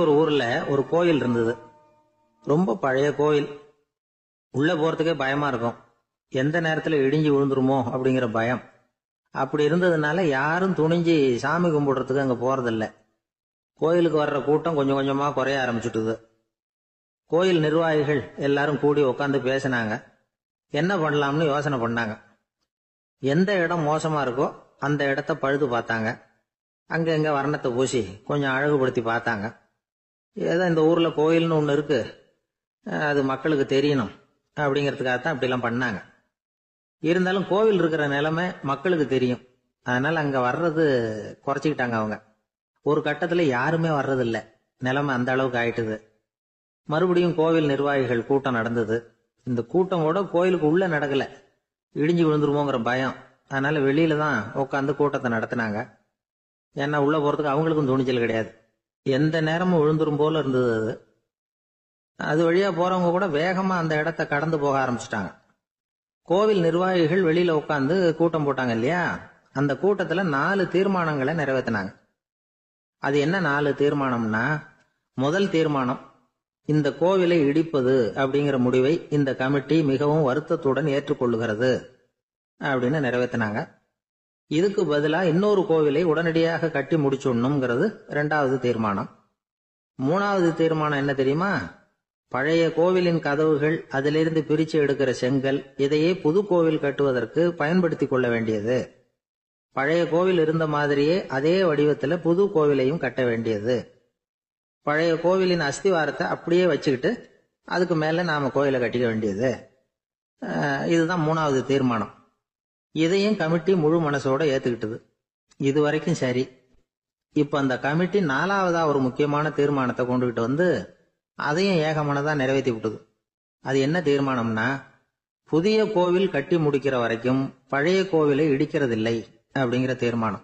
ஒரு ஊர்ல ஒரு கோயில் இருந்தது. ரொம்ப பழைய கோயில். உள்ள போறதுக்கே பயமா இருக்கும். எந்த நேரத்துல இடிஞ்சு விழுந்துருமோ அப்படிங்கிற பயம். அப்படி இருந்ததுனால யாரும் துணிஞ்சு சாமி கும்பிடுறதுக்கு அங்க போறதில்ல. கோயிலுக்கு வர்ற கூட்டம் கொஞ்சம் கொஞ்சமா குறைய ஆரம்பிச்சுட்டுது. கோயில் நிர்வாகிகள் எல்லாரும் கூடி உட்காந்து பேசினாங்க. என்ன பண்ணலாம்னு யோசனை பண்ணாங்க. எந்த இடம் மோசமா இருக்கோ அந்த இடத்த பழுது பார்த்தாங்க. அங்க எங்க வர்ணத்தை பூசி கொஞ்சம் அழகுபடுத்தி பார்த்தாங்க. ஏதோ இந்த ஊர்ல கோயில்னு ஒண்ணு இருக்கு, அது மக்களுக்கு தெரியணும் அப்படிங்கிறதுக்காகத்தான் அப்படிலாம் பண்ணாங்க. இருந்தாலும் கோவில் இருக்கிற நிலைமை மக்களுக்கு தெரியும். அதனால அங்க வர்றது குறைச்சிக்கிட்டாங்க அவங்க. ஒரு கட்டத்துல யாருமே வர்றதில்ல. நிலைமை அந்த அளவுக்கு ஆயிட்டுது. மறுபடியும் கோவில் நிர்வாகிகள் கூட்டம் நடந்தது. இந்த கூட்டம் கூட கோயிலுக்கு உள்ள நடக்கல. இடிஞ்சு விழுந்துருமோங்கிற பயம். அதனால வெளியில தான் உட்காந்து கூட்டத்தை நடத்தினாங்க. ஏன்னா உள்ள போறதுக்கு அவங்களுக்கும் துணிச்சல் கிடையாது. எந்த நேரமும் விழுந்துரும் போல இருந்தது அது. அது வழியா போறவங்க கூட வேகமா அந்த இடத்த கடந்து போக ஆரம்பிச்சிட்டாங்க. கோவில் நிர்வாகிகள் வெளியில உட்காந்து கூட்டம் போட்டாங்க இல்லையா, அந்த கூட்டத்துல 4 தீர்மானங்களை நிறைவேற்றினாங்க. அது என்ன 4 தீர்மானம்னா, முதல் தீர்மானம், இந்த கோவிலை இடிப்பது அப்படிங்கிற முடிவை இந்த கமிட்டி மிகவும் வருத்தத்துடன் ஏற்றுக்கொள்ளுகிறது அப்படின்னு நிறைவேற்றினாங்க. இதுக்கு பதிலா இன்னொரு கோவிலை உடனடியாக கட்டி முடிச்சுடணுங்கிறது 2வது தீர்மானம். 3வது தீர்மானம் என்ன தெரியுமா? பழைய கோவிலின் கதவுகள், அதிலிருந்து பிரிச்சு எடுக்கிற செங்கல், இதையே புது கோவில் கட்டுவதற்கு பயன்படுத்தி கொள்ள வேண்டியது. பழைய கோவில் இருந்த மாதிரியே அதே வடிவத்துல புது கோவிலையும் கட்ட வேண்டியது. பழைய கோவிலின் அஸ்திவாரத்தை அப்படியே வச்சுக்கிட்டு அதுக்கு மேல நாம கோயிலை கட்டிக்க வேண்டியது. இதுதான் 3வது தீர்மானம். இதையும் கமிட்டி முழு மனசோட ஏத்துக்கிட்டது. இது வரைக்கும் சரி. இப்ப அந்த கமிட்டி 4வதா ஒரு முக்கியமான தீர்மானத்தை கொண்டுகிட்டு வந்து அதையும் ஏகமனதா நிறைவேற்றி விட்டது. அது என்ன தீர்மானம்னா, புதிய கோவில் கட்டி முடிக்கிற வரைக்கும் பழைய கோவிலை இடிக்கிறதில்லை அப்படிங்கிற தீர்மானம்.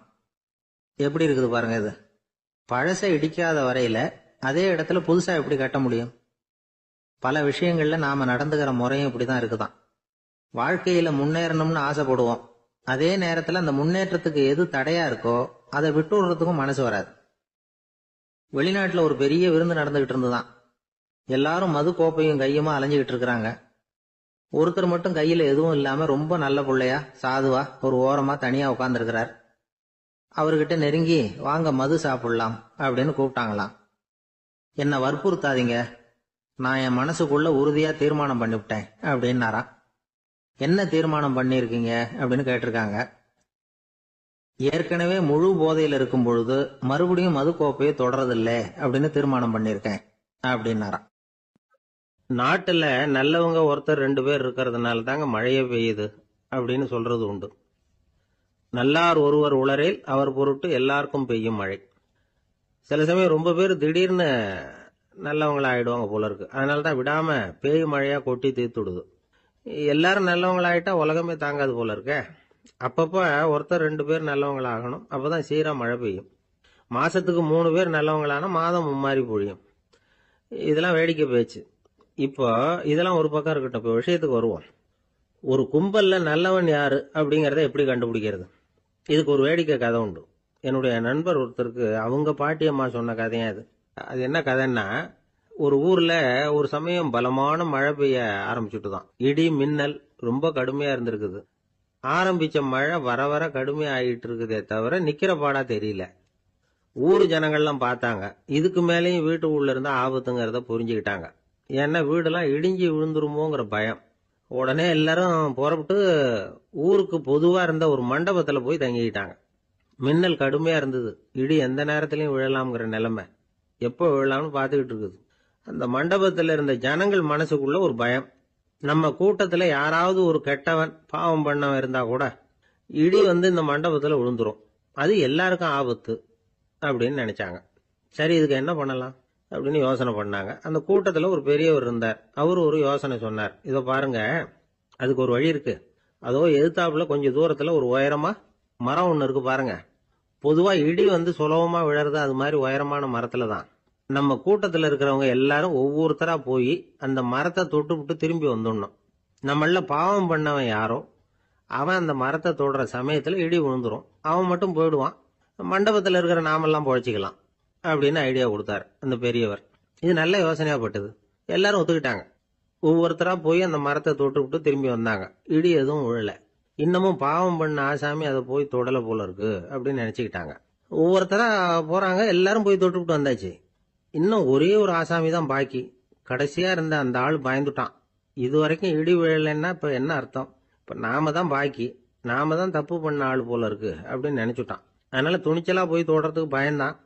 எப்படி இருக்குது பாருங்க இது. பழசை இடிக்காத வரையில அதே இடத்துல புதுசா எப்படி கட்ட முடியும்? பல விஷயங்கள்ல நாம நடந்துகிற முறையும் இப்படிதான் இருக்குதான். வாழ்க்கையில முன்னேறணும்னு ஆசைப்படுவோம். அதே நேரத்துல அந்த முன்னேற்றத்துக்கு எது தடையா இருக்கோ அதை விட்டு விடுறதுக்கும் மனசு வராது. வெளிநாட்டுல ஒரு பெரிய விருந்து நடந்துகிட்டு இருந்துதான். எல்லாரும் மது கோப்பையும் கையுமா அலைஞ்சுகிட்டு இருக்கிறாங்க. ஒருத்தர் மட்டும் கையில எதுவும் இல்லாம ரொம்ப நல்ல பிள்ளையா சாதுவா ஒரு ஓரமா தனியா உட்கார்ந்துருக்கிறார். அவர்கிட்ட நெருங்கி வாங்க மது சாப்பிடலாம் அப்படின்னு கூப்பிட்டாங்களாம். என்ன வற்புறுத்தாதீங்க, நான் என் மனசுக்குள்ள உறுதியா தீர்மானம் பண்ணிவிட்டேன் அப்படின்னாராம். என்ன தீர்மானம் பண்ணிருக்கீங்க அப்படின்னு கேட்டிருக்காங்க. ஏற்கனவே முழு போதையில் இருக்கும் பொழுது மறுபடியும் மது கோப்பையை தொடரதில்லை அப்படின்னு தீர்மானம் பண்ணிருக்கேன் அப்படின்னாராம். நாட்டுல நல்லவங்க ஒருத்தர் 2 பேர் இருக்கிறதுனால தாங்க மழையே பெய்யுது அப்படின்னு சொல்றது உண்டு. நல்லார் ஒருவர் உளரேல் அவர் பொருட்டு எல்லாருக்கும் பெய்யும் மழை. சில சமயம் ரொம்ப பேர் திடீர்னு நல்லவங்களா ஆயிடுவாங்க போல இருக்கு. அதனாலதான் விடாம பேய் மழையா கொட்டி தீர்த்துடுது. எல்லாரும் நல்லவங்களாயிட்டா உலகமே தாங்காது போல இருக்க. அப்பப்ப ஒருத்தர் 2 பேர் நல்லவங்களாகணும். அப்பதான் சீரா மழை பெய்யும். மாசத்துக்கு 3 பேர் நல்லவங்களானா மாதம் மும்மாரி பொழியும். இதெல்லாம் வேடிக்கை பேச்சு. இப்போ இதெல்லாம் ஒரு பக்கம் இருக்கட்டும். இப்போ விஷயத்துக்கு வருவோம். ஒரு கும்பல்ல நல்லவன் யாரு அப்படிங்கறத எப்படி கண்டுபிடிக்கிறது? இதுக்கு ஒரு வேடிக்கை கதை உண்டு. என்னுடைய நண்பர் ஒருத்தருக்கு அவங்க பாட்டியம்மா சொன்ன கதையா அது. அது என்ன கதைன்னா, ஒரு ஊர்ல ஒரு சமயம் பலமான மழை பெய்ய ஆரம்பிச்சுட்டுதான். இடி மின்னல் ரொம்ப கடுமையா இருந்திருக்குது. ஆரம்பிச்ச மழை வர வர கடுமையா ஆகிட்டு இருக்குதே தவிர நிக்கிற பாடா தெரியல. ஊர் ஜனங்கள்லாம் பார்த்தாங்க. இதுக்கு மேலேயும் வீட்டு உள்ள இருந்தா ஆபத்துங்கிறத புரிஞ்சுக்கிட்டாங்க. ஏன்னா வீடெல்லாம் இடிஞ்சு விழுந்துருமோங்கிற பயம். உடனே எல்லாரும் புறப்பட்டு ஊருக்கு பொதுவா இருந்த ஒரு மண்டபத்துல போய் தங்கிக்கிட்டாங்க. மின்னல் கடுமையா இருந்தது. இடி எந்த நேரத்திலையும் விழலாம்ங்கிற நிலைமை. எப்போ விழலாம்னு பார்த்துக்கிட்டு இருக்குது. அந்த மண்டபத்துல இருந்த ஜனங்கள் மனசுக்குள்ள ஒரு பயம். நம்ம கூட்டத்துல யாராவது ஒரு கெட்டவன் பாவம் பண்ணவன் இருந்தா கூட இடி வந்து இந்த மண்டபத்துல விழுந்துரும், அது எல்லாருக்கும் ஆபத்து அப்படின்னு நினைச்சாங்க. சரி, இதுக்கு என்ன பண்ணலாம் அப்படின்னு யோசனை பண்ணாங்க. அந்த கூட்டத்துல ஒரு பெரியவர் இருந்தார். அவரு ஒரு யோசனை சொன்னார். இதோ பாருங்க, அதுக்கு ஒரு வழி இருக்கு. அதோ எதிர்த்தாப்புல கொஞ்சம் தூரத்துல ஒரு உயரமா மரம் ஒண்ணு இருக்கு பாருங்க. பொதுவா இடி வந்து சுலபமா விழறது அது மாதிரி உயரமான மரத்துல தான். நம்ம கூட்டத்துல இருக்கிறவங்க எல்லாரும் ஒவ்வொருத்தரா போய் அந்த மரத்தை தொட்டு விட்டு திரும்பி வந்துடணும். நம்மள பாவம் பண்ணவன் யாரோ அவன் அந்த மரத்தை தொடுற சமயத்துல இடி விழுந்துரும். அவன் மட்டும் போயிடுவான். மண்டபத்துல இருக்கிற நாமெல்லாம் பொழைச்சிக்கலாம். அப்படின்னு ஐடியா கொடுத்தாரு அந்த பெரியவர். இது நல்ல யோசனையா பட்டது. எல்லாரும் ஒத்துக்கிட்டாங்க. ஒவ்வொருத்தரா போய் அந்த மரத்தை தொட்டு விட்டு திரும்பி வந்தாங்க. இடி எதுவும் விழல. இன்னமும் பாவம் பண்ண ஆசாமி அதை போய் தொடல போல இருக்கு அப்படின்னு நினைச்சுக்கிட்டாங்க. ஒவ்வொருத்தரா போறாங்க. எல்லாரும் போய் தொட்டுவிட்டு வந்தாச்சு. இன்னும் ஒரே ஒரு ஆசாமி தான் பாக்கி. கடைசியா இருந்த அந்த ஆள் பயந்துட்டான். இது வரைக்கும் இடி விழலைன்னா இப்ப என்ன அர்த்தம்? இப்ப நாம தான் பாக்கி, நாம தான் தப்பு பண்ண ஆள் போல இருக்கு அப்படின்னு நினைச்சுட்டான். அதனால துணிச்சலா போய் தொடுறதுக்கு பயந்தான்.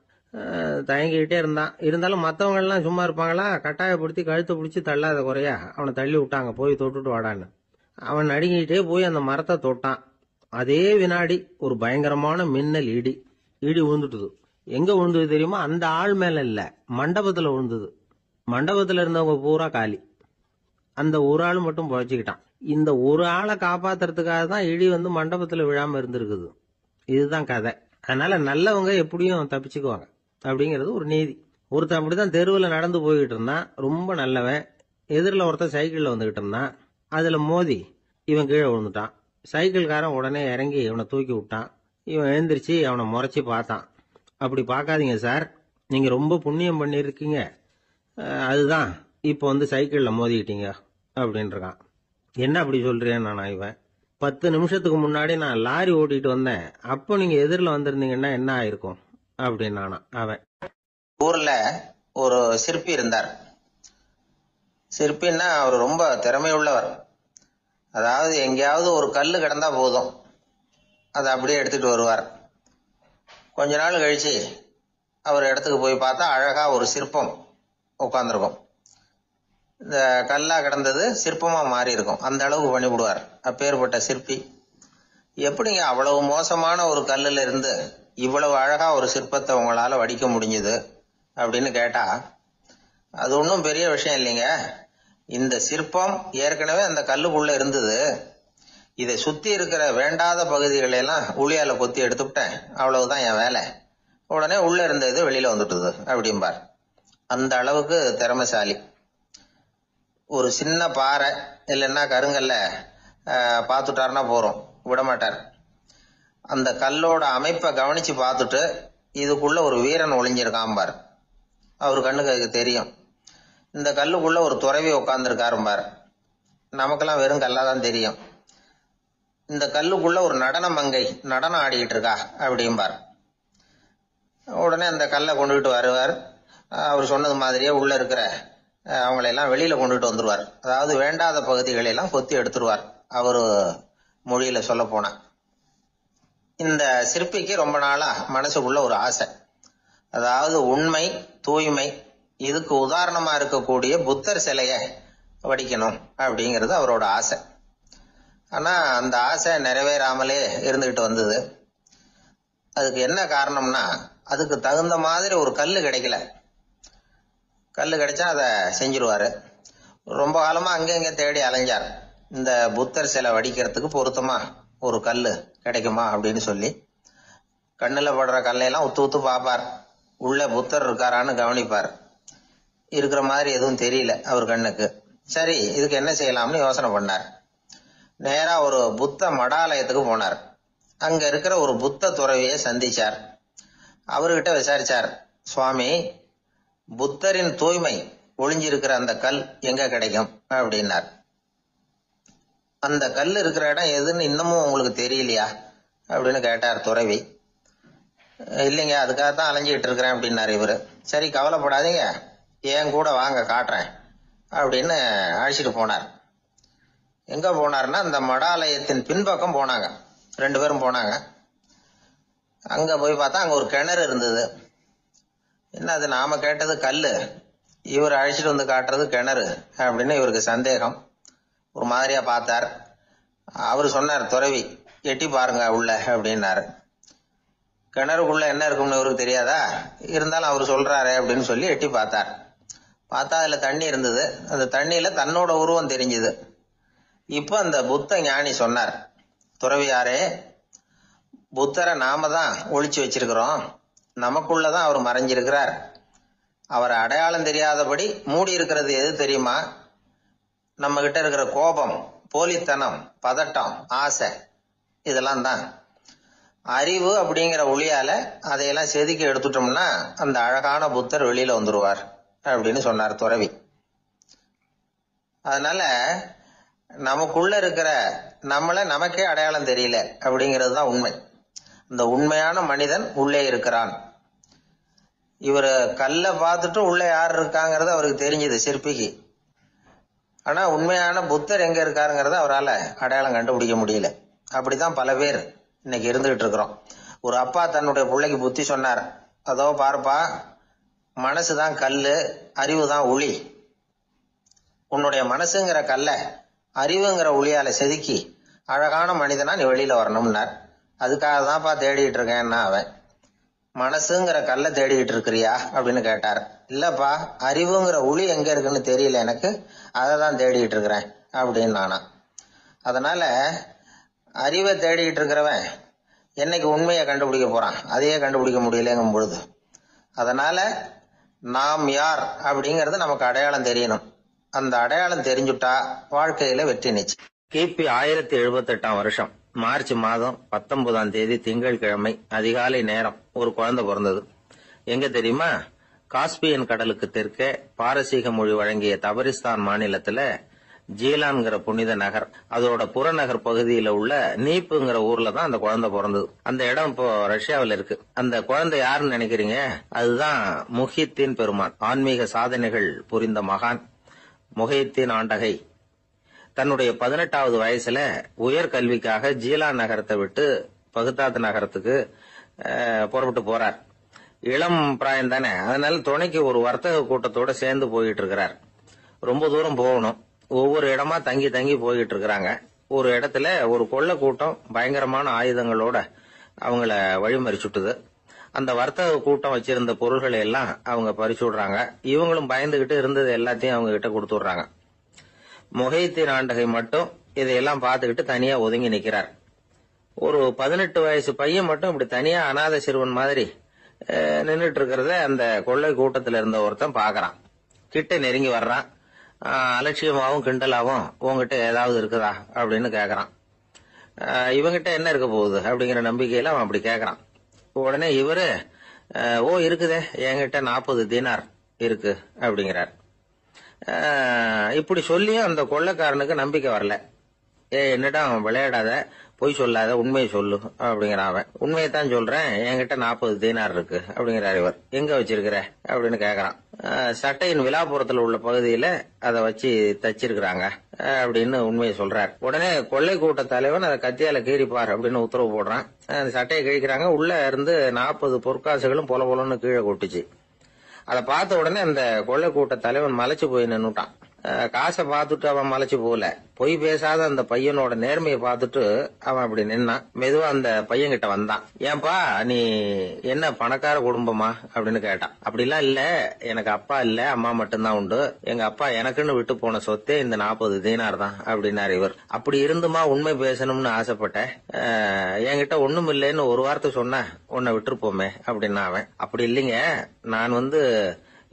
தயங்கிக்கிட்டே இருந்தான். இருந்தாலும் மற்றவங்க எல்லாம் சும்மா இருப்பாங்களா? கட்டாயப்படுத்தி கழுத்தை பிடிச்சி தள்ளாத குறையா அவனை தள்ளி விட்டாங்க. போய் தொட்டுட்டு வாடான்னு. அவன் நடுங்கிட்டே போய் அந்த மரத்தை தொட்டான். அதே வினாடி ஒரு பயங்கரமான மின்னல் இடி விழுந்துட்டுது. எங்க விழுந்தது தெரியுமா? அந்த ஆள் மேல இல்ல, மண்டபத்துல விழுந்தது. மண்டபத்துல இருந்தவங்க பூரா காலி. அந்த ஒரு ஆள் மட்டும் பொழைச்சிக்கிட்டான். இந்த ஒரு ஆளை காப்பாத்துறதுக்காக தான் இடி வந்து மண்டபத்துல விழாம இருந்திருக்குது. இதுதான் கதை. அதனால நல்லவங்க எப்படியும் தப்பிச்சுக்குவாங்க அப்படிங்கிறது ஒரு நீதி. ஒருத்தன் அப்படிதான் தெருவில் நடந்து போய்கிட்டு இருந்தான். ரொம்ப நல்லவன். எதிரில் ஒருத்தன் சைக்கிள்ல வந்துகிட்டு இருந்தான். அதுல மோதி இவன் கீழே விழுந்துட்டான். சைக்கிள்காரன் உடனே இறங்கி இவனை தூக்கி விட்டான். இவன் எழுந்திரிச்சு அவனை முறைச்சி பார்த்தான். அப்படி பார்க்காதீங்க சார், நீங்க ரொம்ப புண்ணியம் பண்ணிருக்கீங்க, அதுதான் இப்போ வந்து சைக்கிள்ல மோதிக்கிட்டீங்க அப்படின்றான். என்ன அப்படி சொல்றேன் நானா? இவன் 10 நிமிஷத்துக்கு முன்னாடி நான் லாரி ஓட்டிட்டு வந்தேன், அப்போ நீங்க எதிரில் வந்திருந்தீங்கன்னா என்ன ஆயிருக்கும் அப்படின்னானா அவன். ஊர்ல ஒரு சிற்பி இருந்தார். சிற்பின்னா அவர் ரொம்ப திறமை உள்ளவர். அதாவது எங்கேயாவது ஒரு கல்லு கிடந்தா போதும், அதை அப்படியே எடுத்துட்டு வருவார். கொஞ்ச நாள் கழிச்சு அவர் இடத்துக்கு போய் பார்த்தா அழகா ஒரு சிற்பம் உட்கார்ந்துருக்கும். இந்த கல்லா கிடந்தது சிற்பமா மாறி இருக்கும். அந்த அளவுக்கு பண்ணிவிடுவார். அப்பேற்பட்ட சிற்பி. எப்படிங்க அவ்வளவு மோசமான ஒரு கல்லுல இருந்து இவ்வளவு அழகா ஒரு சிற்பத்தை உங்களால வடிக்க முடிஞ்சது அப்படின்னு கேட்டா, அது ஒன்றும் பெரிய விஷயம் இல்லைங்க. இந்த சிற்பம் ஏற்கனவே அந்த கல்லுக்குள்ள இருந்தது. இதை சுத்தி இருக்கிற வேண்டாத பகுதிகளை எல்லாம் உளியால கொத்தி எடுத்துவிட்டேன், அவ்வளவுதான் என் வேலை. உடனே உள்ள இருந்த இது வெளியில வந்துட்டுது அப்படிம்பார். அந்த அளவுக்கு திறமைசாலி. ஒரு சின்ன பாறை இல்லைன்னா கருங்கல்ல பார்த்துட்டாருன்னா போறோம், விடமாட்டார். அந்த கல்லோட அமைப்பை கவனிச்சு பார்த்துட்டு இதுக்குள்ள ஒரு வீரன் ஒளிஞ்சிருக்காம்பார். அவர் கண்ணுக்கு அதுக்கு தெரியும். இந்த கல்லுக்குள்ள ஒரு துறவி உட்கார்ந்துருக்காரும்பார். நமக்கெல்லாம் வெறும் கல்லாதான் தெரியும். இந்த கல்லுக்குள்ள ஒரு நடன மங்கை நடனம் ஆடிக்கிட்டு இருக்கா அப்படிம்பார். உடனே அந்த கல்லை கொண்டுகிட்டு வருவார். அவர் சொன்னது மாதிரியே உள்ள இருக்கிற அவங்களையெல்லாம் வெளியில கொண்டுட்டு வந்துருவார். அதாவது வேண்டாத பகுதிகளெல்லாம் கொத்தி எடுத்துருவார். அவரு மொழியில சொல்ல போனா, இந்த சிற்பிக்கு ரொம்ப நாளா மனசுக்குள்ள ஒரு ஆசை. அதாவது உண்மை, தூய்மை, இதுக்கு உதாரணமா இருக்கக்கூடிய புத்தர் சிலைய வடிக்கணும் அப்படிங்கிறது அவரோட ஆசை. ஆனா அந்த ஆசை நிறைவேறாமலே இருந்துகிட்டு வந்தது. அதுக்கு என்ன காரணம்னா, அதுக்கு தகுந்த மாதிரி ஒரு கல்லு கிடைக்கல. கல்லு கிடைச்சா அதை செஞ்சிருவாரு. ரொம்ப காலமா அங்கங்க தேடி அலைஞ்சார். இந்த புத்தர் சிலை வடிக்கிறதுக்கு பொருத்தமா ஒரு கல்லு கிடைக்குமா அப்படின்னு சொல்லி கண்ணுல படுற கல்லையெல்லாம் உத்து உத்து பார்ப்பார். உள்ள புத்தர் இருக்காரான்னு கவனிப்பார். இருக்கிற மாதிரி எதுவும் தெரியல அவர் கண்ணுக்கு. சரி, இதுக்கு என்ன செய்யலாம்னு யோசனை பண்ணார். நேரா ஒரு புத்த மடாலயத்துக்கு போனார். அங்க இருக்கிற ஒரு புத்த துறவியை சந்திச்சார். அவர்கிட்ட விசாரிச்சார், சுவாமி, புத்தரின் தூய்மை ஒளிஞ்சிருக்கிற அந்த கல் எங்க கிடைக்கும் அப்படின்னார். அந்த கல் இருக்கிற இடம் எதுன்னு இன்னமும் உங்களுக்கு தெரியலையா அப்படின்னு கேட்டார் துறவி. இல்லைங்க, அதுக்காகத்தான் அலைஞ்சிட்டு இருக்கிறேன் அப்படின்னாரு இவரு. சரி, கவலைப்படாதீங்க, என் கூட வாங்க காட்டுறேன் அப்படின்னு அழைச்சிட்டு போனார். எங்க போனார்னா, அந்த மடாலயத்தின் பின்பக்கம் போனாங்க. 2 பேரும் போனாங்க. அங்க போய் பார்த்தா அங்க ஒரு கிணறு இருந்தது. என்ன அது, நாம கேட்டது கல்லு, இவர் அழைச்சிட்டு வந்து காட்டுறது கிணறு அப்படின்னு இவருக்கு சந்தேகம். ஒரு மாதிரியா பார்த்தார். அவரு சொன்னார், துறவி எட்டி பாருங்க உள்ள அப்படின்னாரு. கிணறுக்குள்ள என்ன இருக்கும்னு இவருக்கு தெரியாதா? இருந்தாலும் அவர் சொல்றாரு அப்படின்னு சொல்லி எட்டி பார்த்தார். பார்த்தா அதுல தண்ணி இருந்தது. அந்த தண்ணியில தன்னோட உருவம் தெரிஞ்சுது. இப்ப அந்த புத்த ஞானி சொன்னார், துறவியாரே, புத்தரை நாம தான் ஒளிச்சு வச்சிருக்கிறோம், நமக்குள்ளதான் அவர் மறைஞ்சிருக்கிறார். அவரை அடையாளம் தெரியாதபடி மூடி இருக்கிறது எது தெரியுமா? நம்ம கிட்ட இருக்கிற கோபம், போலித்தனம், பதட்டம், ஆசை, இதெல்லாம் தான். அறிவு அப்படிங்கிற ஒளியால அதையெல்லாம் செதுக்கி எடுத்துட்டோம்னா அந்த அழகான புத்தர் வெளியில வந்துருவார் அப்படின்னு சொன்னார் துறவி. அதனால நமக்குள்ள இருக்கிற நம்மள நமக்கே அடையாளம் தெரியல அப்படிங்கிறது தான் உண்மை. இந்த உண்மையான மனிதன் உள்ளே இருக்கிறான். இவர் கல்லை பார்த்துட்டு உள்ள யார் இருக்காங்கிறது அவருக்கு தெரிஞ்சது சிற்பிக்கு. ஆனா உண்மையான புத்தர் எங்க இருக்காருங்கிறத அவரால் அடையாளம் கண்டுபிடிக்க முடியல. அப்படிதான் பல பேர் இன்னைக்கு இருந்துகிட்டு இருக்கிறோம். ஒரு அப்பா தன்னுடைய பிள்ளைக்கு புத்தி சொன்னார், அதோ பாருப்பா, மனசுதான் கல்லு, அறிவு தான் ஒளி. உன்னுடைய மனசுங்கிற கல்ல அறிவுங்கிற ஒளியால செதுக்கி அழகான மனிதனா நீ வெளியில வரணும்னார். அதுக்காக தான்ப்பா தேடிட்டு இருக்கேன்னா அவன். மனசுங்கிற கல்லை தேடிக்கிட்டு இருக்கிறியா அப்படின்னு கேட்டார். இல்லப்பா, அறிவுங்கிற ஒளி எங்க இருக்குன்னு தெரியல எனக்கு, அதை தான் தேடிக்கிட்டு இருக்கிறேன் அப்படின்னு நானா. அதனால அறிவை தேடிக்கிட்டு இருக்கிறவன் என்னைக்கு உண்மையை கண்டுபிடிக்க போறான்? அதையே கண்டுபிடிக்க முடியலங்கும் பொழுது, அதனால நாம் யார் அப்படிங்கறது நமக்கு அடையாளம் தெரியணும். அந்த அடையாளம் தெரிஞ்சுட்டா வாழ்க்கையில வெற்றி நிச்சயம். கிபி 1078 வருஷம் மார்ச் மாதம் 19 திங்கட்கிழமை அதிகாலை நேரம் ஒரு குழந்தை பிறந்தது. எங்க தெரியுமா? காஸ்பியன் கடலுக்கு தெற்கே பாரசீக மொழி வழங்கிய தபரிஸ்தான் மாநிலத்துல ஜீலான்கிற புனித நகர், அதோட புறநகர் பகுதியில உள்ள நீப்புங்கிற ஊர்ல தான் அந்த குழந்தை பிறந்தது. அந்த இடம் இப்போ ரஷ்யாவில் இருக்கு. அந்த குழந்தை யாருன்னு நினைக்கிறீங்க? அதுதான் முஹித்தீன் பெருமான், ஆன்மீக சாதனைகள் புரிந்த மகான் முஹித்தீன் ஆண்டகை. தன்னுடைய 18வது வயசுல உயர்கல்விக்காக ஜீலான் நகரத்தை விட்டு பகுதாத் நகரத்துக்கு புறப்பட்டு போறார். இளம் பிராயம் தானே, அதனால துணைக்கு ஒரு வர்த்தக கூட்டத்தோட சேர்ந்து போயிட்டு இருக்கிறார். ரொம்ப தூரம் போகணும். ஒவ்வொரு இடமா தங்கி தங்கி போயிட்டு இருக்கிறாங்க. ஒரு இடத்துல ஒரு கொள்ளை கூட்டம் பயங்கரமான ஆயுதங்களோட அவங்கள வழிமறிச்சுட்டுது. அந்த வர்த்தக கூட்டம் வச்சிருந்த பொருள்களை எல்லாம் அவங்க பறிச்சு விடுறாங்க. இவங்களும் பயந்துகிட்டு இருந்தது எல்லாத்தையும் அவங்க கிட்ட கொடுத்து விடுறாங்க. முஹித்தீன் ஆண்டகை மட்டும் இதையெல்லாம் பார்த்துக்கிட்டு தனியா ஒதுங்கி நிக்கிறார். ஒரு 18 வயசு பையன் மட்டும் இப்படி தனியா அநாத சிறுவன் மாதிரி நின்றுட்டு இருக்கிறத அந்த கொள்ளை கூட்டத்துல இருந்த ஒருத்தன் பாக்குறான். கிட்ட நெருங்கி வர்றான். அலட்சியமாவும் கிண்டலாவும் உங்ககிட்ட ஏதாவது இருக்குதா அப்படின்னு கேக்குறான். இவங்கிட்ட என்ன இருக்க போகுது அப்படிங்கிற நம்பிக்கையில அவன் அப்படி கேக்குறான். உடனே இவரு, ஓ இருக்குதே, என்கிட்ட 40 தீனார் இருக்கு அப்படிங்கிறார். இப்படி சொல்லியும் அந்த கொள்ளைக்காரனுக்கு நம்பிக்கை வரல. என்னடா அவன் விளையாடாத, பொய் சொல்லாத, உண்மையை சொல்லு அப்படிங்கிறான் அவன். உண்மையைத்தான் சொல்றேன், என்கிட்ட 40 தீனார் இருக்கு அப்படிங்கிறார் இவர். எங்க வச்சிருக்கிற அப்படின்னு கேக்குறான். சட்டையின் விழாப்புறத்துல உள்ள பகுதியில அதை வச்சு தச்சிருக்கிறாங்க அப்படின்னு உண்மையை சொல்றார். உடனே கொள்ளை கூட்ட தலைவன் அதை கத்தியால கீறிப்பார் அப்படின்னு உத்தரவு போடுறான். அந்த சட்டையை கிழிக்கிறாங்க. உள்ள இருந்து 40 பொற்காசுகளும் பொல பொலன்னு கீழே கொட்டுச்சு. அதை பார்த்த உடனே அந்த கொள்ளை கூட்ட தலைவன் மலைச்சு போய் நின்னுட்டான். காசை பார்த்துட்டு அவன் மலைச்சு போல, பொய் பேசாத அந்த பையனோட நேர்மையை பார்த்துட்டு அவன் அப்படி நின்னான். மெதுவா அந்த பையன் கிட்ட வந்தான். ஏன்பா, நீ என்ன பணக்கார குடும்பமா அப்படின்னு கேட்டான். அப்படிலாம் இல்ல, எனக்கு அப்பா இல்ல, அம்மா மட்டும்தான் உண்டு. எங்க அப்பா எனக்குன்னு விட்டு போன சொத்தே இந்த 40 தீனார் தான் அப்படின்னாரு இவர். அப்படி இருந்துமா உண்மை பேசணும்னு ஆசைப்பட்டேன். என்கிட்ட ஒண்ணும் இல்லைன்னு ஒரு வார்த்தை சொன்ன உன்னை விட்டுருப்போமே அப்படின்னா அவன். அப்படி இல்லைங்க, நான்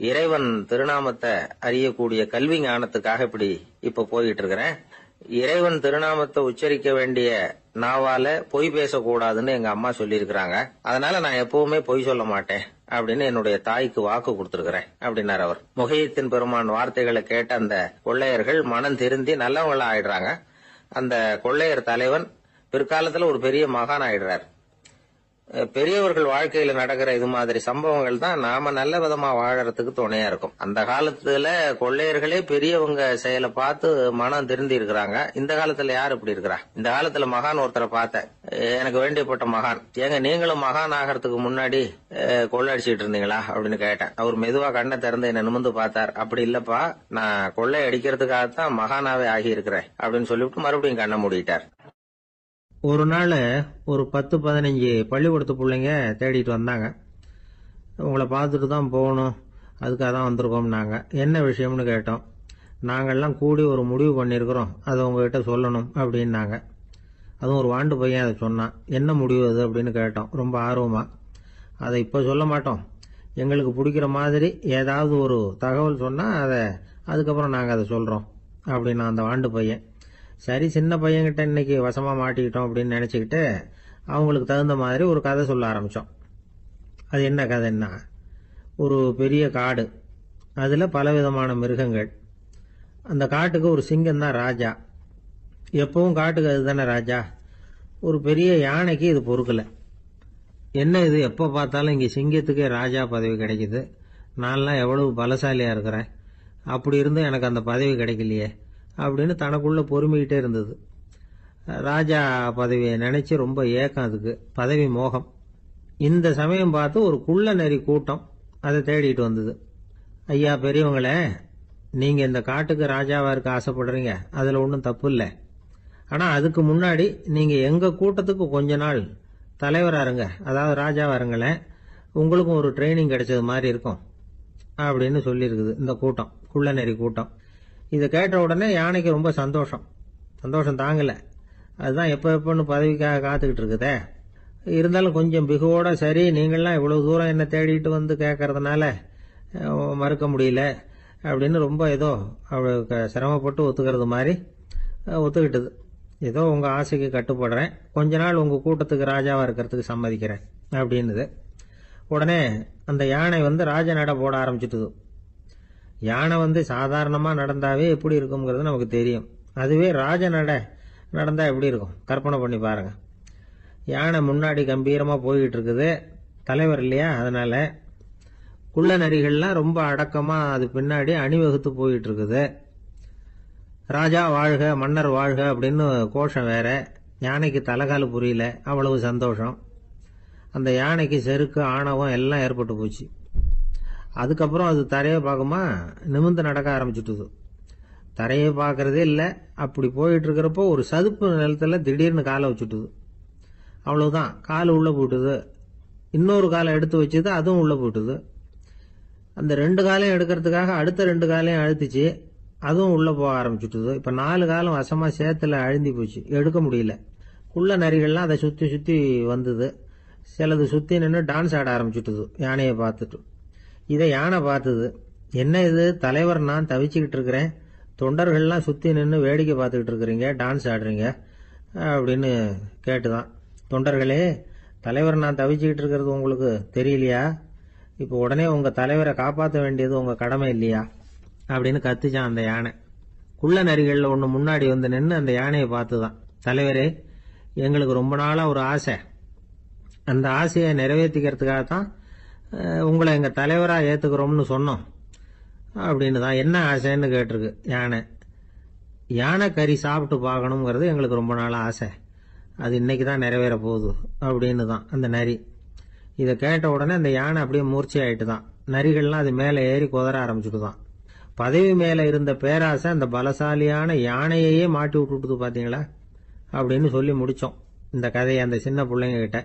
இறைவன் திருநாமத்தை அறியக்கூடிய கல்வி ஞானத்துக்காக இப்ப போயிட்டு இருக்கிறேன். இறைவன் திருநாமத்தை உச்சரிக்க வேண்டிய நாவால பொய் பேசக்கூடாதுன்னு எங்க அம்மா சொல்லி இருக்கிறாங்க. அதனால நான் எப்பவுமே பொய் சொல்ல மாட்டேன் அப்படின்னு என்னுடைய தாய்க்கு வாக்கு கொடுத்திருக்கிறேன் அப்படின்னாரு அவர். முஹித்தீன் பெருமான் வார்த்தைகளை கேட்ட அந்த கொள்ளையர்கள் மனம் திருந்தி நல்லவங்களா ஆயிடுறாங்க. அந்த கொள்ளையர் தலைவன் பிற்காலத்துல ஒரு பெரிய மகான் ஆயிடுறார். பெரியவர்கள் வாழ்க்கையில நடக்கிற இது மாதிரி சம்பவங்கள் தான் நாம நல்ல விதமா வாழறதுக்கு துணையா இருக்கும். அந்த காலத்துல கொள்ளையர்களே பெரியவங்க செயலை பார்த்து மனம் திருந்தி இருக்கிறாங்க. இந்த காலத்துல யார் இப்படி இருக்கிறா? இந்த காலத்துல மகான் ஒருத்தரை பார்த்தேன், எனக்கு வேண்டியப்பட்ட மகான். ஏங்க நீங்களும் மகான் ஆகிறதுக்கு முன்னாடி கொள்ளை அடிச்சுட்டு இருந்தீங்களா அப்படின்னு கேட்டேன். அவர் மெதுவா கண்ணை திறந்து என்ன நிமிர்ந்து பார்த்தார். அப்படி இல்லப்பா, நான் கொள்ளை அடிக்கிறதுக்காகத்தான் மகானாவே ஆகி இருக்கிறேன் அப்படின்னு சொல்லிவிட்டு மறுபடியும் கண்ணை மூடிட்டார். ஒரு நாள் ஒரு 10-15 பள்ளிக்கூடத்து பிள்ளைங்க தேடிட்டு வந்தாங்க. உங்களை பார்த்துட்டு தான் போகணும், அதுக்காக தான் வந்திருக்கோம்னாங்க. என்ன விஷயம்னு கேட்டோம். நாங்கள்லாம் கூடி ஒரு முடிவு பண்ணியிருக்கிறோம், அதை உங்ககிட்ட சொல்லணும் அப்படின்னாங்க. அதுவும் ஒரு வாண்டு பையன் அதை சொன்னான். என்ன முடிவு அது அப்படின்னு கேட்டோம் ரொம்ப ஆர்வமாக. அதை இப்போ சொல்ல மாட்டோம், எங்களுக்கு பிடிக்கிற மாதிரி ஏதாவது ஒரு தகவல் சொன்னால் அதுக்கப்புறம் நாங்கள் அதை சொல்கிறோம் அப்படின்னா அந்த வாண்டு பையன். சரி, சின்ன பையன்கிட்ட இன்னைக்கு வசமாக மாட்டிக்கிட்டோம் அப்படின்னு நினச்சிக்கிட்டு அவங்களுக்கு தகுந்த மாதிரி ஒரு கதை சொல்ல ஆரம்பித்தோம். அது என்ன கதைன்னா, ஒரு பெரிய காடு, அதில் பலவிதமான மிருகங்கள். அந்த காட்டுக்கு ஒரு சிங்கம் தான் ராஜா. எப்பவும் காட்டுக்கு அதுதானே ராஜா. ஒரு பெரிய யானைக்கு இது பொறுக்கலை. என்ன இது, எப்போ பார்த்தாலும் இங்கே சிங்கத்துக்கே ராஜா பதவி கிடைக்குது, நான்லாம் எவ்வளவு பலசாலியாக இருக்கிறேன், அப்படி இருந்தும் எனக்கு அந்த பதவி கிடைக்கலையே அப்படின்னு தனக்குள்ளே பொறுமிக்கிட்டே இருந்தது. ராஜா பதவியை நினச்சி ரொம்ப ஏக்கம், அதுக்கு பதவி மோகம். இந்த சமயம் பார்த்து ஒரு குள்ள நெறி கூட்டம் அதை தேடிட்டு வந்தது. ஐயா பெரியவங்களே, நீங்கள் இந்த காட்டுக்கு ராஜாவாக இருக்க ஆசைப்படுறீங்க, அதில் ஒன்றும் தப்பு இல்லை. ஆனால் அதுக்கு முன்னாடி நீங்கள் எங்கள் கூட்டத்துக்கு கொஞ்ச நாள் தலைவராக இருங்க, அதாவது ராஜாவாக இருங்களேன், உங்களுக்கும் ஒரு ட்ரைனிங் கிடைச்சது மாதிரி இருக்கும் அப்படின்னு சொல்லியிருக்குது இந்த கூட்டம், குள்ள நெறி கூட்டம். இதை கேட்ட உடனே யானைக்கு ரொம்ப சந்தோஷம் தாங்கலை. அதுதான் எப்போன்னு பதவிக்காக காத்துக்கிட்டு இருக்குதே. இருந்தாலும் கொஞ்சம் பிகுவோட, சரி நீங்கள்லாம் இவ்வளவு தூரம் என்ன தேடிட்டு வந்து கேட்கறதுனால மறுக்க முடியல அப்படின்னு ரொம்ப ஏதோ அவளுக்கு சிரமப்பட்டு ஒத்துக்கிறது மாதிரி ஒத்துக்கிட்டது. ஏதோ உங்கள் ஆசைக்கு கட்டுப்படுறேன், கொஞ்ச நாள் உங்கள் கூட்டத்துக்கு ராஜாவாக இருக்கிறதுக்கு சம்மதிக்கிறேன் அப்படின்னுது. உடனே அந்த யானை ராஜ நட போட ஆரம்பிச்சுட்டுது. யானை சாதாரணமாக நடந்தாவே எப்படி இருக்குங்கிறது நமக்கு தெரியும். அதுவே ராஜ நட நடந்தால் எப்படி இருக்கும் கற்பனை பண்ணி பாருங்கள். யானை முன்னாடி கம்பீரமாக போய்கிட்டு இருக்குது, தலைவர் இல்லையா, அதனால் குள்ள நரிகள்லாம் ரொம்ப அடக்கமாக அது பின்னாடி அணிவகுத்து போயிட்டு இருக்குது. ராஜா வாழ்க, மன்னர் வாழ்க அப்படின்னு கோஷம் வேற. யானைக்கு தலைகால புரியல, அவ்வளவு சந்தோஷம். அந்த யானைக்கு செருக்கு, ஆணவம் எல்லாம் ஏற்பட்டு போச்சு. அதுக்கப்புறம் அது தரையை பார்க்குமா, நிமிர்ந்து நடக்க ஆரம்பிச்சுட்டுது. தரையை பார்க்கறதே இல்லை. அப்படி போயிட்டு இருக்கிறப்போ ஒரு சதுப்பு நிலத்துல திடீர்னு காலை வச்சுட்டுது. அவ்வளவுதான், கால் உள்ள போயிட்டுது. இன்னொரு காலை எடுத்து வச்சுது, அதுவும் உள்ள போயிட்டுது. அந்த 2 காலையும் எடுக்கிறதுக்காக அடுத்த 2 காலையும் அழுத்திச்சு, அதுவும் உள்ள போக ஆரம்பிச்சுட்டுது. இப்ப 4 காலம் வசமா சேத்துல அழுந்தி போச்சு, எடுக்க முடியல. குள்ள நரிகள்லாம் அதை சுத்தி சுத்தி வந்தது. சிலது சுத்தி நின்று டான்ஸ் ஆட ஆரம்பிச்சுட்டுது யானையை பார்த்துட்டு. இதை யானை பார்த்தது. என்ன இது தலைவர், நான் தவிச்சுக்கிட்டு இருக்கிறேன், தொண்டர்கள்லாம் சுத்தி நின்று வேடிக்கை பார்த்துக்கிட்டு இருக்கிறீங்க, டான்ஸ் ஆடுறீங்க அப்படின்னு கேட்டுதான். தொண்டர்களே, தலைவர் நான் தவிச்சுக்கிட்டு இருக்கிறது உங்களுக்கு தெரியலையா? இப்போ உடனே உங்க தலைவரை காப்பாற்ற வேண்டியது உங்க கடமை இல்லையா அப்படின்னு கத்துச்சான் அந்த யானை. குள்ள நரிகள்ல ஒன்று முன்னாடி நின்று அந்த யானையை பார்த்துதான், தலைவரே எங்களுக்கு ரொம்ப நாளா ஒரு ஆசை, அந்த ஆசையை நிறைவேற்றிக்கிறதுக்காகத்தான் உங்களை எங்க தலைவரா ஏத்துக்கிறோம்னு சொன்னோம் அப்படின்னு தான். என்ன ஆசைன்னு கேட்டிருக்கு யானை. யானை கறி சாப்பிட்டு பார்க்கணுங்கிறது எங்களுக்கு ரொம்ப நாள் ஆசை, அது இன்னைக்கு தான் நிறைவேற போகுது அப்படின்னு தான் அந்த நரி. இதை கேட்ட உடனே அந்த யானை அப்படியே மூர்ச்சி ஆயிட்டு தான். நரிகள்லாம் அது மேலே ஏறி குதற ஆரம்பிச்சுட்டு தான். பதவி மேல இருந்த பேராசை அந்த பலசாலியான யானையையே மாட்டி விட்டுட்டு பாத்தீங்களா அப்படின்னு சொல்லி முடிச்சோம் இந்த கதையை அந்த சின்ன பிள்ளைங்க கிட்ட.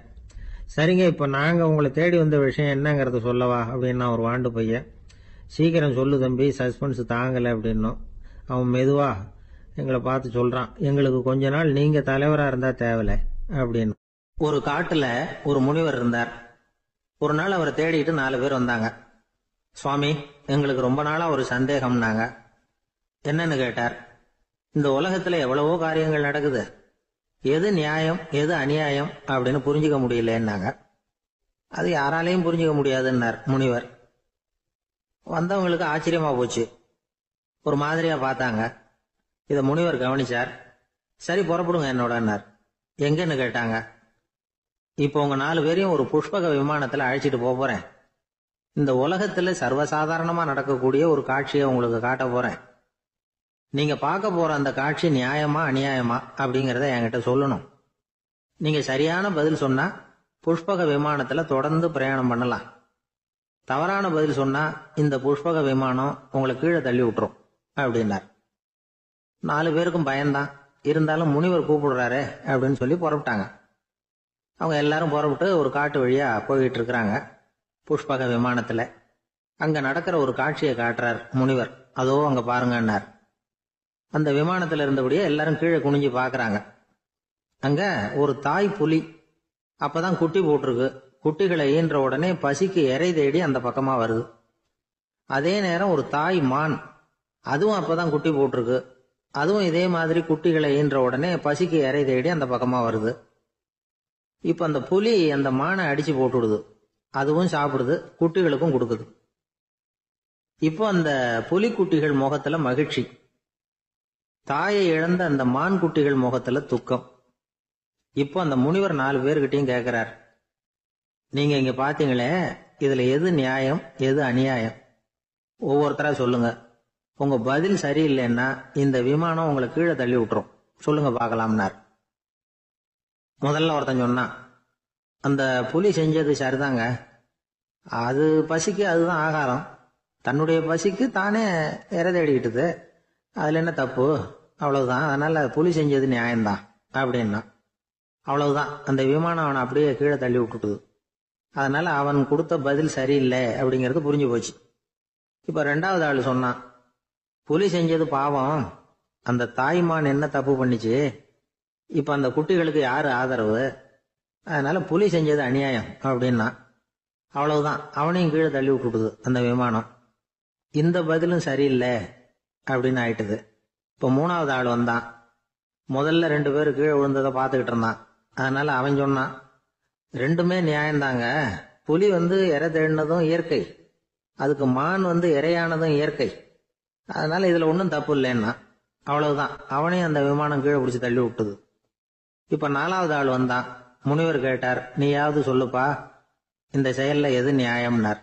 சரிங்க, இப்ப நாங்க உங்களை தேடி வந்த விஷயம் என்னங்கறத சொல்லவா அப்படின்னா ஒரு வாண்டு பையன். சீக்கிரம் சொல்லு தம்பி, சஸ்பென்ஸ் தாங்கல அப்படின்னும். அவன் மெதுவா எங்களை பார்த்து சொல்றான், எங்களுக்கு கொஞ்ச நாள் நீங்க தலைவரா இருந்தா தேவல அப்படின்னு. ஒரு காட்டுல ஒரு முனிவர் இருந்தார். ஒரு நாள் அவரை தேடிட்டு 4 பேர் வந்தாங்க. சுவாமி, எங்களுக்கு ரொம்ப நாளா ஒரு சந்தேகம்னாங்க. என்னன்னு கேட்டார். இந்த உலகத்துல எவ்வளவோ காரியங்கள் நடக்குது, எது நியாயம் எது அநியாயம் அப்படின்னு புரிஞ்சுக்க முடியலன்னாங்க. அது யாராலையும் புரிஞ்சுக்க முடியாதுன்னார் முனிவர். வந்தவங்களுக்கு ஆச்சரியமா போச்சு, ஒரு மாதிரியா பார்த்தாங்க. இத முனிவர் கவனிச்சார். சரி புறப்படுங்க என்னோடன்னார். எங்கன்னு கேட்டாங்க. இப்போ உங்க 4 பேரையும் ஒரு புஷ்பக விமானத்துல அழைச்சிட்டு போறேன். இந்த உலகத்துல சர்வசாதாரணமா நடக்கக்கூடிய ஒரு காட்சியை உங்களுக்கு காட்ட போறேன். நீங்க பார்க்க போற அந்த காட்சி நியாயமா அநியாயமா அப்படிங்கறத என்கிட்ட சொல்லணும். நீங்க சரியான பதில் சொன்னா புஷ்பக விமானத்துல தொடர்ந்து பிரயாணம் பண்ணலாம். தவறான பதில் சொன்னா இந்த புஷ்பக விமானம் உங்களை கீழே தள்ளி விட்டுரும் அப்படின்னார். 4 பேருக்கும் பயம்தான், இருந்தாலும் முனிவர் கூப்பிடுறாரு அப்படின்னு சொல்லி புறப்பட்டாங்க. அவங்க எல்லாரும் புறப்பட்டு ஒரு காட்டு வழியா போயிட்டு இருக்கிறாங்க புஷ்பக விமானத்துல. அங்க நடக்கிற ஒரு காட்சியை காட்டுறார் முனிவர். அதோ அங்க பாருங்கன்னார். அந்த விமானத்துல இருந்தபடியே எல்லாரும் கீழே குனிஞ்சு பாக்குறாங்க. அங்க ஒரு தாய் புலி அப்பதான் குட்டி போட்டிருக்கு. குட்டிகளை ஈன்ற உடனே பசிக்கு இறை தேடி அந்த பக்கமா வருது. அதே நேரம் ஒரு தாய் மான், அதுவும் அப்பதான் குட்டி போட்டிருக்கு. அதுவும் இதே மாதிரி குட்டிகளை ஈன்ற உடனே பசிக்கு இறை தேடி அந்த பக்கமா வருது. இப்ப அந்த புலி அந்த மானை அடிச்சு போட்டுடுது, அதுவும் சாப்பிடுது, குட்டிகளுக்கும் கொடுக்குது. இப்போ அந்த புலிக்குட்டிகள் முகத்துல மகிழ்ச்சி, தாயை இழந்த அந்த மான் குட்டிகள் முகத்துல துக்கம். இப்போ அந்த முனிவர் 4 பேர்கிட்டையும் கேட்கிறார், நீங்க இங்க பாத்தீங்களே, இதுல எது நியாயம் எது அநியாயம்? ஒவ்வொருத்தரா சொல்லுங்க. உங்க பதில் சரியில்லைன்னா இந்த விமானம் உங்களை கீழே தள்ளி விட்டுரும், சொல்லுங்க பார்க்கலாம்னார். முதல்ல ஒருத்தன் சொன்னான், அந்த புலி செஞ்சது சரிதாங்க, அது பசிக்கு அதுதான் ஆகாரம், தன்னுடைய பசிக்கு தானே இறை தேடிக்கிட்டுது, அதுல என்ன தப்பு, அவ்வளவுதான், அதனால புலி செஞ்சது நியாயம்தான் அப்படின்னா. அவ்வளவுதான், அந்த விமானம் அவனை அப்படியே கீழே தள்ளி விட்டுட்டுது. அதனால அவன் கொடுத்த பதில் சரியில்லை அப்படிங்கிறது புரிஞ்சு போச்சு. இப்ப 2வது ஆள் சொன்னான், புலி செஞ்சது பாவம், அந்த தாய்மான் என்ன தப்பு பண்ணிச்சு, இப்ப அந்த குட்டிகளுக்கு யாரு ஆதரவு, அதனால புலி செஞ்சது அநியாயம் அப்படின்னா. அவ்வளவுதான், அவனையும் கீழே தள்ளி விட்டுட்டுது அந்த விமானம். இந்த பதிலும் சரியில்லை அப்படின்னு ஆயிட்டுது. இப்ப 3வது ஆள் வந்தான். முதல்ல 2 பேர் கீழே விழுந்ததை பார்த்துக்கிட்டு இருந்தான். அதனால அவன் சொன்னான், ரெண்டுமே நியாயம்தாங்க, புலி இறை தேடினதும் இயற்கை, அதுக்கு மான் இறையானதும் இயற்கை, அதனால இதுல ஒன்றும் தப்பு இல்லைன்னா. அவ்வளவுதான், அவனையும் அந்த விமானம் கீழே பிடிச்சி தள்ளி விட்டுது. இப்ப 4வது ஆள் வந்தான். முனிவர் கேட்டார், நீயாவது சொல்லுப்பா, இந்த செயல்ல எது நியாயம்னார்.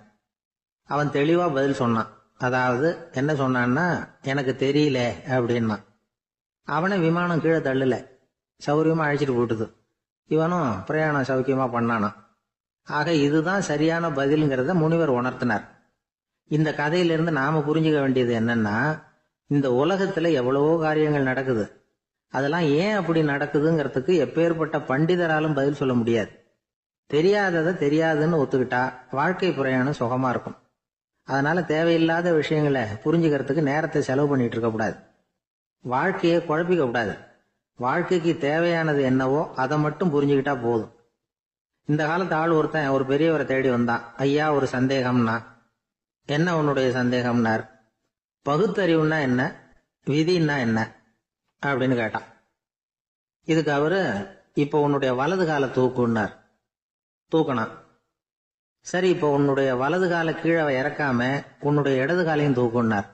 அவன் தெளிவா பதில் சொன்னான். அதாவது என்ன சொன்னான்னா, எனக்கு தெரியல அப்படின்னா. அவனை விமானம் கீழே தள்ளல, சௌரியமா அழைச்சிட்டு போட்டுது. இவனும் பிரயாணம் சௌக்கியமா பண்ணானா. ஆக இதுதான் சரியான பதிலுங்கிறத முனிவர் உணர்த்தினார். இந்த கதையிலிருந்து நாம புரிஞ்சுக்க வேண்டியது என்னன்னா, இந்த உலகத்துல எவ்வளவோ காரியங்கள் நடக்குது, அதெல்லாம் ஏன் அப்படி நடக்குதுங்கிறதுக்கு எப்பேற்பட்ட பண்டிதராலும் பதில் சொல்ல முடியாது. தெரியாததை தெரியாதுன்னு ஒத்துக்கிட்டா வாழ்க்கை பிரயாணம் சுகமா இருக்கும். அதனால தேவையில்லாத விஷயங்களை புரிஞ்சுக்கிறதுக்கு நேரத்தை செலவு பண்ணிட்டு இருக்க கூடாது, வாழ்க்கையை குழப்பிக்க கூடாது. வாழ்க்கைக்கு தேவையானது என்னவோ அதை மட்டும் புரிஞ்சுக்கிட்டா போதும். இந்த காலத்து ஆள் ஒருத்தன் ஒரு பெரியவரை தேடி வந்தான். ஐயா, ஒரு சந்தேகம்னா. என்ன உன்னுடைய சந்தேகம்னார். பகுத்தறிவுன்னா என்ன, விதின்னா என்ன அப்படின்னு கேட்டான். இதுக்கு அவரு, இப்ப உன்னுடைய வலது கால தூக்குன்னார். தூக்கணான். சரி, இப்ப உன்னுடைய வலது கால கீழே இறக்காம உன்னுடைய இடது காலையும் தூக்குன்னார்.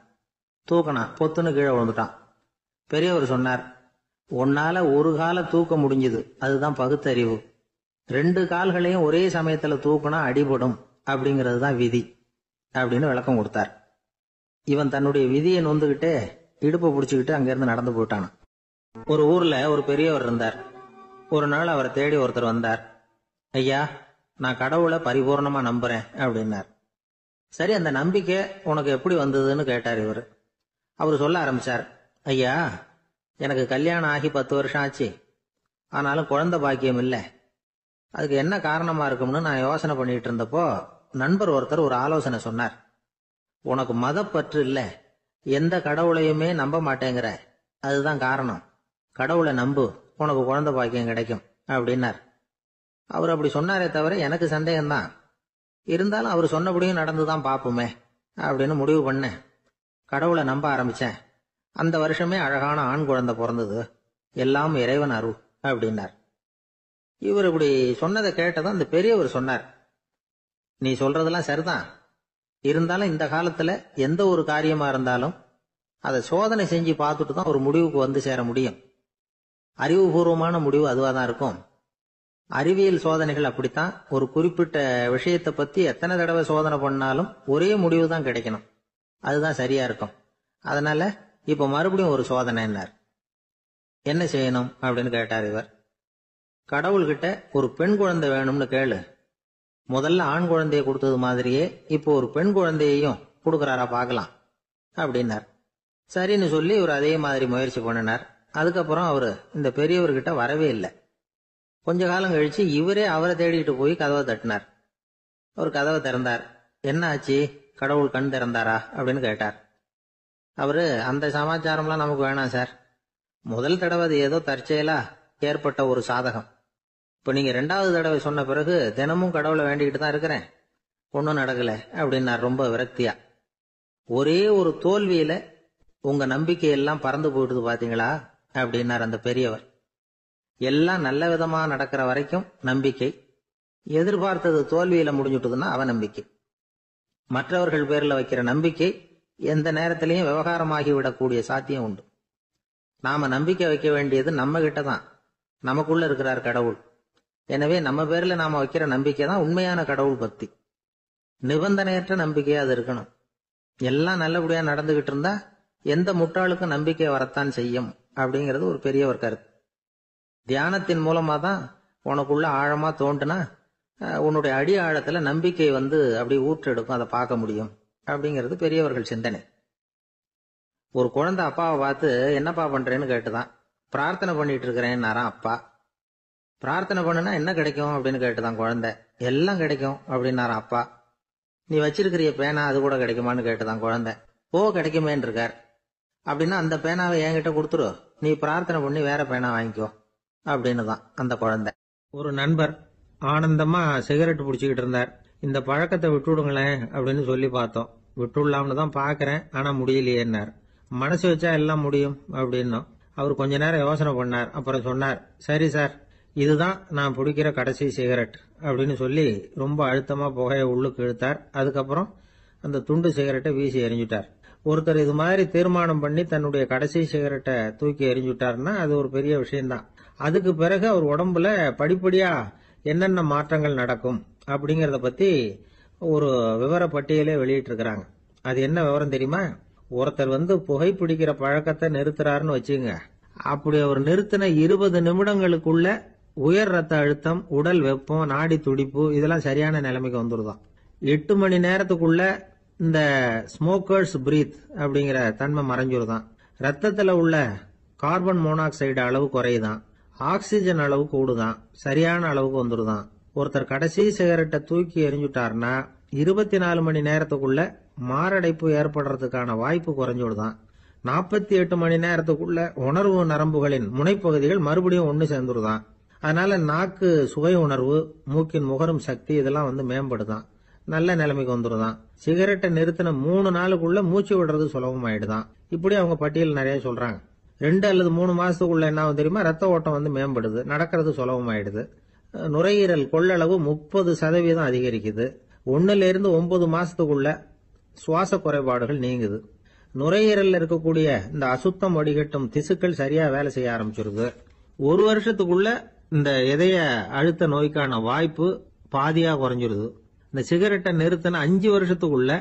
தூக்கணான். பொத்துன்னு கீழே விழுந்துட்டான். பெரியவர் சொன்னார், உன்னால ஒரு காலை தூக்க முடிஞ்சது, அதுதான் பகுத்தறிவு. 2 கால்களையும் ஒரே சமயத்துல தூக்கினா அடிபடும், அப்படிங்கிறது தான் விதி அப்படின்னு விளக்கம் கொடுத்தார். இவன் தன்னுடைய விதியை நொந்துகிட்டே இடுப்பை பிடிச்சுக்கிட்டு அங்கிருந்து நடந்து போயிட்டான். ஒரு ஊர்ல ஒரு பெரியவர் இருந்தார். ஒரு நாள் அவரை தேடி ஒருத்தர் வந்தார். ஐயா, நான் கடவுளை பரிபூர்ணமா நம்புறேன் அப்படின்னார். சரி, அந்த நம்பிக்கை உனக்கு எப்படி வந்ததுன்னு கேட்டார் இவர். அவர் சொல்ல ஆரம்பிச்சார், ஐயா, எனக்கு கல்யாணம் ஆகி 10 வருஷம் ஆச்சு, ஆனாலும் குழந்தை பாக்கியம் இல்லை. அதுக்கு என்ன காரணமா இருக்கும்னு நான் யோசனை பண்ணிட்டு இருந்தப்போ நண்பர் ஒருத்தர் ஒரு ஆலோசனை சொன்னார். உனக்கு மதப்பற்று இல்லை, எந்த கடவுளையுமே நம்ப மாட்டேங்கிற, அதுதான் காரணம். கடவுளை நம்பு, உனக்கு குழந்தை பாக்கியம் கிடைக்கும் அப்படின்னார். அவர் அப்படி சொன்னாரே தவிர எனக்கு சந்தேகம்தான். இருந்தாலும் அவர் சொன்னபடியும் நடந்துதான் பார்ப்போமே அப்படின்னு முடிவு பண்ணேன். கடவுளை நம்ப ஆரம்பிச்சேன். அந்த வருஷமே அழகான ஆண் குழந்தை பிறந்தது. எல்லாம் இறைவன் அருள் அப்படின்னார். இவர் இப்படி சொன்னதை கேட்டதும் அந்த பெரியவர் சொன்னார், நீ சொல்றதெல்லாம் சரிதான், இருந்தாலும் இந்த காலத்துல எந்த ஒரு காரியமா இருந்தாலும் அதை சோதனை செஞ்சு பார்த்துட்டு தான் ஒரு முடிவுக்கு சேர முடியும். அறிவுபூர்வமான முடிவு அதுவா தான் இருக்கும். அறிவியல் சோதனைகள் அப்படித்தான். ஒரு குறிப்பிட்ட விஷயத்தை பத்தி எத்தனை தடவை சோதனை பண்ணாலும் ஒரே முடிவு தான் கிடைக்கணும், அதுதான் சரியா இருக்கும். அதனால இப்ப மறுபடியும் ஒரு சோதனைன்னார். என்ன செய்யணும் அப்படின்னு கேட்டார் இவர். கடவுள்கிட்ட ஒரு பெண் குழந்தை வேணும்னு கேளு. முதல்ல ஆண் குழந்தைய கொடுத்தது மாதிரியே இப்போ ஒரு பெண் குழந்தையையும் கொடுக்கறாரா பார்க்கலாம் அப்படின்னார். சரின்னு சொல்லி இவர் அதே மாதிரி முயற்சி பண்ணினார். அதுக்கப்புறம் அவரு இந்த பெரியவர்கிட்ட வரவே இல்லை. கொஞ்ச காலம் கழிச்சு இவரே அவரை தேடிட்டு போய் கதவை தட்டினார். அவர் கதவை திறந்தார். என்ன ஆச்சு, கடவுள் கண் திறந்தாரா அப்படின்னு கேட்டார். அவரு, அந்த சமாச்சாரம்லாம் நமக்கு வேணாம் சார், முதல் தடவை அது ஏதோ தற்செயலா ஏற்பட்ட ஒரு சாதகம். இப்ப நீங்க 2வது தடவை சொன்ன பிறகு தினமும் கடவுளை வேண்டிக்கிட்டு தான் இருக்கிறேன், ஒன்னும் நடக்கல அப்படின்னார் ரொம்ப விரக்தியா. ஒரே ஒரு தோல்வியில உங்க நம்பிக்கை எல்லாம் பறந்து போயிடுது பாத்தீங்களா அப்படின்னார் அந்த பெரியவர். எல்லாம் நல்ல விதமா நடக்கிற வரைக்கும் நம்பிக்கை, எதிர்பார்த்தது தோல்வியில முடிஞ்சுட்டுதுன்னா அவநம்பிக்கை. மற்றவர்கள் பேர்ல வைக்கிற நம்பிக்கை எந்த நேரத்திலையும் விவகாரமாகி விடக்கூடிய சாத்தியம் உண்டு. நாம நம்பிக்கை வைக்க வேண்டியது நம்ம கிட்ட தான், நமக்குள்ள இருக்கிறார் கடவுள். எனவே நம்ம பேர்ல நாம வைக்கிற நம்பிக்கை தான் உண்மையான கடவுள் பக்தி. நிபந்தனையற்ற நம்பிக்கையா அது இருக்கணும். எல்லாம் நல்லபடியா நடந்துகிட்டு இருந்தா எந்த முட்டாளுக்கும் நம்பிக்கை வரத்தான் செய்யும் அப்படிங்கிறது ஒரு பெரியவர் கருத்து. தியானத்தின் மூலமா தான் உனக்குள்ள ஆழமா தோண்டுனா உன்னுடைய அடி ஆழத்துல நம்பிக்கை அப்படி ஊற்றெடுக்கும், அதை பார்க்க முடியும் அப்படிங்கிறது பெரியவர்கள் சிந்தனை. ஒரு குழந்தை அப்பாவை பார்த்து என்னப்பா பண்றேன்னு கேட்டுதான். பிரார்த்தனை பண்ணிட்டு இருக்கிறேன்னாராம் அப்பா. பிரார்த்தனை பண்ணுனா என்ன கிடைக்கும் அப்படின்னு கேட்டுதான் குழந்தை. எல்லாம் கிடைக்கும் அப்படின்னாராம் அப்பா. நீ வச்சிருக்கிறிய பேனா அது கூட கிடைக்குமான்னு கேட்டுதான் குழந்தை. கிடைக்குமேன்னு இருக்கார். அப்படின்னா அந்த பேனாவை என்கிட்ட கொடுத்துரு, நீ பிரார்த்தனை பண்ணி வேற பேனா வாங்கிக்கோ அப்படின்னு தான் அந்த குழந்தை. ஒரு நண்பர் ஆனந்தமா சிகரெட் பிடிச்சிக்கிட்டு இருந்தார். இந்த பழக்கத்தை விட்டுவிடுங்களேன் அப்படின்னு சொல்லி பார்த்தோம். விட்டுடலாம்னு தான் பாக்குறேன், ஆனா முடியலையேன்னார். மனசு வச்சா எல்லாம் முடியும் அப்படின்னும். அவர் கொஞ்ச நேரம் யோசனை பண்ணார். அப்புறம் சொன்னார், சரி சார், இதுதான் நான் பிடிக்கிற கடைசி சிகரெட் அப்படின்னு சொல்லி ரொம்ப அழுத்தமா புகையை உள்ளுக்கு இழுத்தார். அதுக்கப்புறம் அந்த துண்டு சிகரெட்டை வீசி எறிஞ்சுட்டார். ஒருத்தர் இது மாதிரி தீர்மானம் பண்ணி தன்னுடைய கடைசி சிகரெட்டை தூக்கி எறிஞ்சுட்டாருன்னா அது ஒரு பெரிய விஷயம்தான். அதுக்கு பிறகு அவர் உடம்புல படிப்படியா என்னென்ன மாற்றங்கள் நடக்கும் அப்படிங்கறத பத்தி ஒரு விவர பட்டியலே வெளியிட்டு இருக்கிறாங்க. அது என்ன விவரம் தெரியுமா? ஒருத்தர் புகைப்பிடிக்கிற பழக்கத்தை நிறுத்துறாருன்னு வச்சுங்க. அப்படி அவர் நிறுத்தின 20 நிமிடங்களுக்குள்ள உயர் ரத்த அழுத்தம், உடல் வெப்பம், நாடி துடிப்பு இதெல்லாம் சரியான நிலைமைக்கு வந்துருதான். 8 மணி நேரத்துக்குள்ள இந்த ஸ்மோக்கர்ஸ் பிரீத் அப்படிங்கிற தன்மை மறைஞ்சிருதான். ரத்தத்துல உள்ள கார்பன் மோனாக்சைடு அளவு குறையுதான், ஆக்சிஜன் அளவு கூடுதான், சரியான அளவுக்கு வந்துருதான். ஒருத்தர் கடைசி சிகரெட்டை தூக்கி எறிஞ்சுட்டாருன்னா 24 மணி நேரத்துக்குள்ள மாரடைப்பு ஏற்படுறதுக்கான வாய்ப்பு குறைஞ்சுடுதான். 48 மணி நேரத்துக்குள்ள உணர்வு நரம்புகளின் முனைப்பகுதிகள் மறுபடியும் ஒன்னு சேர்ந்துருதான். அதனால நாக்கு சுவை உணர்வு, மூக்கின் முகரும் சக்தி இதெல்லாம் மேம்படுதான், நல்ல நிலைமைக்கு வந்துருதான். சிகரெட்டை நிறுத்தின 3 நாளுக்குள்ள மூச்சு விடுறது சுலபமாயிடுதான். இப்படி அவங்க பட்டியல் நிறைய சொல்றாங்க. 2 அல்லது 3 மாசத்துக்குள்ள என்ன ஆகும் தெரியுமா? ரத்த ஓட்டம் மேம்படுது, நடக்கிறது சுலபமாயிடுது. நுரையீரல் கொள்ளளவு 30% அதிகரிக்குது. 1-9 மாசத்துக்குள்ள சுவாச குறைபாடுகள் நீங்குது. நுரையீரல்ல இருக்கக்கூடிய இந்த அசுத்தம் வடிகட்டும் திசுக்கள் சரியா வேலை செய்ய ஆரம்பிச்சிருது. 1 வருஷத்துக்குள்ள இந்த இதய அழுத்த நோய்க்கான வாய்ப்பு பாதியா குறைஞ்சிருது. இந்த சிகரெட்டை நிறுத்தின 5 வருஷத்துக்குள்ள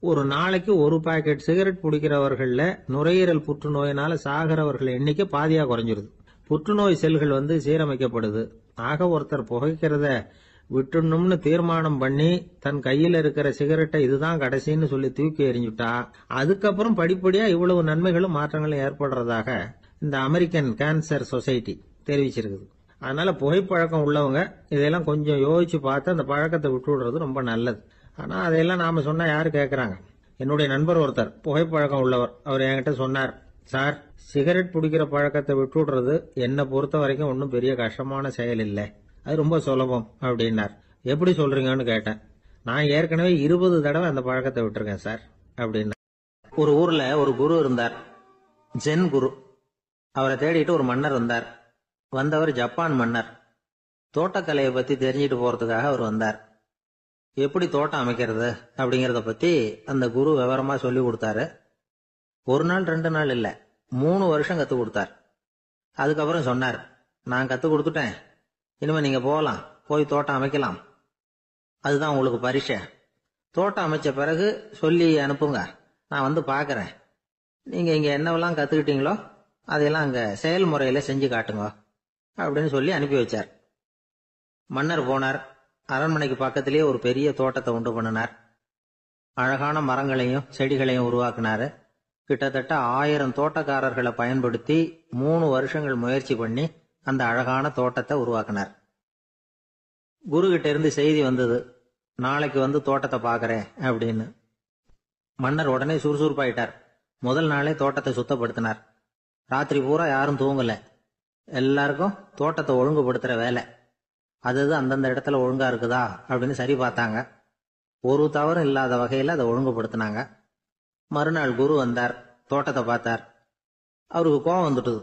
ஒரு நாளைக்கு 1 பாக்கெட் சிகரெட் பிடிக்கிறவர்கள்ல நுரையீரல் புற்றுநோயினால சாகிறவர்கள் எண்ணிக்கை பாதியா குறைஞ்சிருது. புற்றுநோய் செல்கள் சீரமைக்கப்படுது. ஆக ஒருத்தர் புகைக்கிறத விட்டுணும்னு தீர்மானம் பண்ணி தன் கையில இருக்கிற சிகரெட்டை இதுதான் கடைசின்னு சொல்லி தூக்கி எறிஞ்சுட்டா அதுக்கப்புறம் படிப்படியா இவ்வளவு நன்மைகளும் மாற்றங்களும் ஏற்படுறதாக இந்த அமெரிக்கன் கேன்சர் சொசைட்டி தெரிவிச்சிருக்குது. அதனால புகைப்பழக்கம் உள்ளவங்க இதெல்லாம் கொஞ்சம் யோசிச்சு பார்த்து அந்த பழக்கத்தை விட்டு விடுறது ரொம்ப நல்லது. ஆனா அதையெல்லாம் நாம சொன்னா யாரு கேட்கறாங்க? என்னுடைய நண்பர் ஒருத்தர் புகைப்பழக்கம் உள்ளவர். அவர் என்கிட்ட சொன்னார், சார், சிகரெட் பிடிக்கிற பழக்கத்தை விட்டு விடுறது என்னை பொறுத்த வரைக்கும் ஒன்றும் பெரிய கஷ்டமான செயல் இல்லை, அது ரொம்ப சுலபம் அப்படின்னார். எப்படி சொல்றீங்கன்னு கேட்டேன். நான் ஏற்கனவே 20 தடவை அந்த பழக்கத்தை விட்டுருக்கேன் சார் அப்படின்னா. ஒரு ஊர்ல ஒரு குரு இருந்தார், ஜென் குரு. அவரை தேடிட்டு ஒரு மன்னர் வந்தார். வந்தவர் ஜப்பான் மன்னர். தோட்டக்கலையை பத்தி தெரிஞ்சிட்டு போறதுக்காக அவர் வந்தார். எப்படி தோட்டம் அமைக்கிறது அப்படிங்கறத பத்தி அந்த குரு விவரமா சொல்லி கொடுத்தாரு. 1 நாள் 2 நாள் இல்ல, 3 வருஷம் கத்து கொடுத்தார். அதுக்கப்புறம் சொன்னார், நான் கத்து கொடுத்துட்டேன், இனிமே நீங்க போகலாம், போய் தோட்டம் அமைக்கலாம், அதுதான் உங்களுக்கு பரிசை. தோட்டம் அமைச்ச பிறகு சொல்லி அனுப்புங்க, நான் பாக்குறேன். நீங்க இங்க என்னவெல்லாம் கத்துக்கிட்டீங்களோ அதையெல்லாம் அங்க செயல்முறையில செஞ்சு காட்டுங்க அப்படின்னு சொல்லி அனுப்பி வச்சார். மன்னர் போனார். அரண்மனைக்கு பக்கத்திலேயே ஒரு பெரிய தோட்டத்தை உண்டு பண்ணினார். அழகான மரங்களையும் செடிகளையும் உருவாக்கினாரு. கிட்டத்தட்ட 1000 தோட்டக்காரர்களை பயன்படுத்தி 3 வருஷங்கள் முயற்சி பண்ணி அந்த அழகான தோட்டத்தை உருவாக்கினார். குரு கிட்ட இருந்து செய்தி வந்தது, நாளைக்கு தோட்டத்தை பாக்குறேன் அப்படின்னு. மன்னர் உடனே சுறுசுறுப்பாயிட்டார். முதல் நாளே தோட்டத்தை சுத்தப்படுத்தினார். ராத்திரி பூரா யாரும் தூங்கல. எல்லாருக்கும் தோட்டத்தை ஒழுங்குபடுத்துற வேலை. அது அந்தந்த இடத்துல ஒழுங்கா இருக்குதா அப்படின்னு சரி பார்த்தாங்க. ஒரு தவறும் இல்லாத வகையில அதை ஒழுங்குபடுத்தினாங்க. மறுநாள் குரு வந்தார், தோட்டத்தை பார்த்தார். அவருக்கு கோபம் வந்துட்டுது.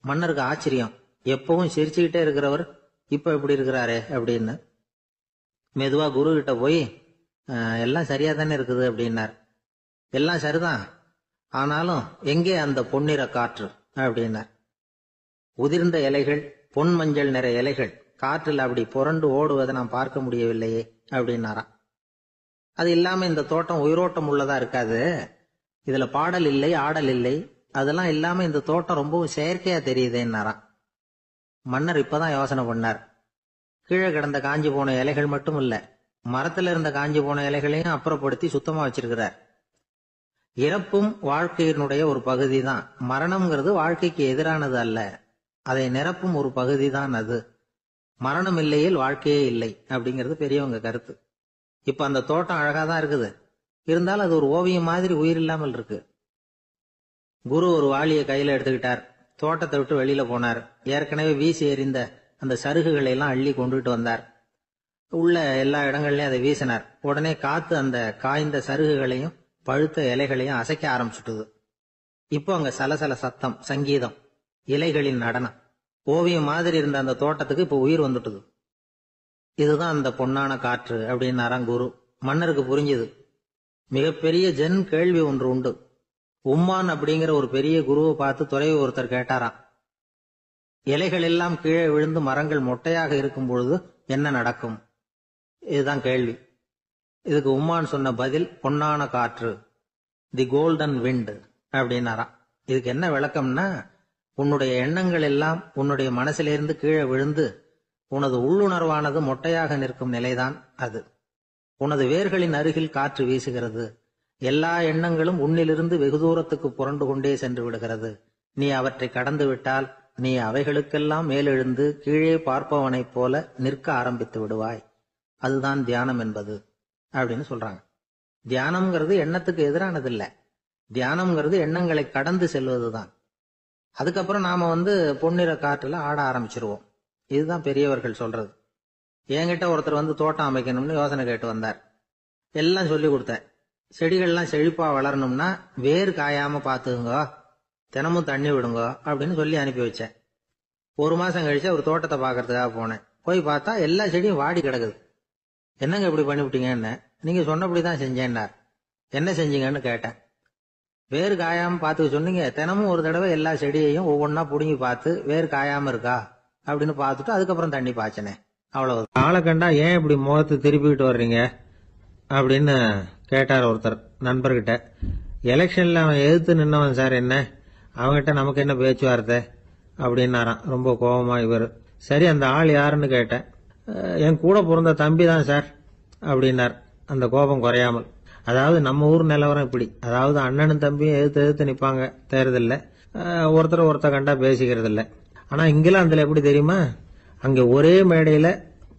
மன்னருக்கு ஆச்சரியம், எப்பவும் சிரிச்சுக்கிட்டே இருக்கிறவர் இப்ப இப்படி இருக்கிறாரே அப்படின்னு. மெதுவா குரு கிட்ட போய் எல்லாம் சரியா தானே இருக்குது அப்படின்னார். எல்லாம் சரிதான், ஆனாலும் எங்கே அந்த பொன்னிற காற்று அப்படின்னார். உதிர்ந்த இலைகள், பொன் மஞ்சள் நிற இலைகள் காற்றில் அப்படி புரண்டு ஓடுவதை நான் பார்க்க முடியவில்லையே அப்படின்னாராம். அது இல்லாம இந்த தோட்டம் உயிரோட்டம் உள்ளதா இருக்காது, இதுல பாடல் இல்லை, ஆடல் இல்லை, அதெல்லாம் இல்லாம இந்த தோட்டம் ரொம்பவும் செயற்கையா தெரியுதுன்னாராம். மன்னர் இப்பதான் யோசனை பண்ணார். கீழே கிடந்த காஞ்சி போன இலைகள் மட்டும் இல்ல, மரத்துல இருந்த காஞ்சி போன இலைகளையும் அப்புறப்படுத்தி சுத்தமா வச்சிருக்கிறார். இறப்பும் வாழ்க்கையினுடைய ஒரு பகுதி தான். மரணம்ங்கிறது வாழ்க்கைக்கு எதிரானது அல்ல, அதை நிரப்பும் ஒரு பகுதி தான் அது. மரணம் இல்லையில் வாழ்க்கையே இல்லை அப்படிங்கிறது பெரியவங்க கருத்து. இப்ப அந்த தோட்டம் அழகாதான் இருக்குது, இருந்தாலும் அது ஒரு ஓவியம் மாதிரி உயிர் இல்லாமல் இருக்கு. குரு ஒரு வாளியை கையில எடுத்துக்கிட்டார், தோட்டத்தை விட்டு வெளியில போனார். ஏற்கனவே வீசி எறிந்த அந்த சருகுகளை எல்லாம் அள்ளி கொண்டுட்டு வந்தார். உள்ள எல்லா இடங்கள்லயும் அதை வீசினார். உடனே காத்து அந்த காய்ந்த சருகுகளையும் பழுத்த இலைகளையும் அசைக்க ஆரம்பிச்சுட்டுது. இப்போ அங்க சலசல சத்தம், சங்கீதம், இலைகளின் நடனம், ஓவியம் மாதிரி இருந்த அந்த தோட்டத்துக்கு இப்போ உயிர் வந்துட்டுது. இதுதான் அந்த பொன்னான காற்று அப்படின்னாராம் குரு. மன்னருக்கு புரிஞ்சுது. மிகப்பெரிய ஜென் கேள்வி ஒன்று உண்டு. உம்மான் அப்படிங்கிற ஒரு பெரிய குருவை பார்த்து துறவி ஒருத்தர் கேட்டாராம், இலைகள் எல்லாம் கீழே விழுந்து மரங்கள் மொட்டையாக இருக்கும் பொழுது என்ன நடக்கும்? இதுதான் கேள்வி. இதுக்கு உம்மான் சொன்ன பதில் பொன்னான காற்று, தி கோல்டன் விண்ட் அப்படின்னாராம். இதுக்கு என்ன விளக்கம்னா, உன்னுடைய எண்ணங்கள் எல்லாம் உன்னுடைய மனசிலிருந்து கீழே விழுந்து உனது உள்ளுணர்வானது மொட்டையாக நிற்கும் நிலைதான் அது. உனது வேர்களின் அருகில் காற்று வீசுகிறது. எல்லா எண்ணங்களும் உன்னிலிருந்து வெகு தூரத்துக்கு புரண்டு கொண்டே சென்று விடுகிறது. நீ அவற்றை கடந்து விட்டால் நீ அவைகளுக்கெல்லாம் மேலெழுந்து கீழே பார்ப்பவனைப் போல நிற்க ஆரம்பித்து விடுவாய். அதுதான் தியானம் என்பது அப்படின்னு சொல்றாங்க. தியானம்ங்கிறது எண்ணத்துக்கு எதிரானது இல்ல, தியானம்ங்கிறது எண்ணங்களை கடந்து செல்வதுதான். அதுக்கப்புறம் நாம பொன்னிற காற்றுல ஆட ஆரம்பிச்சிருவோம். இதுதான் பெரியவர்கள் சொல்றது. என்கிட்ட ஒருத்தர் தோட்டம் அமைக்கணும்னு யோசனை கேட்டு வந்தார். எல்லாம் சொல்லி கொடுத்தேன். செடிகள்லாம் செழிப்பா வளரணும்னா வேர் காயாம பாத்துக்குங்க, தினமும் தண்ணி விடுங்க அப்படின்னு சொல்லி அனுப்பி வச்சேன். ஒரு மாசம் கழிச்சு ஒரு தோட்டத்தை பாக்கிறதுக்காக போனேன். போய் பார்த்தா எல்லா செடியும் வாடி கிடக்குது. என்னங்க இப்படி பண்ணிவிட்டீங்கன்னு. நீங்க சொன்னபடிதான் செஞ்சேன்னார். என்ன செஞ்சீங்கன்னு கேட்டேன். வேர் காயாம பாத்துக்க சொன்னீங்க, தினமும் ஒரு தடவை எல்லா செடியையும் ஒவ்வொன்னா புடுங்கி பார்த்து வேர் காயாம இருக்கா அப்படின்னு பார்த்துட்டு அதுக்கப்புறம் தண்ணி பாய்ச்சனே, அவ்வளவு. ஆளை கண்டா ஏன் இப்படி முகத்தை திருப்பிக்கிட்டு வர்றீங்க அப்படின்னு கேட்டார் ஒருத்தர் நண்பர்கிட்ட. எலெக்ஷன்ல அவன் எதிர்த்து நின்னவன் சார், என்ன அவன்கிட்ட நமக்கு என்ன பேச்சுவார்த்தை அப்படின்னாராம் ரொம்ப கோபமா இவர். சரி, அந்த ஆள் யாருன்னு கேட்டேன். என் கூட பிறந்த தம்பி தான் சார் அப்படின்னார் அந்த கோபம் குறையாமல். அதாவது நம்ம ஊர் நிலவரம் இப்படி, அதாவது அண்ணனும் தம்பியும் எதிர்த்து நிப்பாங்க தேர்தல்ல, ஒருத்தர் கண்டா பேசிக்கிறது இல்ல. ஆனா இங்கிலாந்துல எப்படி தெரியுமா, அங்க ஒரே மேடையில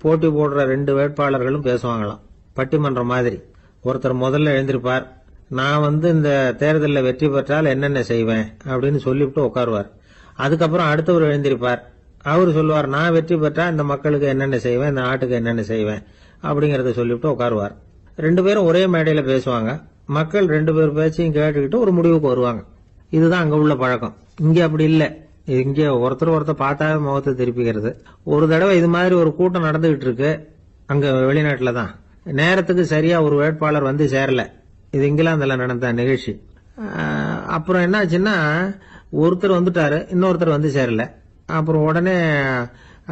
போட்டி போடுற 2 வேட்பாளர்களும் பேசுவாங்களாம், பட்டிமன்றம் மாதிரி. ஒருத்தர் முதல்ல எழுந்திருப்பார், நான் இந்த தேர்தலில் வெற்றி பெற்றால் என்னென்ன செய்வேன் அப்படின்னு சொல்லிவிட்டு உட்காருவார். அதுக்கப்புறம் அடுத்தவர் எழுந்திருப்பார், அவரு சொல்லுவார், நான் வெற்றி பெற்றா இந்த மக்களுக்கு என்னென்ன செய்வேன், இந்த நாட்டுக்கு என்னென்ன செய்வேன் அப்படிங்கறத சொல்லிவிட்டு உட்காருவார். 2 பேரும் ஒரே மேடையில பேசுவாங்க. மக்கள் 2 பேர் பேச்சையும் கேட்டுக்கிட்டு ஒரு முடிவுக்கு வருவாங்க. இதுதான் அங்க உள்ள பழக்கம். இங்க அப்படி இல்ல. இங்க ஒருத்தர் பார்த்தாவே முகத்தை திருப்பிக்கிறது. ஒரு தடவை இது மாதிரி ஒரு கூட்டம் நடந்துகிட்டு இருக்கு அங்க வெளிநாட்டுல தான். நேரத்துக்கு சரியா ஒரு வேட்பாளர் சேரல. இது இங்கிலாந்துல நடந்த நிகழ்ச்சி. அப்புறம் என்னாச்சுன்னா, ஒருத்தர் வந்துட்டாரு, இன்னொருத்தர் சேரல. அப்புறம் உடனே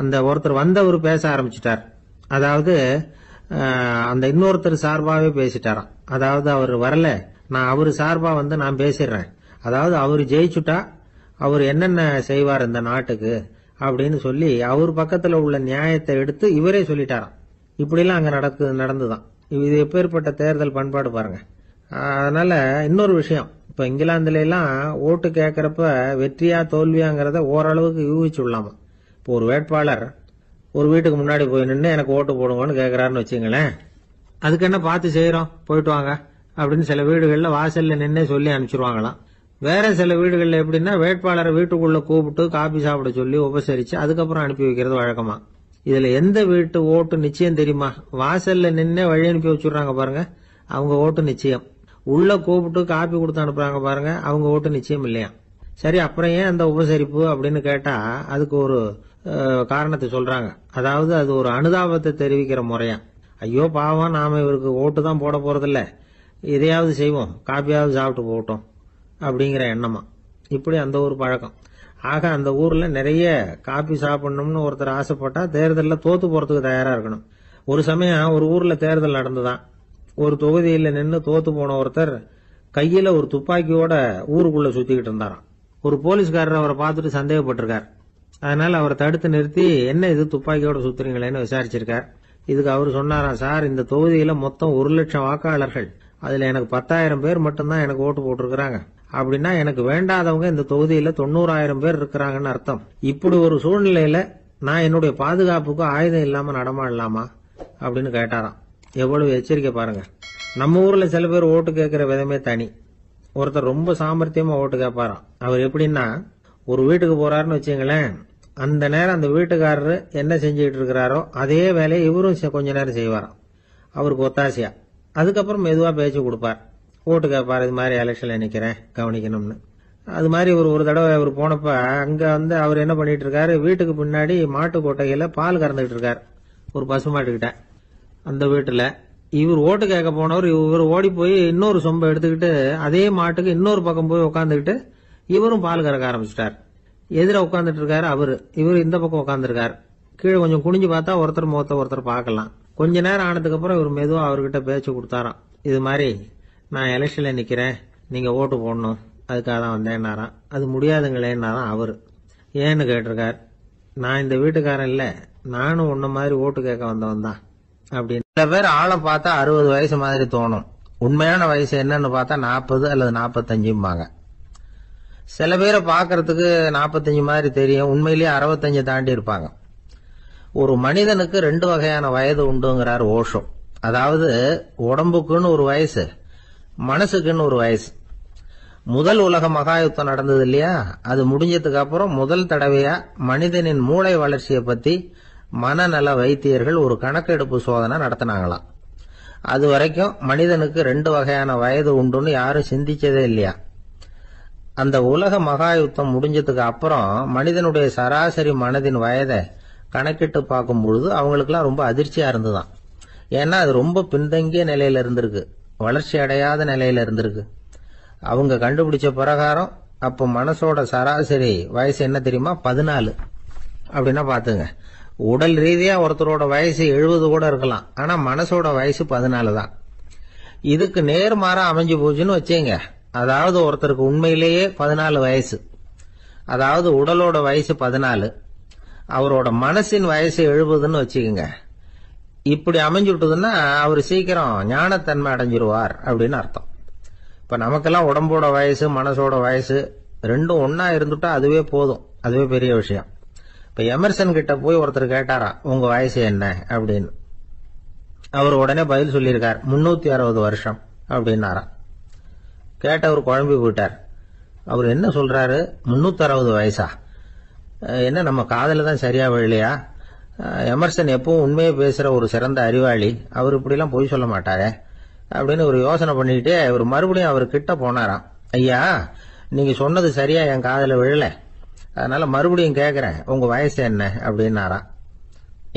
அந்த ஒருத்தர் வந்தவர் பேச ஆரம்பிச்சுட்டார். அதாவது அந்த இன்னொருத்தர் சார்பாவே பேசிட்டாராம். அதாவது அவர் வரல, நான் அவரு சார்பா நான் பேசிடுறேன். அதாவது அவர் ஜெயிச்சுட்டா அவர் என்னென்ன செய்வார் இந்த நாட்டுக்கு அப்படின்னு சொல்லி அவர் பக்கத்துல உள்ள நியாயத்தை எடுத்து இவரே சொல்லிட்டாராம். இப்படிலாம் அங்க நடந்துதான். இது எப்பேற்பட்ட தேர்தல் பண்பாடு பாருங்க. அதனால இன்னொரு விஷயம், இப்ப இங்கிலாந்துல எல்லாம் ஓட்டு கேட்கறப்ப வெற்றியா தோல்வியாங்கிறத ஓரளவுக்கு யூகிச்சுடலாமா. இப்போ ஒரு வேட்பாளர் ஒரு வீட்டுக்கு முன்னாடி போய் நின்று எனக்கு ஓட்டு போடுங்கன்னு கேட்கறாருன்னு வச்சுங்களேன், அதுக்கு என்ன பார்த்து செய்யறோம், போயிட்டு வாங்க அப்படின்னு சில வீடுகள்ல வாசல்ல நின்னே சொல்லி அனுப்பிச்சிருவாங்களாம். வேற சில வீடுகள்ல எப்படின்னா, வேட்பாளரை வீட்டுக்குள்ள கூப்பிட்டு காபி சாப்பிட சொல்லி உபசரிச்சு அதுக்கப்புறம் அனுப்பி வைக்கிறது வழக்கமா. இதுல எந்த வீட்டு ஓட்டு நிச்சயம் தெரியுமா? வாசல்ல நின்னே வழி அனுப்பி வச்சுடுறாங்க பாருங்க, அவங்க ஓட்டு நிச்சயம். உள்ள கூப்பிட்டு காப்பி கொடுத்து அனுப்புறாங்க பாருங்க, அவங்க ஓட்டு நிச்சயம் இல்லையா. சரி, அப்புறம் ஏன் அந்த உபசரிப்பு அப்படின்னு கேட்டா அதுக்கு ஒரு காரணத்தை சொல்றாங்க. அதாவது அது ஒரு அனுதாபத்தை தெரிவிக்கிற முறையா. ஐயோ பாவம், நாம இவருக்கு ஓட்டு தான் போட போறதில்ல, இதையாவது செய்வோம், காப்பியாவது சாப்பிட்டு போகட்டும் அப்படிங்கிற எண்ணமா. இப்படி அந்த ஒரு பழக்கம். ஆக அந்த ஊர்ல நிறைய காப்பி சாப்பிடணும்னு ஒருத்தர் ஆசைப்பட்டா தேர்தலில் தோத்து போறதுக்கு தயாரா இருக்கணும். ஒரு சமயம் ஒரு ஊர்ல தேர்தல் நடந்துதான். ஒரு தொகுதியில நின்று தோத்து போன ஒருத்தர் கையில ஒரு துப்பாக்கியோட ஊருக்குள்ள சுத்திக்கிட்டு இருந்தாராம். ஒரு போலீஸ்காரர் அவரை பார்த்துட்டு சந்தேகப்பட்டிருக்கார். அதனால அவரை தடுத்து நிறுத்தி, என்ன இது துப்பாக்கியோட சுத்துறீங்களேன்னு விசாரிச்சிருக்கார். இதுக்கு அவர் சொன்னாராம், சார், இந்த தொகுதியில மொத்தம் 1,00,000 வாக்காளர்கள், அதுல எனக்கு 10,000 பேர் மட்டும்தான் எனக்கு ஓட்டு போட்டிருக்கிறாங்க. அப்படின்னா எனக்கு வேண்டாதவங்க இந்த தொகுதியில 90,000 பேர் இருக்கிறாங்கன்னு அர்த்தம். இப்படி ஒரு சூழ்நிலையில நான் என்னுடைய பாதுகாப்புக்கு ஆயுதம் இல்லாம நடமாடலாமா அப்படின்னு கேட்டாராம். எவ்வளவு எச்சரிக்கை பாருங்க. நம்ம ஊர்ல சில பேர் ஓட்டு கேட்கிற விதமே தனி. ஒருத்தர் ரொம்ப சாமர்த்தியமா ஓட்டு கேட்பாராம். அவர் எப்படின்னா, ஒரு வீட்டுக்கு போறாருன்னு வச்சுங்களேன், அந்த நேரம் அந்த வீட்டுக்காரரு என்ன செஞ்சுக்கிட்டு இருக்கிறாரோ அதே வேலையை இவரும் கொஞ்ச நேரம் செய்வாராம், அவருக்கு ஒத்தாசையா. அதுக்கப்புறம் மெதுவா பேச்சு கொடுப்பார், ஓட்டு கேட்பார், இது மாதிரி எலெக்ஷன்ல நிக்கிறேன் கவனிக்கணும்னு. அது மாதிரி ஒரு தடவை அவர் போனப்ப அங்க அவர் என்ன பண்ணிட்டு இருக்காரு, வீட்டுக்கு பின்னாடி மாட்டு கொட்டையில பால் கறந்துகிட்டு இருக்காரு ஒரு பசுமாட்டுக்கிட்ட. அந்த வீட்டுல இவர் ஓட்டு கேட்க போனவர் இவர் ஓடி போய் இன்னொரு சொம்பை எடுத்துக்கிட்டு அதே மாட்டுக்கு இன்னொரு பக்கம் போய் உட்காந்துக்கிட்டு இவரும் பால் கறக்க ஆரம்பிச்சிட்டார். எதிர உட்காந்துட்டு இருக்காரு இவர் இந்த பக்கம் உட்காந்துருக்காரு. கீழே கொஞ்சம் குனிஞ்சு பார்த்தா ஒருத்தர் முகத்தை ஒருத்தர் பார்க்கலாம். கொஞ்ச நேரம் ஆனதுக்கு அப்புறம் இவர் மெதுவா அவர்கிட்ட பேச்சு கொடுத்தாராம். இது மாதிரி நான் எலெக்ஷன்ல நிக்கிறேன், நீங்க ஓட்டு போடணும், அதுக்காக தான் வந்தேன்னாராம். அது முடியாதுங்களேன்னாராம் அவரு. ஏன்னு கேட்டிருக்கார். நான் இந்த வீட்டுக்காரன் இல்ல, நானும் உன்ன மாதிரி ஓட்டு கேட்க வந்தவன் தான் அப்படின்னு. சில பேர் ஆளை பார்த்தா 60 வயசு மாதிரி தோணும், உண்மையான வயசு என்னன்னு பார்த்தா 40 அல்லது 45 சில பேரை பாக்கிறதுக்கு 45 மாதிரி தெரியும், உண்மையிலேயே 65 தாண்டி இருப்பாங்க. ஒரு மனிதனுக்கு 2 வகையான வயது உண்டுங்கிறார் ஓஷோ. அதாவது உடம்புக்குன்னு ஒரு வயசு, மனசுக்குன்னு ஒரு வயசு. முதல் உலக மகாயுத்தம் நடந்தது இல்லையா, அது முடிஞ்சதுக்கு அப்புறம் முதல் தடவையா மனிதனின் மூளை வளர்ச்சியை பத்தி மனநல வைத்தியர்கள் ஒரு கணக்கெடுப்பு சோதனை நடத்தினாங்களாம். அது வரைக்கும் மனிதனுக்கு 2 வகையான வயது உண்டுன்னு யாரும் சிந்திச்சதே இல்லையா. அந்த உலக மகாயுத்தம் முடிஞ்சதுக்கு அப்புறம் மனிதனுடைய சராசரி மனதின் வயதை கணக்கிட்டு பார்க்கும் பொழுது அவங்களுக்குலாம் ரொம்ப அதிர்ச்சியா இருந்துதான். ஏன்னா அது ரொம்ப பின்தங்கிய நிலையில இருந்திருக்கு, வளர்ச்சி அடையாத நிலையில இருந்திருக்கு. அவங்க கண்டுபிடிச்ச பிரகாரம் அப்ப மனசோட சராசரி வயசு என்ன தெரியுமா, 14. அப்படின்னா பாத்துங்க, உடல் ரீதியா ஒருத்தரோட வயசு 70 கூட இருக்கலாம், ஆனா மனசோட வயசு 14 தான். இதுக்கு நேர்மாறா அமைஞ்சு போச்சுன்னு வச்சேங்க. அதாவது ஒருத்தருக்கு உண்மையிலேயே 14 வயசு, அதாவது உடலோட வயசு 14, அவரோட மனசின் வயசு 70ன்னு வச்சுக்கோங்க. இப்படி அமைஞ்சுட்டதுன்னா அவர் சீக்கிரம் ஞானத்தன்மை அடைஞ்சிருவார் அப்படின்னு அர்த்தம். இப்ப நமக்கெல்லாம் உடம்போட வயசு மனசோட வயசு ரெண்டும் ஒன்னா இருந்துட்டா அதுவே போதும், அதுவே பெரிய விஷயம். இப்ப எமர்சன் கிட்ட போய் ஒருத்தர் கேட்டாரா, உங்க வயசு என்ன அப்படின்னு. அவர் உடனே பதில் சொல்லியிருக்கார், 360 வருஷம் அப்படின்னாராம். கேட்டவர் குழம்பி போயிட்டார். அவர் என்ன சொல்றாரு, 360 வயசா, என்ன நம்ம காதல தான் சரியா விழலையா? எமர்சன் எப்பவும் உண்மையை பேசுற ஒரு சிறந்த அறிவாளி, அவர் இப்படிலாம் பொய் சொல்ல மாட்டாரே அப்படின்னு ஒரு யோசனை பண்ணிக்கிட்டே இவர் மறுபடியும் அவர் கிட்ட போனாராம். ஐயா, நீங்க சொன்னது சரியா என் காதல விழல, அதனால மறுபடியும் கேட்கிறேன், உங்க வயசு என்ன அப்படின்னாராம்.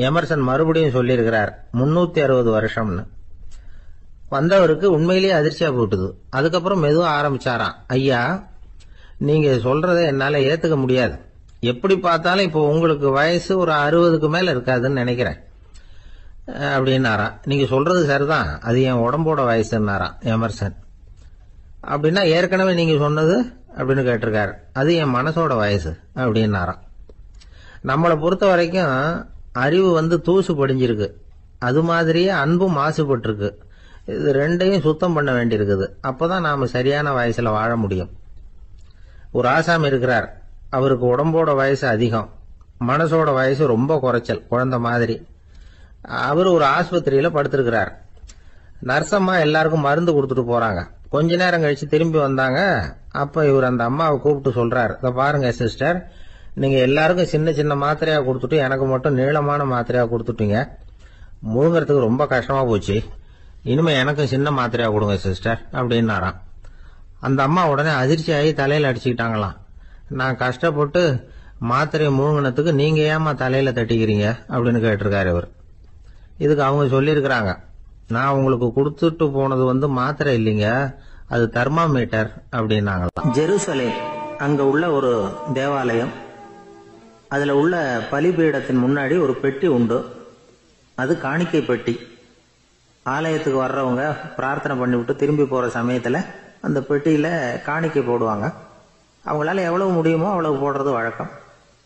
எமர்சன் மறுபடியும் சொல்லியிருக்கிறார் 360 வருஷம்னு. வந்தவருக்கு உண்மையிலேயே அதிர்ச்சியா போட்டுது. அதுக்கப்புறம் மெதுவா ஆரம்பிச்சாராம், ஐயா நீங்க சொல்றதை என்னால ஏத்துக்க முடியாது, எப்படி பார்த்தாலும் இப்போ உங்களுக்கு வயசு ஒரு 60க்கு மேல இருக்காதுன்னு நினைக்கிறேன் அப்படின்னாராம். நீங்க சொல்றது சரிதான், அது என் உடம்போட வயசுன்னாராம் எமர்சன். அப்படின்னா ஏற்கனவே நீங்க சொன்னது அப்படின்னு கேட்டிருக்காரு, அது என் மனசோட வயசு அப்படின்னாராம். நம்மளை பொறுத்த வரைக்கும் அறிவு தூசு படிஞ்சிருக்கு, அது மாதிரியே அன்பும் மாசுபட்டிருக்கு. இது ரெண்டையும் சுத்தம் பண்ண வேண்டியிருக்குது, அப்பதான் நாம சரியான வயசுல வாழ முடியும். ஒரு ஆசாமி இருக்கிறார், அவருக்கு உடம்போட வயசு அதிகம், மனசோட வயசு ரொம்ப குறைச்சல், குழந்தை மாதிரி. அவர் ஒரு ஆஸ்பத்திரியில படுத்திருக்கிறார். நர்சம்மா எல்லாருக்கும் மருந்து கொடுத்துட்டு போறாங்க. கொஞ்ச நேரம் கழிச்சு திரும்பி வந்தாங்க. அப்ப இவர் அந்த அம்மாவை கூப்பிட்டு சொல்றார், இத பாருங்க சிஸ்டர், நீங்க எல்லாருக்கும் சின்ன சின்ன மாத்திரையா கொடுத்துட்டு எனக்கு மட்டும் நீளமான மாத்திரையா கொடுத்துட்டீங்க, முழுங்கறதுக்கு ரொம்ப கஷ்டமா போச்சு, இனிமே எனக்கும் சின்ன மாத்திரையா கொடுங்க சிஸ்டர் அப்படின்னாராம். அந்த அம்மா உடனே அதிர்ச்சி ஆகி தலையில அடிச்சுக்கிட்டாங்களாம். நான் கஷ்டப்பட்டு மாத்திரையை முழுங்கினத்துக்கு நீங்க ஏமா தலையில தட்டிக்கிறீங்க அப்படின்னு கேட்டிருக்காரு இவர். இதுக்கு அவங்க சொல்லியிருக்கிறாங்க, நான் உங்களுக்கு கொடுத்துட்டு போனது மாத்திரை இல்லைங்க, அது தெர்மாமீட்டர் அப்படின்னாங்களாம். ஜெருசலேம் அங்க உள்ள ஒரு தேவாலயம், அதுல உள்ள பலிபீடத்தின் முன்னாடி ஒரு பெட்டி உண்டு. அது காணிக்கை பெட்டி. ஆலயத்துக்கு வர்றவங்க பிரார்த்தனை பண்ணிவிட்டு திரும்பி போற சமயத்துல அந்த பெட்டியில காணிக்கை போடுவாங்க. அவங்களால எவ்வளவு முடியுமோ அவ்வளவு போடுறது வழக்கம்.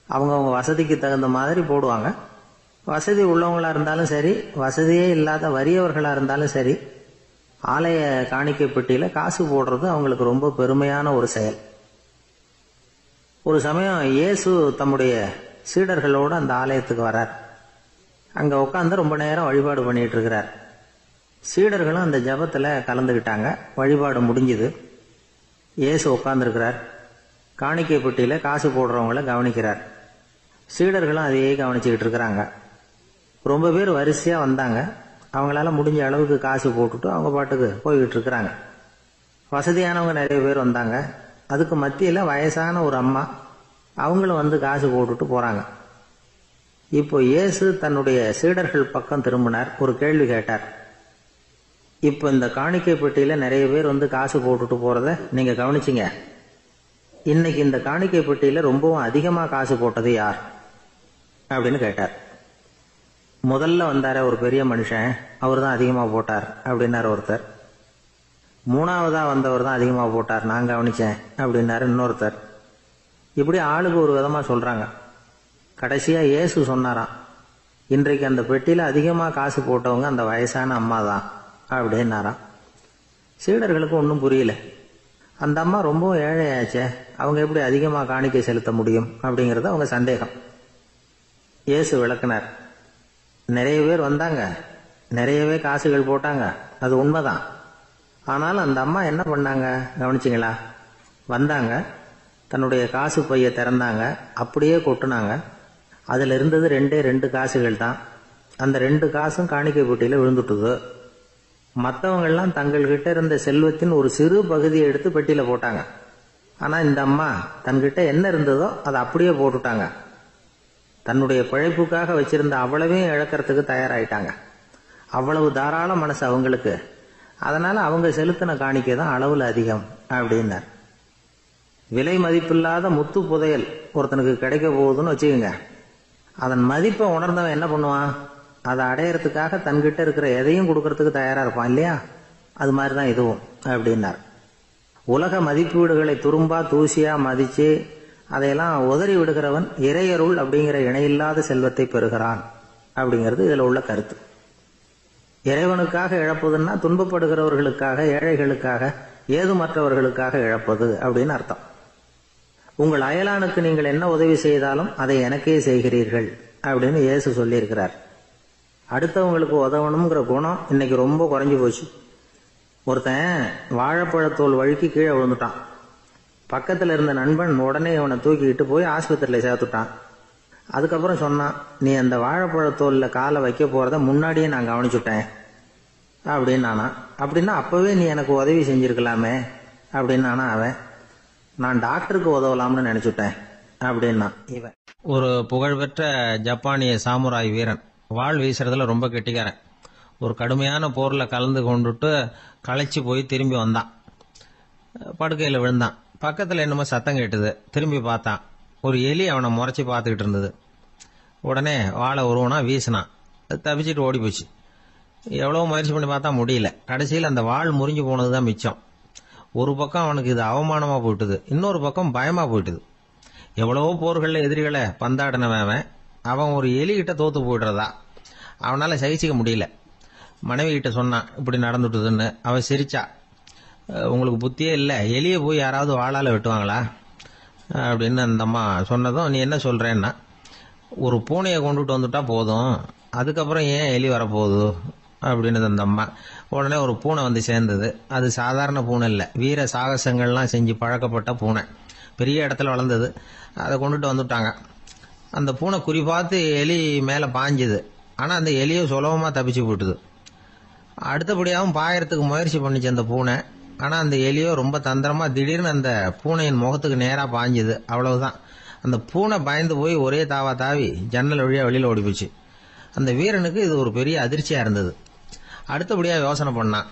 அவங்கவுங்க வசதிக்கு தகுந்த மாதிரி போடுவாங்க. வசதி உள்ளவங்களா இருந்தாலும் சரி, வசதியே இல்லாத வறியவர்களா இருந்தாலும் சரி, ஆலய காணிக்கை பெட்டியில காசு போடுறது அவங்களுக்கு ரொம்ப பெருமையான ஒரு செயல். ஒரு சமயம் இயேசு தம்முடைய சீடர்களோடு அந்த ஆலயத்துக்கு வர்றார். அங்க உட்காந்து ரொம்ப நேரம் வழிபாடு பண்ணிட்டு இருக்கிறார். சீடர்களும் அந்த ஜபத்துல கலந்துகிட்டாங்க. வழிபாடு முடிஞ்சுது. இயேசு உட்கார்ந்துருக்கிறார். காணிக்கை பெட்டியில காசு போடுறவங்கள கவனிக்கிறார். சீடர்களும் அதையே கவனிச்சுக்கிட்டு இருக்கிறாங்க. ரொம்ப பேர் வரிசையா வந்தாங்க. அவங்களால முடிஞ்ச அளவுக்கு காசு போட்டுட்டு அவங்க பாட்டுக்கு போய்கிட்டு இருக்கிறாங்க. வசதியானவங்க நிறைய பேர் வந்தாங்க. அதுக்கு மத்தியில வயசான ஒரு அம்மா, அவங்களும் காசு போட்டுட்டு போறாங்க. இப்போ இயேசு தன்னுடைய சீடர்கள் பக்கம் திரும்பினார். ஒரு கேள்வி கேட்டார். இப்போ இந்த காணிக்கை பெட்டியில நிறைய பேர் காசு போட்டுட்டு போறத நீங்க கவனிச்சிங்க. இன்னைக்கு இந்த காணிக்கை பெட்டியில ரொம்பவும் அதிகமா காசு போட்டது யார் அப்படின்னு கேட்டார். முதல்ல வந்தார ஒரு பெரிய மனுஷன், அவர் தான் அதிகமா போட்டார் அப்படின்னாரு ஒருத்தர். மூணாவதா வந்தவர் தான் அதிகமா போட்டார், நான் கவனிச்சேன் அப்படின்னாரு இன்னொருத்தர். இப்படி ஆளுக்கு ஒரு விதமா சொல்றாங்க. கடைசியா இயேசு சொன்னாராம், இன்றைக்கு அந்த பெட்டியில அதிகமா காசு போட்டவங்க அந்த வயசான அம்மா தான் அப்படின்னாராம். சீடர்களுக்கு ஒன்றும் புரியல. அந்த அம்மா ரொம்பவும் ஏழையாச்சே, அவங்க எப்படி அதிகமா காணிக்கை செலுத்த முடியும் அப்படிங்கறது அவங்க சந்தேகம். இயேசு விளக்குனார். நிறைய பேர் வந்தாங்க, நிறையவே காசுகள் போட்டாங்க, அது உண்மைதான். ஆனாலும் அந்த அம்மா என்ன பண்ணாங்க கவனிச்சிங்களா? வந்தாங்க, தன்னுடைய காசு பைய திறந்தாங்க, அப்படியே கொட்டுனாங்க. அதுல இருந்தது 2 காசுகள் தான். அந்த 2 காசும் காணிக்கை பெட்டியில விழுந்துட்டுது. மற்றவங்கெல்லாம் தங்கள்கிட்ட இருந்த செல்வத்தின் ஒரு சிறு பகுதியை எடுத்து பெட்டியில போட்டாங்க. ஆனா இந்த அம்மா தன்கிட்ட என்ன இருந்ததோ அதை அப்படியே போட்டுட்டாங்க. தன்னுடைய பிழைப்புக்காக வச்சிருந்த அவ்வளவையும் இழக்கிறதுக்கு தயாராயிட்டாங்க. அவ்வளவு தாராள மனசு அவங்களுக்கு. அதனால அவங்க செலுத்தின காணிக்கை தான் அளவுல அதிகம் அப்படின்னார். விலை மதிப்பில்லாத முத்து புதையல் ஒருத்தனுக்கு கிடைக்க போகுதுன்னு வச்சுக்கோங்க. அதன் மதிப்பை உணர்ந்தவன் என்ன பண்ணுவான்? அதை அடையறதுக்காக தன்கிட்ட இருக்கிற எதையும் கொடுக்கறதுக்கு தயாரா இருப்பான் இல்லையா? அது மாதிரிதான் இதுவும் அப்படின்னார். உலக மதிப்பீடுகளை துரும்பா தூசியா மதிச்சு அதையெல்லாம் உதறி விடுகிறவன் இறையருள் அப்படிங்கிற இணையில்லாத செல்வத்தை பெறுகிறான் அப்படிங்கிறது இதுல உள்ள கருத்து. இறைவனுக்காக இழப்பதுன்னா துன்பப்படுகிறவர்களுக்காக, ஏழைகளுக்காக, ஏதுமற்றவர்களுக்காக இழப்பது அப்படின்னு அர்த்தம். உங்கள் அயலானுக்கு நீங்கள் என்ன உதவி செய்தாலும் அதை எனக்கே செய்கிறீர்கள் அப்படின்னு இயேசு சொல்லியிருக்கிறார். அடுத்தவங்களுக்கு உதவணுங்கிற குணம் இன்னைக்கு ரொம்ப குறைஞ்சு போச்சு. ஒருத்தன் வாழைப்பழத்தோல் வழுக்கி கீழே விழுந்துட்டான். பக்கத்துல இருந்த நண்பன் உடனே அவனை தூக்கிக்கிட்டு போய் ஆஸ்பத்திரியில சேர்த்துட்டான். அதுக்கப்புறம் சொன்னான், நீ அந்த வாழைப்பழத்தோல்ல காலை வைக்க போறத முன்னாடியே நான் கவனிச்சுட்டேன் அப்படின்னானா. அப்படின்னா அப்பவே நீ எனக்கு உதவி செஞ்சிருக்கலாமே அப்படின்னானா அவன். நான் டாக்டருக்கு உதவலாம்னு நினைச்சுட்டேன் அப்படின்னா இவன். ஒரு புகழ்பெற்ற ஜப்பானிய சாமுராய் வீரன், வாள் வீசுறதுல ரொம்ப கெட்டிக்காரன். ஒரு கடுமையான போர்ல கலந்து கொண்டுட்டு களைச்சு போய் திரும்பி வந்தான். படுக்கையில் விழுந்தான். பக்கத்தில் என்னமோ சத்தம் கேட்டுது. திரும்பி பார்த்தான். ஒரு எலி அவனை முறைச்சி பார்த்துக்கிட்டு இருந்தது. உடனே வாழை உருவனா வீசினான். தப்பிச்சுட்டு ஓடி போச்சு. எவ்வளோ முயற்சி பண்ணி பார்த்தா முடியல. கடைசியில் அந்த வாள் முறிஞ்சு போனது தான் மிச்சம். ஒரு பக்கம் அவனுக்கு இது அவமானமாக போயிட்டுது, இன்னொரு பக்கம் பயமாக போயிட்டுது. எவ்வளவோ போர்களில் எதிரிகளை பந்தாடினவன் அவன் ஒரு எலிகிட்ட தோத்து போயிடுறதா அவனால சகிச்சிக்க முடியல. மனைவி கிட்ட சொன்னான் இப்படி நடந்துட்டுதுன்னு. அவன் சிரிச்சா, உங்களுக்கு புத்தியே இல்லை, எலியை போய் யாராவது வாளால் வெட்டுவாங்களா அப்படின்னு அந்த அம்மா சொன்னதும், நீ என்ன சொல்றேன்னா, ஒரு பூனையை கொண்டுட்டு வந்துட்டா போதும், அதுக்கப்புறம் ஏன் எலி வரப்போகுது அப்படின்னு அந்த அம்மா. உடனே ஒரு பூனை வந்து சேர்ந்தது. அது சாதாரண பூனை இல்லை, வீர சாகசங்கள்லாம் செஞ்சு பழக்கப்பட்ட பூனை. பெரிய இடத்துல வளர்ந்தது. அதை கொண்டுட்டு வந்துட்டாங்க. அந்த பூனை குறி பார்த்து எலி மேலே பாஞ்சுது. ஆனால் அந்த எலியை சுலபமாக தப்பிச்சு போட்டுது. அடுத்தபடியாகவும் பாயறதுக்கு முயற்சி பண்ணிச்சு அந்த பூனை. ஆனால் அந்த எலியோ ரொம்ப தந்திரமா திடீர்னு அந்த பூனையின் முகத்துக்கு நேராக பாஞ்சுது. அவ்வளவுதான். அந்த பூனை பயந்து போய் ஒரே தாவா தாவி ஜன்னல் வழியாக வெளியில் ஓடி போச்சு. அந்த வீரனுக்கு இது ஒரு பெரிய அதிர்ச்சியாக இருந்தது. அடுத்தபடியாக யோசனை பண்ணான்.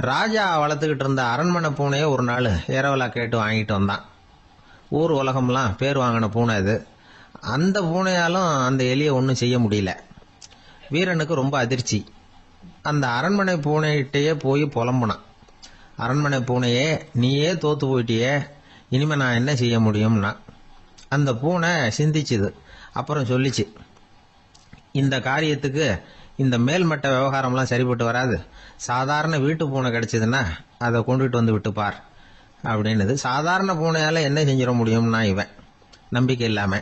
ராஜா வளர்த்துக்கிட்டு இருந்த அரண்மனை பூனையை ஒரு நாள் ஏரவலா கேட்டு வாங்கிட்டு வந்தான். ஊர் உலகம்லாம் பேர் வாங்கின பூனை இது. அந்த பூனையாலும் அந்த எலியை ஒன்றும் செய்ய முடியல. வீரனுக்கு ரொம்ப அதிர்ச்சி. அந்த அரண்மனை பூனைகிட்டயே போய் புலம்புனான். அரண்மனை பூனையே, நீயே தோத்து போயிட்டியே, இனிமே நான் என்ன செய்ய முடியும்னா. அந்த பூனை சிந்திச்சுது. அப்புறம் சொல்லிச்சு, இந்த காரியத்துக்கு இந்த மேல்மட்ட விவகாரம்லாம் சரிப்பட்டு வராது. சாதாரண வீட்டு பூனை கிடைச்சதுன்னா அதை கொண்டுட்டு வந்து விட்டுப்பார் அப்படின்னுது. சாதாரண பூனையால என்ன செஞ்சிட முடியும்னா இவன் நம்பிக்கை இல்லாம.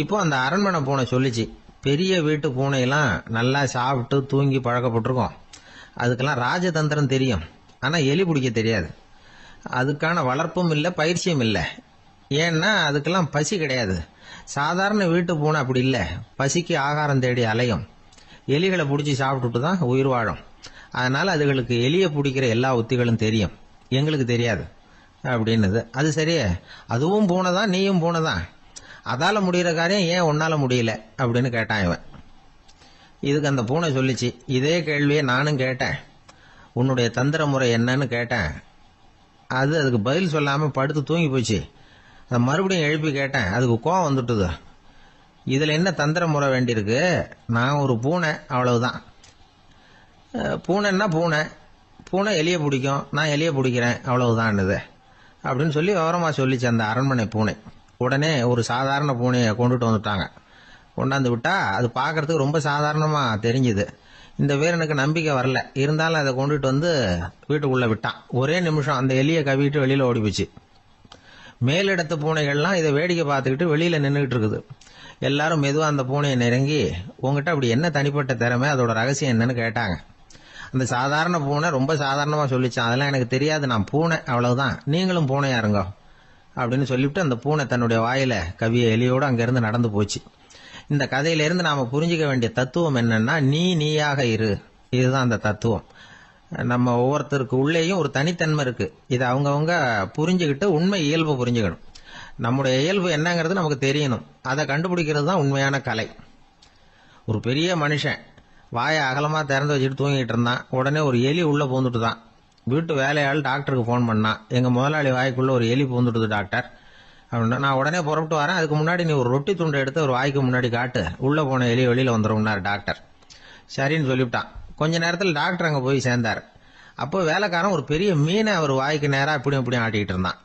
இப்போ அந்த அரண்மனை பூனை சொல்லிச்சு, பெரிய வீட்டு பூனையெல்லாம் நல்லா சாப்பிட்டு தூங்கி பழக்கப்பட்டிருக்கோம். அதுக்கெல்லாம் ராஜதந்திரம் தெரியும். ஆனால் எலி பிடிக்க தெரியாது. அதுக்கான வளர்ப்பும் இல்லை, பயிற்சியும் இல்லை. ஏன்னா அதுக்கெல்லாம் பசி கிடையாது. சாதாரண வீட்டு பூனை அப்படி இல்லை. பசிக்கு ஆகாரம் தேடி அலையும். எலிகளை பிடிச்சி சாப்பிட்டுட்டு தான் உயிர் வாழும். அதனால அதுகளுக்கு எலியை பிடிக்கிற எல்லா உத்திகளும் தெரியும், எங்களுக்கு தெரியாது அப்படின்னுது. அது சரியே, அதுவும் பூனை தான், நீயும் பூனை தான். அதால முடிகிற காரியம் ஏன் உன்னால முடியல அப்படின்னு கேட்டான் இவன். இதுக்கு அந்த பூனை சொல்லிச்சு, இதே கேள்வியை நானும் கேட்டேன். உன்னுடைய தந்திர முறை என்னன்னு கேட்டேன். அதுக்கு பதில் சொல்லாம படுத்து தூங்கி போச்சு. அதை மறுபடியும் எழுப்பி கேட்டேன். அதுக்கு கோவம் வந்துட்டுது. இதுல என்ன தந்திர முறை வேண்டியிருக்கு? நான் ஒரு பூனை, அவ்வளவுதான். பூனைன்னா பூனை, பூனை எலியை பிடிக்கும், நான் எலியை பிடிக்கிறேன், அவ்வளவுதான்னுது அப்படின்னு சொல்லி விவரமா சொல்லிச்சு அந்த அரண்மனை பூனை. உடனே ஒரு சாதாரண பூனையை கொண்டுட்டு வந்துட்டாங்க. கொண்டாந்து விட்டா அது பார்க்கறதுக்கு ரொம்ப சாதாரணமா தெரிஞ்சுது. இந்த வீரனுக்கு நம்பிக்கை வரல. இருந்தாலும் அதை கொண்டுட்டு வந்து வீட்டுக்குள்ள விட்டான். ஒரே நிமிஷம் அந்த எலியை கவிட்டு வெளியில ஓடி போச்சு. மேலிடத்து பூனைகள்லாம் இதை வேடிக்கை பார்த்துக்கிட்டு வெளியில நின்றுகிட்டு இருக்குது. எல்லாரும் மெதுவா அந்த பூனையை நெருங்கி, உங்ககிட்ட அப்படி என்ன தனிப்பட்ட திறமை, அதோட ரகசியம் என்னன்னு கேட்டாங்க. அந்த சாதாரண பூனை ரொம்ப சாதாரணமா சொல்லிச்சான், அதெல்லாம் எனக்கு தெரியாது, நான் பூனை, அவ்வளவுதான், நீங்களும் பூனையா இருங்க அப்படின்னு சொல்லிவிட்டு அந்த பூனை தன்னுடைய வாயில கவிய எலியோடு அங்கிருந்து நடந்து போச்சு. இந்த கதையிலிருந்து நாம புரிஞ்சுக்க வேண்டிய தத்துவம் என்னன்னா, நீயாக இரு. இதுதான் அந்த தத்துவம். நம்ம ஒவ்வொருத்தருக்கு உள்ளேயும் ஒரு தனித்தன்மை இருக்கு. இதை அவங்கவுங்க புரிஞ்சுக்கிட்டு உண்மை இயல்பு புரிஞ்சுக்கணும். நம்முடைய இயல்பு என்னங்கிறது நமக்கு தெரியணும். அதை கண்டுபிடிக்கிறது தான் உண்மையான கலை. ஒரு பெரிய மனுஷன் வாயை அகலமா திறந்து வச்சுட்டு தூங்கிட்டு இருந்தான். உடனே ஒரு எலி உள்ள பூந்துட்டு தான். வீட்டு வேலையாள் டாக்டருக்கு போன் பண்ணான், எங்க முதலாளி வாய்க்குள்ள ஒரு எலி பூந்துட்டுது டாக்டர் அப்படின்னா. நான் உடனே புறப்பட்டு வரேன், அதுக்கு முன்னாடி நீ ஒரு ரொட்டி துண்டை எடுத்து ஒரு வாய்க்கு முன்னாடி காட்டு, உள்ள போன எலி வெளியில வந்துடும்னார் டாக்டர். சரின்னு சொல்லிவிட்டான். கொஞ்ச நேரத்தில் டாக்டர் அங்க போய் சேர்ந்தார். அப்போ வேலைக்காரன் ஒரு பெரிய மீனை அவர் வாய்க்கு நேரம் இப்படியும் இப்படியும் ஆட்டிக்கிட்டு இருந்தான்.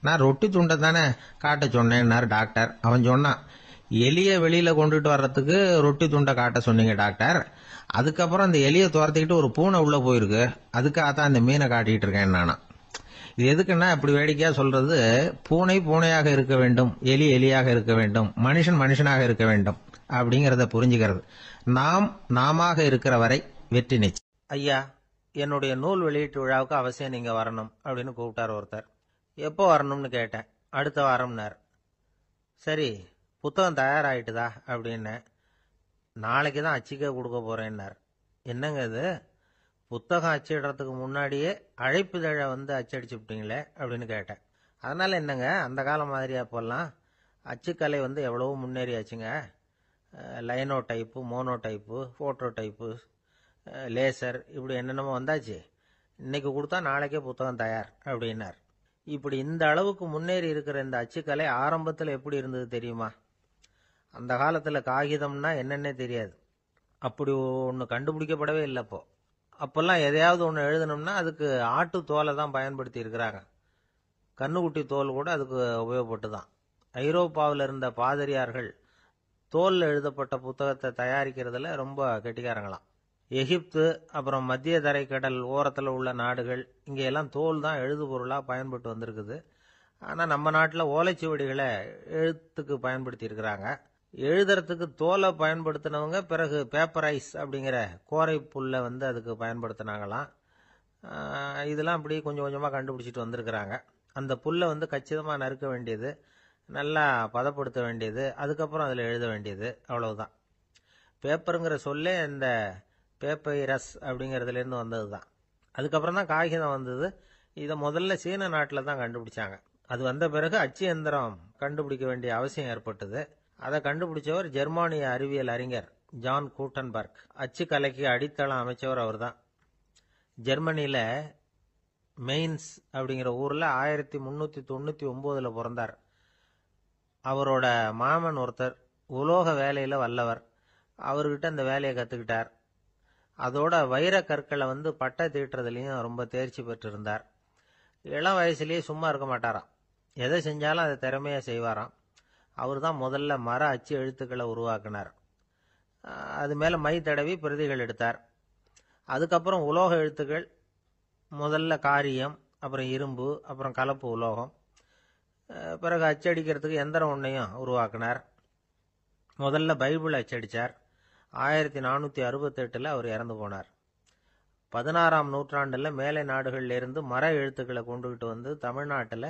நான் ரொட்டி துண்டை தானே காட்ட சொன்னேன்னாரு டாக்டர். அவன் சொன்னான், எலியை வெளியில கொண்டுட்டு வர்றதுக்கு ரொட்டி துண்டை காட்ட சொன்னீங்க டாக்டர், அதுக்கப்புறம் அந்த எலியை துரத்திக்கிட்டு ஒரு பூனை உள்ள போயிருக்கு, அதுக்காகத்தான் இந்த மீனை காட்டிக்கிட்டு இருக்கேன் நானா. இது எதுக்குன்னா இப்படி வேடிக்கையா சொல்றது, பூனை பூனையாக இருக்க வேண்டும், எலி எலியாக இருக்க வேண்டும், மனுஷன் மனுஷனாக இருக்க வேண்டும் அப்படிங்கறத புரிஞ்சுக்கிறது. நாம இருக்கிற வரை வெற்றி நிச்சயம். ஐயா, என்னுடைய நூல் வெளியீட்டு விழாவுக்கு அவசியம் நீங்க வரணும் அப்படின்னு கூப்பிட்டார் ஒருத்தர். எப்போ வரணும்னு கேட்டேன். அடுத்த வாரம்னார். சரி, புத்தகம் தயாராயிட்டுதா அப்படின்னு. நாளைக்கு தான் அச்சிக்க கொடுக்க போறேன்னார். என்னங்க இது, புத்தகம் அச்சிடுறதுக்கு முன்னாடியே அழைப்புதழை வந்து அச்சடிச்சு விட்டீங்களே அப்படின்னு கேட்டேன். அதனால என்னங்க, அந்த காலம் மாதிரியா போலாம், அச்சுக்கலை வந்து எவ்வளவோ முன்னேறியாச்சுங்க. Linotype, monotype, phototype, laser, இப்படி என்னென்னமோ வந்தாச்சு. இன்னைக்கு கொடுத்தா நாளைக்கே புத்தகம் தயார் அப்படின்னார். இப்படி இந்த அளவுக்கு முன்னேறி இருக்கிற இந்த அச்சுக்கலை ஆரம்பத்தில் எப்படி இருந்தது தெரியுமா? அந்த காலத்தில் காகிதம்னா என்னன்னே தெரியாது. அப்படி ஒன்று கண்டுபிடிக்கப்படவே இல்லை. அப்போல்லாம் எதையாவது ஒன்று எழுதணும்னா அதுக்கு ஆட்டு தோலை தான் பயன்படுத்தி இருக்கிறாங்க. கண்ணுக்குட்டி தோல் கூட அதுக்கு உபயோகப்பட்டு தான். ஐரோப்பாவில் இருந்த பாதிரியார்கள் தோலில் எழுதப்பட்ட புத்தகத்தை தயாரிக்கிறதுல ரொம்ப கெட்டிக்காரங்களாம். எகிப்து, அப்புறம் மத்திய தரைக்கடல் ஓரத்தில் உள்ள நாடுகள், இங்கெல்லாம் தோல் தான் எழுது பொருளாக பயன்பட்டு வந்திருக்குது. ஆனால் நம்ம நாட்டில் ஓலைச்சுவடிகளை எழுத்துக்கு பயன்படுத்தி இருக்கிறாங்க. எழுதுறதுக்கு தோலை பயன்படுத்தினவங்க பிறகு பேப்பரைஸ் அப்படிங்கிற கோரை புல்லை வந்து அதுக்கு பயன்படுத்தினாங்களாம். இதெல்லாம் அப்படி கொஞ்சம் கொஞ்சமாக கண்டுபிடிச்சிட்டு வந்திருக்கிறாங்க. அந்த புல்லை வந்து கச்சிதமாக நறுக்க வேண்டியது, நல்லா பதப்படுத்த வேண்டியது, அதுக்கப்புறம் அதில் எழுத வேண்டியது, அவ்வளவுதான். பேப்பருங்கிற சொல்லே இந்த பேப்பைரஸ் அப்படிங்கிறதுலேருந்து வந்தது தான். அதுக்கப்புறம் தான் காகிதம் வந்தது. இதை முதல்ல சீன நாட்டில் தான் கண்டுபிடிச்சாங்க. அது வந்த பிறகு அச்சு எந்திரம் கண்டுபிடிக்க வேண்டிய அவசியம் ஏற்பட்டது. அதை கண்டுபிடிச்சவர் ஜெர்மானிய அறிவியல் அறிஞர் ஜான் கூட்டன்பர்க். அச்சு கலைக்கு அடித்தளம் அமைச்சவர் அவர் தான். ஜெர்மனியில் மெயின்ஸ் அப்படிங்கிற ஊரில் 1399 பிறந்தார். அவரோட மாமன் ஒருத்தர் உலோக வேலையில் வல்லவர். அவர்கிட்ட அந்த வேலையை கற்றுக்கிட்டார். அதோட வைர கற்களை பட்டை தீட்டுறதுலையும் ரொம்ப தேர்ச்சி பெற்றிருந்தார். இளம் வயசுலேயே சும்மா இருக்க மாட்டாராம். எதை செஞ்சாலும் அதை திறமையாக செய்வாராம். அவர் தான் முதல்ல மர அச்சு எழுத்துக்களை உருவாக்கினார். அது மேலே மை தடவி பிரதிகள் எடுத்தார். அதுக்கப்புறம் உலோக எழுத்துக்கள், முதல்ல காரியம், அப்புறம் இரும்பு, அப்புறம் கலப்பு உலோகம். பிறகு அச்சடிக்கிறதுக்கு எந்திரம் ஒன்றையும் உருவாக்கினார். முதல்ல பைபிள் அச்சடித்தார். 1468 அவர் இறந்து போனார். 16ஆம் நூற்றாண்டில் மேலை நாடுகளிலிருந்து மர எழுத்துக்களை கொண்டுகிட்டு தமிழ்நாட்டில்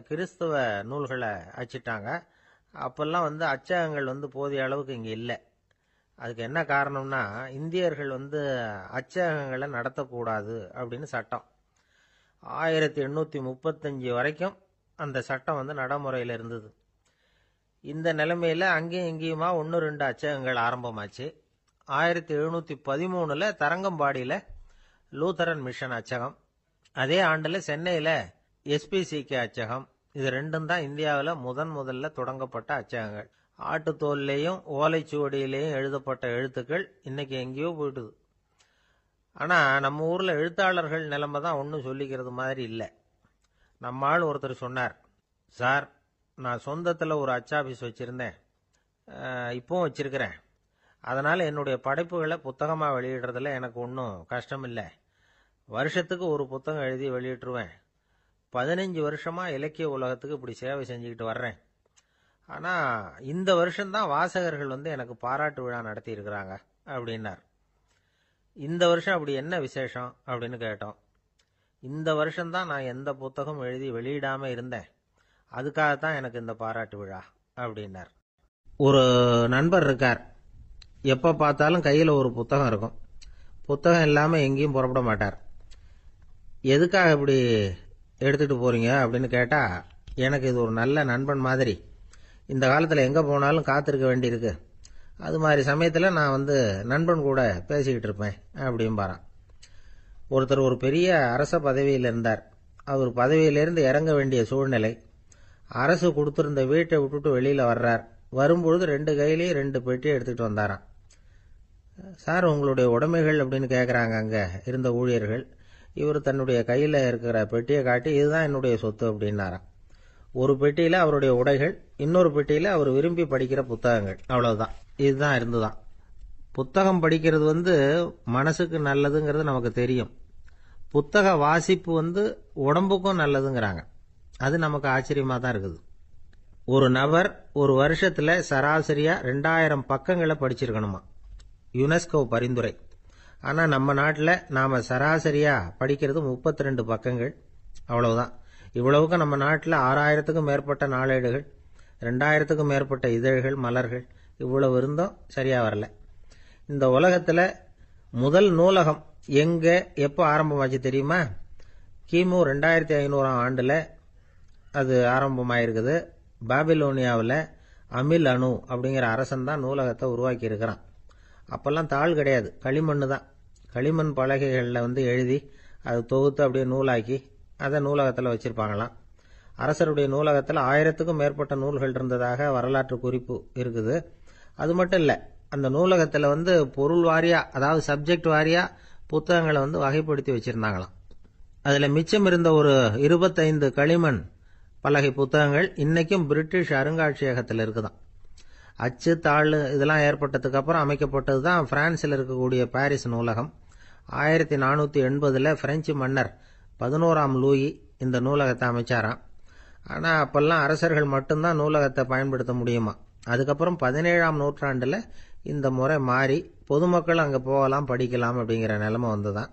கிறிஸ்துவ நூல்களை அச்சிட்டாங்க. அப்பெல்லாம் அச்சகங்கள் போதிய அளவுக்கு இங்கே இல்லை. அதுக்கு என்ன காரணம்னா, இந்தியர்கள் அச்சகங்களை நடத்தக்கூடாது அப்படின்னு சட்டம். 1835 வரைக்கும் அந்த சட்டம் நடைமுறையில் இருந்தது. இந்த நிலைமையில் அங்கேயும் இங்கேயுமா 1-2 அச்சகங்கள் ஆரம்பமாச்சு. 1713 தரங்கம்பாடியில் லூத்தரன் மிஷன் அச்சகம், அதே ஆண்டில் சென்னையில் SPCK அச்சகம். இது ரெண்டும் தான் இந்தியாவில் முதல்ல தொடங்கப்பட்ட அச்சகங்கள். ஆட்டுத்தோல்லையும் ஓலைச்சுவடியிலையும் எழுதப்பட்ட எழுத்துக்கள் இன்னைக்கு எங்கேயோ போயிட்டுது. ஆனால் நம்ம ஊரில் எழுத்தாளர்கள் நிலைமை தான் ஒன்றும் சொல்லிக்கிறது மாதிரி இல்லை. நம்ம ஆள் ஒருத்தர் சொன்னார், சார், நான் சொந்தத்தில் ஒரு அச்சாபீஸ் வச்சுருந்தேன், இப்போவும் வச்சிருக்கிறேன். அதனால் என்னுடைய படைப்புகளை புத்தகமாக வெளியிடுறதுல எனக்கு ஒன்றும் கஷ்டம் இல்லை. வருஷத்துக்கு ஒரு புத்தகம் எழுதி வெளியிட்டுருவேன். 15 வருஷமாக இலக்கிய உலகத்துக்கு இப்படி சேவை செஞ்சுக்கிட்டு வர்றேன். ஆனால் இந்த வருஷம்தான் வாசகர்கள் எனக்கு பாராட்டு விழா நடத்தியிருக்கிறாங்க அப்படின்னார். இந்த வருஷம் அப்படி என்ன விசேஷம் அப்படின்னு கேட்டோம். இந்த வருஷம்தான் நான் எந்த புத்தகம் எழுதி வெளியிடாமல் இருந்தேன், அதுக்காகத்தான் எனக்கு இந்த பாராட்டு விழா அப்படின்னார். ஒரு நண்பர் இருக்கார். எப்போ பார்த்தாலும் கையில் ஒரு புத்தகம் இருக்கும். புத்தகம் இல்லாமல் எங்கேயும் புறப்பட மாட்டார். எதுக்காக இப்படி எடுத்துகிட்டு போகிறீங்க அப்படின்னு கேட்டால், எனக்கு இது ஒரு நல்ல நண்பன் மாதிரி. இந்த காலத்தில் எங்கே போனாலும் காத்திருக்க வேண்டியிருக்கு. அது மாதிரி சமயத்தில் நான் நண்பன் கூட பேசிக்கிட்டு இருப்பேன் அப்படிம்பாரான். ஒருத்தர் ஒரு பெரிய அரச பதவியில் இருந்தார். அவர் பதவியிலிருந்து இறங்க வேண்டிய சூழ்நிலை. அரசு கொடுத்துருந்த வீட்டை விட்டுட்டு வெளியில் வர்றார். வரும்பொழுது 2 கையிலையும் 2 பெட்டியை எடுத்துகிட்டு வந்தாராம். சார், உங்களுடைய உடைமைகள் அப்படின்னு கேட்குறாங்க அங்கே இருந்த ஊழியர்கள். இவர் தன்னுடைய கையில் இருக்கிற பெட்டியை காட்டி, இதுதான் என்னுடைய சொத்து அப்படின்னாராம். ஒரு பெட்டியில் அவருடைய உடைகள், இன்னொரு பெட்டியில் அவர் விரும்பி படிக்கிற புத்தகங்கள். அவ்வளவுதான். இதுதான் இருந்துதான். புத்தகம் படிக்கிறது மனசுக்கு நல்லதுங்கிறது நமக்கு தெரியும். புத்தக வாசிப்பு உடம்புக்கும் நல்லதுங்கிறாங்க. அது நமக்கு ஆச்சரியமாக தான் இருக்குது. ஒரு நபர் ஒரு வருஷத்தில் சராசரியா 2000 பக்கங்களை படிச்சிருக்கணுமா, யுனெஸ்கோ பரிந்துரை. ஆனால் நம்ம நாட்டில் நாம் சராசரியா படிக்கிறது 32 பக்கங்கள். அவ்வளவுதான். இவ்வளவுக்கு நம்ம நாட்டில் 6000த்துக்கும் மேற்பட்ட நாளேடுகள், 2000த்துக்கும் மேற்பட்ட இதழ்கள், மலர்கள், இவ்வளவு இருந்தும் சரியா வரல. இந்த உலகத்தில் முதல் நூலகம் எங்கே எப்போ ஆரம்பமாச்சு தெரியுமா? கிமு 2500 ஆண்டில் அது ஆரம்பமாயிருக்குது. பாபிலோனியாவில் அமில் அணு அப்படிங்கிற அரசன் தான் நூலகத்தை உருவாக்கி இருக்கிறான். அப்பெல்லாம் தாள் கிடையாது, களிமண் தான். களிமண் பலகைகளில் எழுதி அது தொகுத்து அப்படியே நூலாக்கி அதை நூலகத்தில் வச்சிருப்பாங்களாம். அரசருடைய நூலகத்தில் 1000த்துக்கும் மேற்பட்ட நூல்கள் இருந்ததாக வரலாற்று குறிப்பு இருக்குது. அது மட்டும் இல்லை, அந்த நூலகத்தில் பொருள் வாரியா, அதாவது சப்ஜெக்ட் வாரியா புத்தகங்களை வகைப்படுத்தி வச்சிருந்தாங்களாம். அதில் மிச்சம் இருந்த ஒரு 25 களிமண் பலகை புத்தகங்கள் இன்னைக்கும் பிரிட்டிஷ் அருங்காட்சியகத்தில் இருக்குதான். அச்சு தாள் இதெல்லாம் ஏற்பட்டதுக்கு அப்புறம் அமைக்கப்பட்டது தான் பிரான்சில் இருக்கக்கூடிய பாரிஸ் நூலகம். 1480 பிரெஞ்சு மன்னர் 11ஆம் லூயி இந்த நூலகத்தை அமைச்சாராம். ஆனால் அப்பெல்லாம் அரசர்கள் மட்டும்தான் நூலகத்தை பயன்படுத்த முடியுமா. அதுக்கப்புறம் 17ஆம் நூற்றாண்டில் இந்த முறை மாறி பொதுமக்கள் அங்கே போகலாம், படிக்கலாம் அப்படிங்கிற நிலைமை வந்துதான்.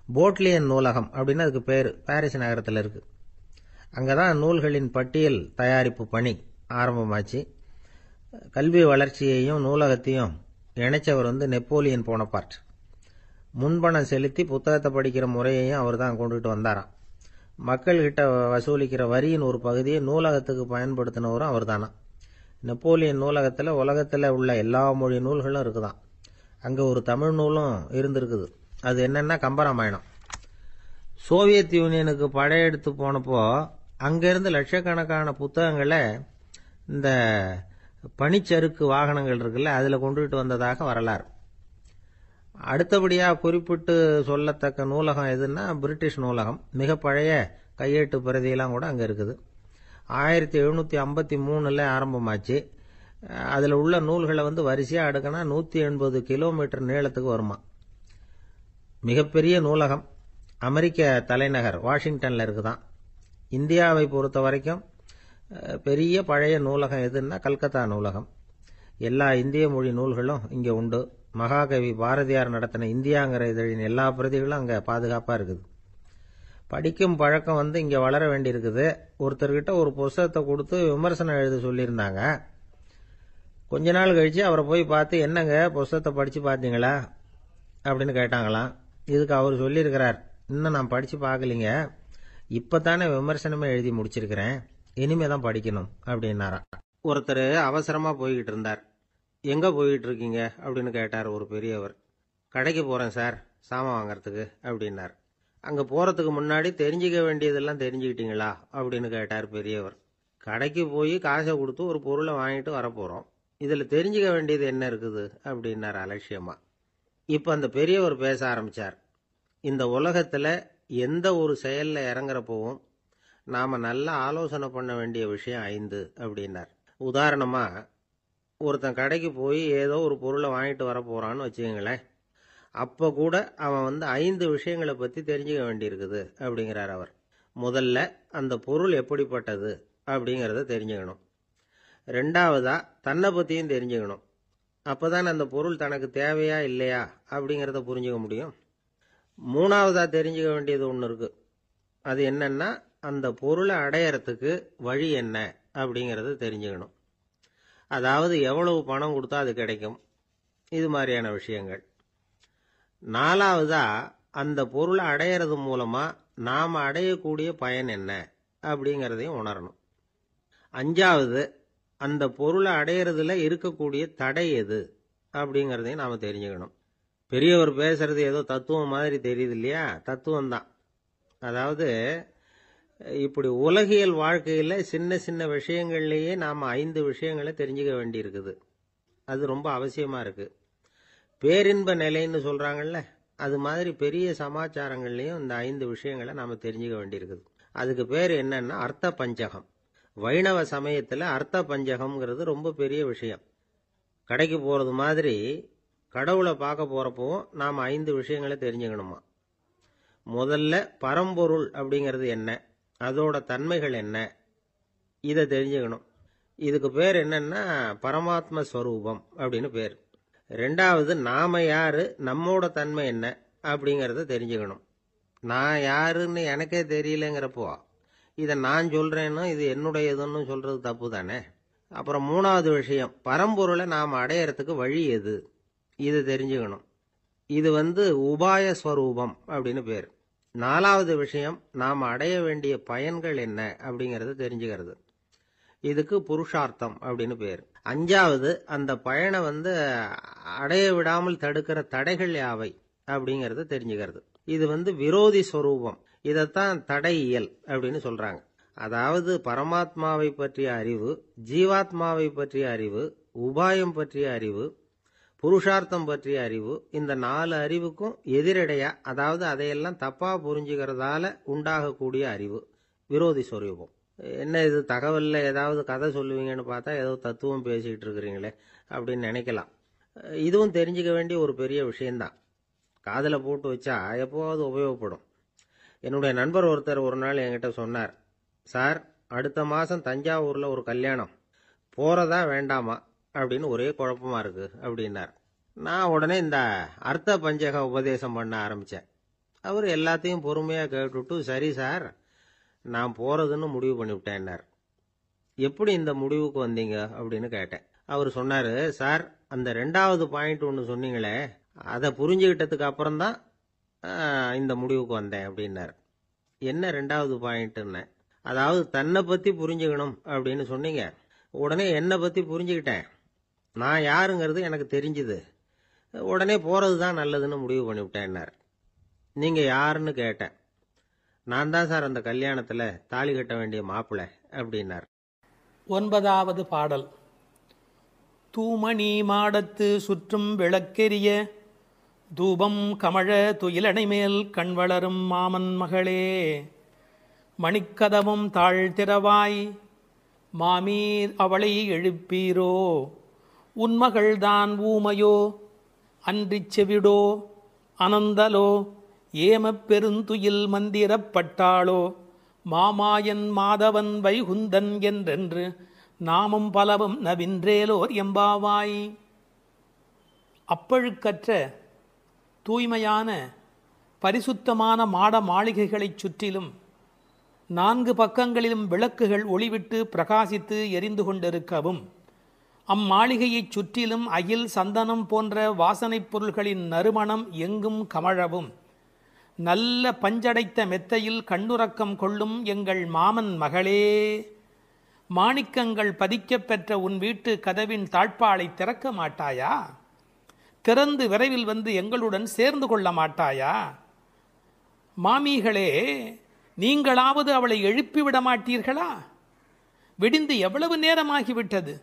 போட்லியன் நூலகம் அப்படின்னு அதுக்கு பேர், பாரிஸ் நகரத்தில் இருக்கு. அங்கே தான் நூல்களின் பட்டியல் தயாரிப்பு பணி ஆரம்பமாச்சு. கல்வி வளர்ச்சியையும் நூலகத்தையும் இணைச்சவர் நெப்போலியன் போனபார்ட். முன்பணம் செலுத்தி புத்தகத்தை படிக்கிற முறையையும் அவர் தான் கொண்டுகிட்டு வந்தாராம். மக்கள்கிட்ட வசூலிக்கிற வரியின் ஒரு பகுதியை நூலகத்துக்கு பயன்படுத்தினவரும் அவர் தானா. நெப்போலியன் நூலகத்தில் உலகத்தில் உள்ள எல்லா மொழி நூல்களும் இருக்குதான். அங்கே ஒரு தமிழ் நூலும் இருந்திருக்குது. அது என்னன்னா கம்பராமாயணம். சோவியத் யூனியனுக்கு படையெடுத்து போனப்போ அங்கேருந்து லட்சக்கணக்கான புத்தகங்களை இந்த பனிச்சறுக்கு வாகனங்கள் இருக்குல்ல அதில் கொண்டுகிட்டு வந்ததாக வரலாறு. அடுத்தபடியாக குறிப்பிட்டு சொல்லத்தக்க நூலகம் எதுன்னா பிரிட்டிஷ் நூலகம். மிக பழைய கையெழுத்து பிரதியெல்லாம் கூட அங்கே இருக்குது. 1753 ஆரம்பமாச்சு. அதில் உள்ள நூல்களை வரிசையாக அடுக்கினா 180 கிலோமீட்டர் நீளத்துக்கு வருமா. மிகப்பெரிய நூலகம் அமெரிக்க தலைநகர் வாஷிங்டனில் இருக்குதான். இந்தியாவை பொறுத்த வரைக்கும் பெரிய பழைய நூலகம் எதுன்னா கல்கத்தா நூலகம். எல்லா இந்திய மொழி நூல்களும் இங்கே உண்டு. மகாகவி பாரதியார் நடத்தின இந்தியாங்கிற இதழின் எல்லா பிரதிகளும் அங்கே பாதுகாப்பாக இருக்குது. படிக்கும் பழக்கம் இங்கே வளர வேண்டியிருக்குது. ஒருத்தர்கிட்ட ஒரு புஸ்தகத்தை கொடுத்து விமர்சனம் எழுத சொல்லியிருந்தாங்க. கொஞ்ச நாள் கழித்து அவரை போய் பார்த்து, என்னங்க புஸ்தகத்தை படித்து பார்த்தீங்களா அப்படின்னு கேட்டாங்களாம். இதுக்கு அவர் சொல்லியிருக்கிறார், இன்னும் நான் படித்து பார்க்கலிங்க, இப்போ தானே விமர்சனமே எழுதி முடிச்சிருக்கிறேன், இனிமே தான் படிக்கணும் அப்படின்னாராம். ஒருத்தர் அவசரமாக போய்கிட்டு இருந்தார். எங்கே போய்கிட்டு இருக்கீங்க அப்படின்னு கேட்டார் ஒரு பெரியவர். கடைக்கு போகிறேன் சார், சாமான் வாங்கறதுக்கு அப்படின்னார். அங்கே போகிறதுக்கு முன்னாடி தெரிஞ்சிக்க வேண்டியதெல்லாம் தெரிஞ்சுக்கிட்டீங்களா அப்படின்னு கேட்டார் பெரியவர். கடைக்கு போய் காசை கொடுத்து ஒரு பொருளை வாங்கிட்டு வரப்போகிறோம், இதில் தெரிஞ்சிக்க வேண்டியது என்ன இருக்குது அப்படின்னார் அலட்சியமாக. இப்போ அந்த பெரியவர் பேச ஆரம்பித்தார். இந்த உலகத்தில் எந்த ஒரு செயலில் இறங்குறப்போவும் நாம் நல்லா ஆலோசனை பண்ண வேண்டிய விஷயம் 5 அப்படின்னார். உதாரணமாக, ஒருத்தன் கடைக்கு போய் ஏதோ ஒரு பொருளை வாங்கிட்டு வர போகிறான்னு வச்சுக்கங்களேன். அப்போ கூட அவன் 5 விஷயங்களை பற்றி தெரிஞ்சுக்க வேண்டியிருக்குது அப்படிங்கிறார் அவர். முதல்ல அந்த பொருள் எப்படிப்பட்டது அப்படிங்கிறத தெரிஞ்சுக்கணும். ரெண்டாவதா தன்னை பற்றியும் தெரிஞ்சுக்கணும். அப்போ தான் அந்த பொருள் தனக்கு தேவையா இல்லையா அப்படிங்கிறத புரிஞ்சுக்க முடியும். மூணாவதா தெரிஞ்சுக்க வேண்டியது ஒன்று இருக்குது. அது என்னன்னா, அந்த பொருளை அடையறதுக்கு வழி என்ன அப்படிங்கிறத தெரிஞ்சுக்கணும். அதாவது எவ்வளவு பணம் கொடுத்தா அது கிடைக்கும், இது மாதிரியான விஷயங்கள். நாலாவதா அந்த பொருளை அடையிறது மூலமா நாம் அடையக்கூடிய பயன் என்ன அப்படிங்கிறதையும் உணரணும். அஞ்சாவது, அந்த பொருளை அடையிறதுல இருக்கக்கூடிய தடை எது அப்படிங்கிறதையும் நாம் தெரிஞ்சுக்கணும். பெரியவர் பேசுறது ஏதோ தத்துவம் மாதிரி தெரியுது இல்லையா? தத்துவம் தான். அதாவது இப்படி உலகியல் வாழ்க்கையில் சின்ன சின்ன விஷயங்கள்லேயே நாம் 5 விஷயங்களை தெரிஞ்சுக்க வேண்டியிருக்குது. அது ரொம்ப அவசியமாக இருக்குது. பேரின்ப நிலைன்னு சொல்கிறாங்கல்ல, அது மாதிரி பெரிய சமாச்சாரங்கள்லேயும் இந்த 5 விஷயங்களை நாம் தெரிஞ்சுக்க வேண்டியிருக்குது. அதுக்கு பேர் என்னன்னா அர்த்த பஞ்சகம். வைணவ சமயத்தில் அர்த்த பஞ்சகம்ங்கிறது ரொம்ப பெரிய விஷயம். கடைக்கு போகிறது மாதிரி கடவுளை பார்க்க போகிறப்பவும் நாம் 5 விஷயங்களை தெரிஞ்சுக்கணுமா. முதல்ல பரம்பொருள் அப்படிங்கிறது என்ன, அதோட தன்மைகள் என்ன, இதை தெரிஞ்சுக்கணும். இதுக்கு பேர் என்னன்னா பரமாத்ம ஸ்வரூபம் அப்படின்னு பேர். ரெண்டாவது, நாம யாரு, நம்மோட தன்மை என்ன அப்படிங்கிறத தெரிஞ்சுக்கணும். நான் யாருன்னு எனக்கே தெரியலங்கிறப்போ இதை நான் சொல்றேன்னு இது என்னுடையதுன்னு சொல்றது தப்பு தானே. அப்புறம் மூணாவது விஷயம், பரம்பொருளை நாம் அடையறதுக்கு வழி எது, இது தெரிஞ்சுக்கணும். இது உபாய ஸ்வரூபம் அப்படின்னு பேர். நாலாவது விஷயம், நாம் அடைய வேண்டிய பயன்கள் என்ன அப்படிங்கிறத தெரிஞ்சுக்கிறது. இதுக்கு புருஷார்த்தம் அப்படின்னு பேர். அஞ்சாவது, அந்த பயனை அடைய விடாமல் தடுக்கிற தடைகள் யாவை அப்படிங்கிறத தெரிஞ்சுக்கிறது. இது விரோதி ஸ்வரூபம். இதைத்தான் தடையியல் அப்படின்னு சொல்றாங்க. அதாவது பரமாத்மாவை பற்றிய அறிவு, ஜீவாத்மாவை பற்றிய அறிவு, உபாயம் பற்றிய அறிவு, புருஷார்த்தம் பற்றிய அறிவு, இந்த 4 அறிவுக்கும் எதிரடையா, அதாவது அதையெல்லாம் தப்பா புரிஞ்சுக்கிறதால உண்டாகக்கூடிய அறிவு விரோதி ஸ்வரூபம். என்ன இது தகவல்ல ஏதாவது கதை சொல்லுவீங்கன்னு பார்த்தா ஏதோ தத்துவம் பேசிக்கிட்டு இருக்கிறீங்களே அப்படின்னு நினைக்கலாம். இதுவும் தெரிஞ்சுக்க வேண்டிய ஒரு பெரிய விஷயம்தான். காதில் போட்டு வச்சா எப்போவாவது உபயோகப்படும். என்னுடைய நண்பர் ஒருத்தர் ஒரு நாள் என்கிட்ட சொன்னார், சார், அடுத்த மாதம் தஞ்சாவூரில் ஒரு கல்யாணம், போகிறதா வேண்டாமா அப்படின்னு ஒரே குழப்பமா இருக்கு அப்படின்னார். நான் உடனே இந்த அர்த்த பஞ்சக உபதேசம் பண்ண ஆரம்பித்தேன். அவர் எல்லாத்தையும் பொறுமையாக கேட்டுவிட்டு, சரி சார், நான் போகிறதுன்னு முடிவு பண்ணிவிட்டேன்னார். எப்படி இந்த முடிவுக்கு வந்தீங்க அப்படின்னு கேட்டேன். அவர் சொன்னார், சார், அந்த 2வது பாயிண்ட் ஒன்று சொன்னீங்களே, அதை புரிஞ்சுக்கிட்டதுக்கு அப்புறம்தான் இந்த முடிவுக்கு வந்தேன் அப்படின்னார். என்ன ரெண்டாவது பாயிண்ட்னு? அதாவது தன்னை பற்றி புரிஞ்சுக்கணும் அப்படின்னு சொன்னீங்க. உடனே என்னை பற்றி புரிஞ்சுக்கிட்டேன். நான் யாருங்கிறது எனக்கு தெரிஞ்சுது. உடனே போகிறது தான் நல்லதுன்னு முடிவு பண்ணிவிட்டேன்னார். நீங்கள் யாருன்னு கேட்டேன். நான் தான் சார் அந்த கல்யாணத்தில் தாலி கட்ட வேண்டிய மாப்பிள்ளை அப்படின்னார். 9வது பாடல். தூமணி மாடத்து சுற்றும் விளக்கெரிய தூபம் கமழ துயிலணை மேல் கண் வளரும் மாமன் மகளே, மணிக்கதவும் தாழ்த்திரவாய் மாமீர் அவளை எழுப்பீரோ, உன்மகள்தான் ஊமையோ அன்றிச் செவிடோ அனந்தலோ ஏமப் பெருந்துயில் மந்திரப்பட்டாளோ, மாமாயன் மாதவன் வைகுந்தன் என்றென்று நாமும் பலவும் நவின்றேலோர் எம்பாவாய். அப்பழுக்கற்ற தூய்மையான பரிசுத்தமான மாட மாளிகைகளைச் சுற்றிலும் 4 பக்கங்களிலும் விளக்குகள் ஒளிவிட்டு பிரகாசித்து எரிந்து கொண்டிருக்கவும், அம்மாளிகையைச் சுற்றிலும் அகில் சந்தனம் போன்ற வாசனைப் பொருள்களின் நறுமணம் எங்கும் கமழவும், நல்ல பஞ்சடைத்த மெத்தையில் கண்ணுறக்கம் கொள்ளும் எங்கள் மாமன் மகளே, மாணிக்கங்கள் பதிக்கப் பெற்ற உன் வீட்டு கதவின் தாழ்பாளை திறக்க மாட்டாயா? திறந்து விரைவில் வந்து எங்களுடன் சேர்ந்து கொள்ள மாட்டாயா? மாமிகளே, நீங்களாவது அவளை எழுப்பிவிட மாட்டீர்களா? விடிந்து எவ்வளவு நேரமாகிவிட்டது.